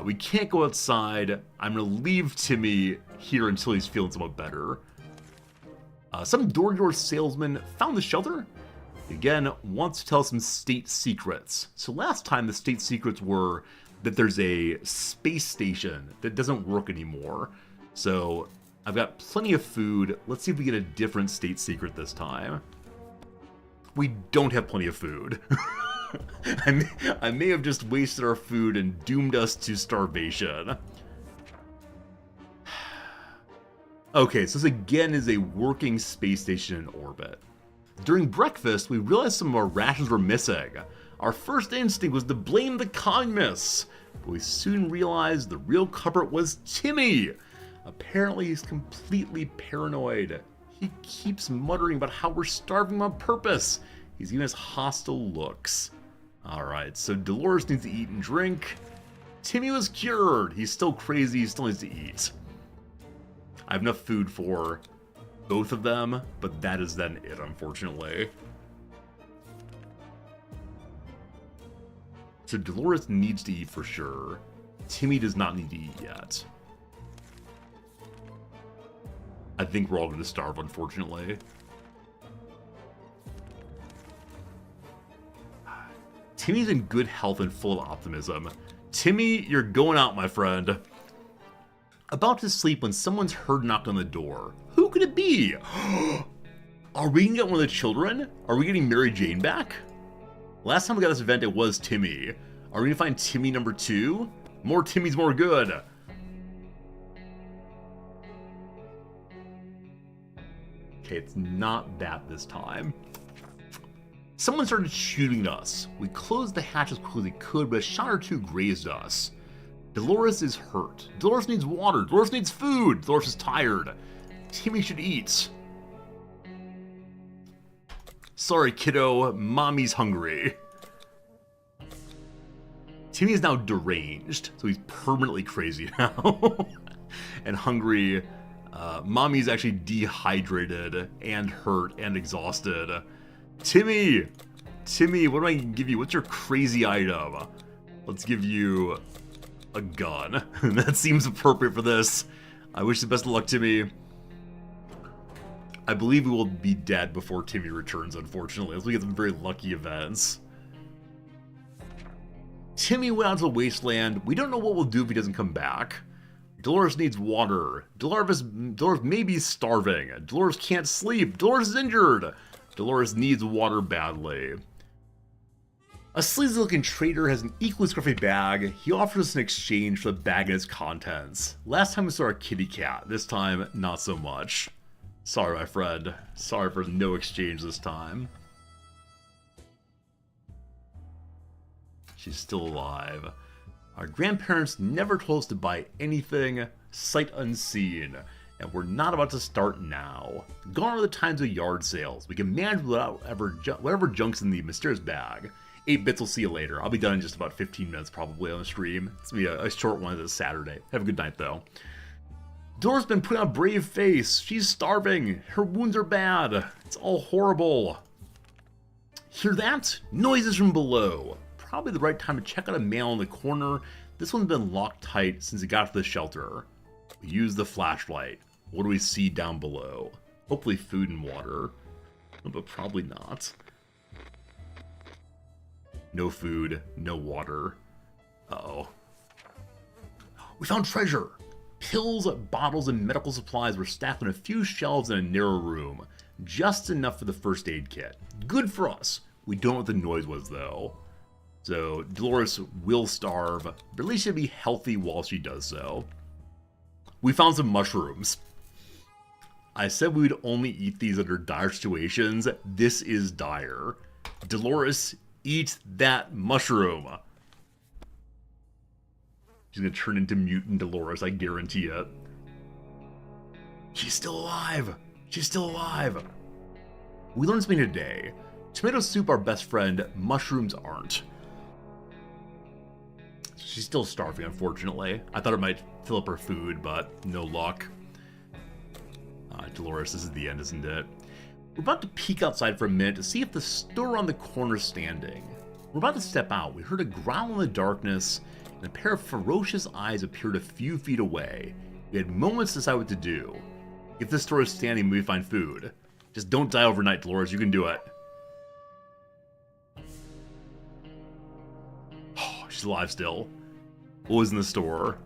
We can't go outside. I'm gonna leave Timmy here until he's feeling somewhat better. Some door-to-door salesman found the shelter. Again, wants to tell some state secrets. So last time the state secrets were that there's a space station that doesn't work anymore. So I've got plenty of food. Let's see if we get a different state secret this time. We don't have plenty of food. I may have just wasted our food and doomed us to starvation. Okay, so this again is a working space station in orbit. During breakfast, we realized some of our rations were missing. Our first instinct was to blame the communists, but we soon realized the real culprit was Timmy. Apparently, he's completely paranoid. He keeps muttering about how we're starving him on purpose. He's giving us hostile looks. Alright, so Dolores needs to eat and drink. Timmy was cured. He's still crazy, he still needs to eat. I have enough food for both of them, but that is then it, unfortunately. So Dolores needs to eat for sure. Timmy does not need to eat yet. I think we're all going to starve, unfortunately. Timmy's in good health and full of optimism. Timmy, you're going out, my friend. About to sleep when someone's heard knocked on the door. Who could it be? Are we gonna get one of the children? Are we getting Mary Jane back? Last time we got this event, it was Timmy. Are we gonna find Timmy number 2? More Timmy's more good. Okay, it's not that this time. Someone started shooting at us. We closed the hatch as quickly as we could, but a shot or two grazed us. Dolores is hurt. Dolores needs water. Dolores needs food. Dolores is tired. Timmy should eat. Sorry, kiddo. Mommy's hungry. Timmy is now deranged, so he's permanently crazy now. And hungry. Mommy's actually dehydrated and hurt and exhausted. Timmy! Timmy, what do I give you? What's your crazy item? Let's give you a gun. That seems appropriate for this. I wish the best of luck, Timmy. I believe we will be dead before Timmy returns, unfortunately, as we get some very lucky events. Timmy went out to the wasteland. We don't know what we'll do if he doesn't come back. Dolores needs water. Dolores may be starving. Dolores can't sleep. Dolores is injured. Dolores needs water badly. A sleazy-looking trader has an equally scruffy bag. He offers us an exchange for the bag and its contents. Last time we saw a kitty cat. This time, not so much. Sorry, my friend. Sorry for no exchange this time. She's still alive. Our grandparents never told us to buy anything sight unseen, and we're not about to start now. Gone are the times of yard sales. We can manage whatever junk's in the mysterious bag. 8 bits, will see you later. I'll be done in just about 15 minutes probably on the stream. It's gonna be a short one this Saturday. Have a good night though. Dora's been putting on a brave face. She's starving. Her wounds are bad. It's all horrible. Hear that? Noises from below. Probably the right time to check out a mail in the corner. This one's been locked tight since it got to the shelter. We use the flashlight. What do we see down below? Hopefully food and water. But probably not. No food, no water. Uh-oh. We found treasure! Pills, bottles, and medical supplies were stacked on a few shelves in a narrow room. Just enough for the first aid kit. Good for us. We don't know what the noise was, though. So, Dolores will starve, but at least she'll be healthy while she does so. We found some mushrooms. I said we would only eat these under dire situations. This is dire. Dolores, eat that mushroom. She's gonna turn into mutant Dolores, I guarantee it. She's still alive! She's still alive! We learned something today. Tomato soup are best friend, mushrooms aren't. She's still starving, unfortunately. I thought it might fill up her food, but no luck. Dolores, this is the end, isn't it? We're about to peek outside for a minute to see if the store on the corner is standing. We're about to step out. We heard a growl in the darkness, and a pair of ferocious eyes appeared a few feet away. We had moments to decide what to do. If this store is standing, we find food. Just don't die overnight, Dolores. You can do it. She's alive still. What was in the store?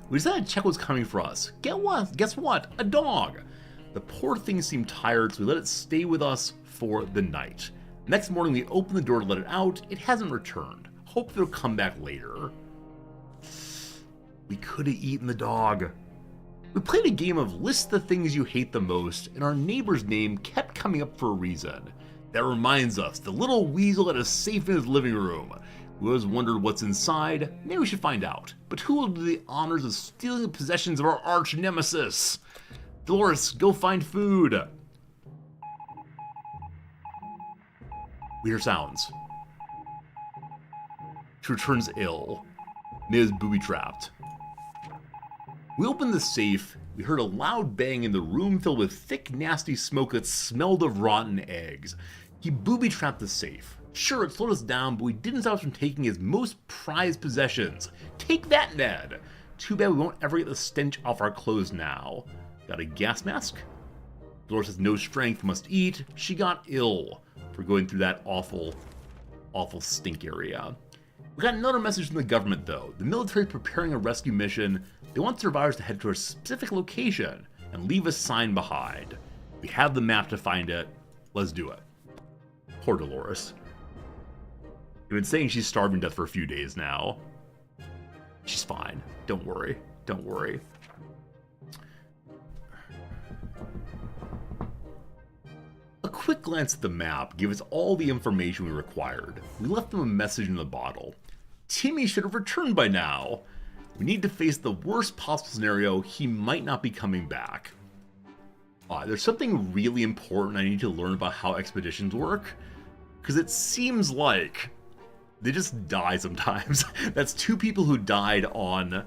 We decided to check what's coming for us. Guess what? A dog. The poor thing seemed tired, so we let it stay with us for the night. Next morning, we opened the door to let it out. It hasn't returned. Hope it'll come back later. We could have eaten the dog. We played a game of list the things you hate the most, and our neighbor's name kept coming up for a reason. That reminds us, the little weasel that is safe in his living room. We always wondered what's inside. Maybe we should find out. But who will do the honors of stealing the possessions of our arch nemesis? Dolores, go find food. We hear sounds. She returns ill. Mia's booby-trapped. We opened the safe. We heard a loud bang in the room filled with thick, nasty smoke that smelled of rotten eggs. He booby-trapped the safe. Sure, it slowed us down, but we didn't stop us from taking his most prized possessions. Take that, Ned! Too bad we won't ever get the stench off our clothes now. Got a gas mask? Dolores has no strength, must eat. She got ill for going through that awful, awful stink area. We got another message from the government, though. The military is preparing a rescue mission. They want survivors to head to a specific location and leave a sign behind. We have the map to find it. Let's do it. Poor Dolores. They've been saying she's starving to death for a few days now. She's fine. Don't worry. Don't worry. A quick glance at the map gave us all the information we required. We left them a message in the bottle. Timmy should have returned by now. We need to face the worst possible scenario. He might not be coming back. There's something really important I need to learn about how expeditions work. Because it seems like they just die sometimes. That's two people who died on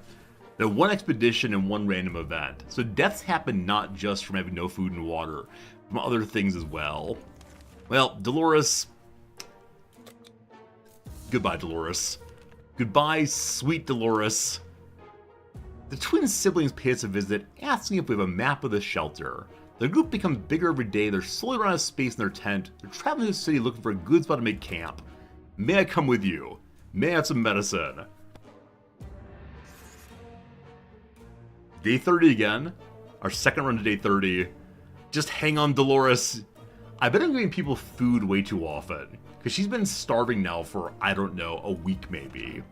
the one expedition and one random event. So deaths happen not just from having no food and water, from other things as well. Well, Dolores. Goodbye, Dolores. Goodbye, sweet Dolores. The twin siblings pay us a visit, asking if we have a map of the shelter. The group becomes bigger every day. They're slowly running out of space in their tent. They're traveling to the city looking for a good spot to make camp. May I come with you? May I have some medicine? Day 30 again. Our second run to day 30. Just hang on, Dolores. I bet I'm giving people food way too often. Because she's been starving now for, I don't know, a week maybe.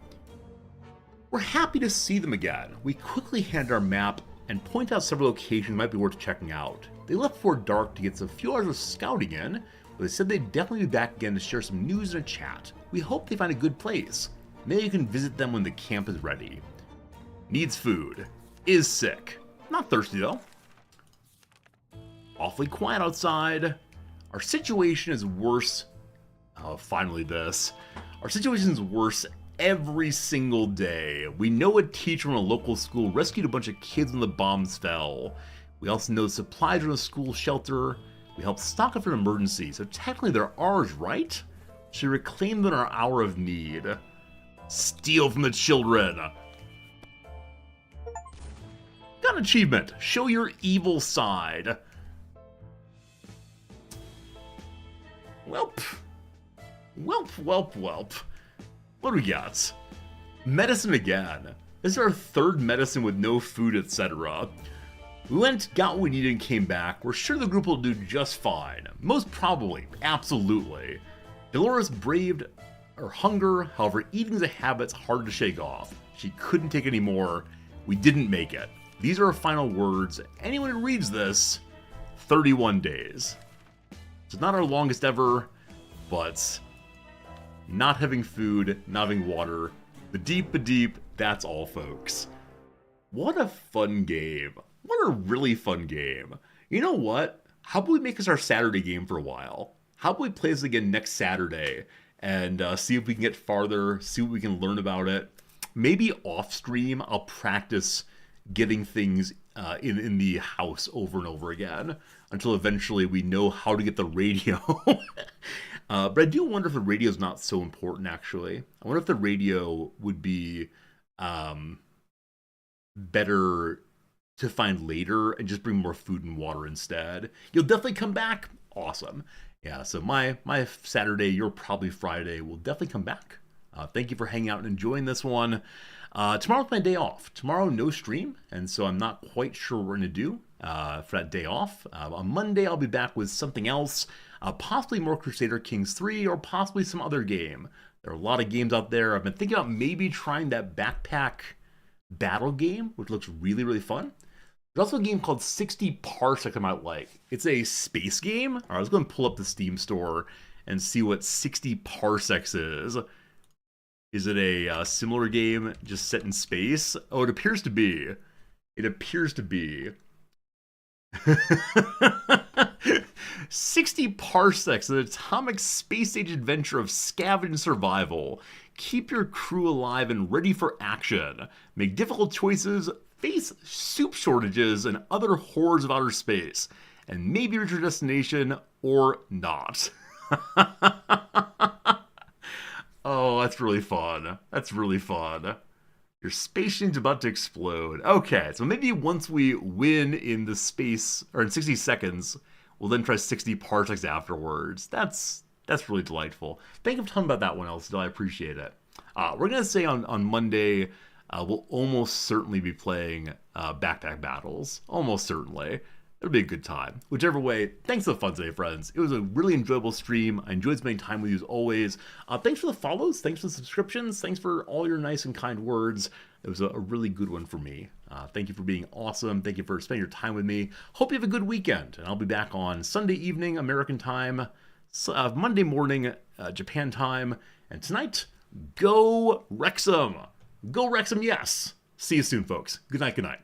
We're happy to see them again. We quickly hand our map and point out several locations might be worth checking out. They left before dark to get a few hours of scouting in, but they said they'd definitely be back again to share some news and a chat. We hope they find a good place. Maybe you can visit them when the camp is ready. Needs food. Is sick. Not thirsty though. Awfully quiet outside. Our situation is worse. Oh, finally this. Our situation is worse every single day. We know a teacher from a local school rescued a bunch of kids when the bombs fell. We also know the supplies are in the school shelter. We helped stock up for an emergency, so technically they're ours, right? Should reclaim them in our hour of need. Steal from the children. Got an achievement. Show your evil side. Welp. Welp, welp, welp. What do we got? Medicine again. This is our third medicine with no food, etc. We went, got what we needed, and came back. We're sure the group will do just fine. Most probably. Absolutely. Dolores braved her hunger. However, eating is a habit that's hard to shake off. She couldn't take any more. We didn't make it. These are our final words. Anyone who reads this, 31 days. It's not our longest ever, but not having food, not having water, ba-deep, that's all, folks. What a fun game. What a really fun game. You know what? How about we make this our Saturday game for a while? How about we play this again next Saturday and see if we can get farther, see what we can learn about it. Maybe off stream, I'll practice getting things in the house over and over again until eventually we know how to get the radio. But I do wonder if the radio is not so important, actually. I wonder if the radio would be better to find later and just bring more food and water instead. You'll definitely come back. Awesome. Yeah, so my Saturday, your probably Friday, will definitely come back. Thank you for hanging out and enjoying this one. Tomorrow's my day off. Tomorrow, no stream, and so I'm not quite sure what we're going to do for that day off. On Monday, I'll be back with something else, possibly more Crusader Kings 3, or possibly some other game. There are a lot of games out there. I've been thinking about maybe trying that backpack battle game, which looks really, really fun. There's also a game called 60 Parsecs I might like. It's a space game. All right, I was going to pull up the Steam store and see what 60 Parsecs is. Is it a similar game just set in space? Oh, it appears to be. It appears to be. 60 Parsecs, an atomic space age adventure of scavenge survival. Keep your crew alive and ready for action. Make difficult choices, face soup shortages and other horrors of outer space, and maybe reach your destination or not. Oh, that's really fun. That's really fun. Your space station's about to explode. Okay, so maybe once we win in the space, or in 60 seconds, we'll then try 60 parsecs afterwards. That's really delightful. Thank you for telling me about that one, Elsie. I appreciate it. We're going to say on Monday, we'll almost certainly be playing backpack battles. Almost certainly. It'll be a good time. Whichever way, thanks for the fun today, friends. It was a really enjoyable stream. I enjoyed spending time with you as always. Thanks for the follows. Thanks for the subscriptions. Thanks for all your nice and kind words. It was a really good one for me. Thank you for being awesome. Thank you for spending your time with me. Hope you have a good weekend. And I'll be back on Sunday evening, American time, Monday morning, Japan time. And tonight, go Wrexham. Go Wrexham, yes. See you soon, folks. Good night, good night.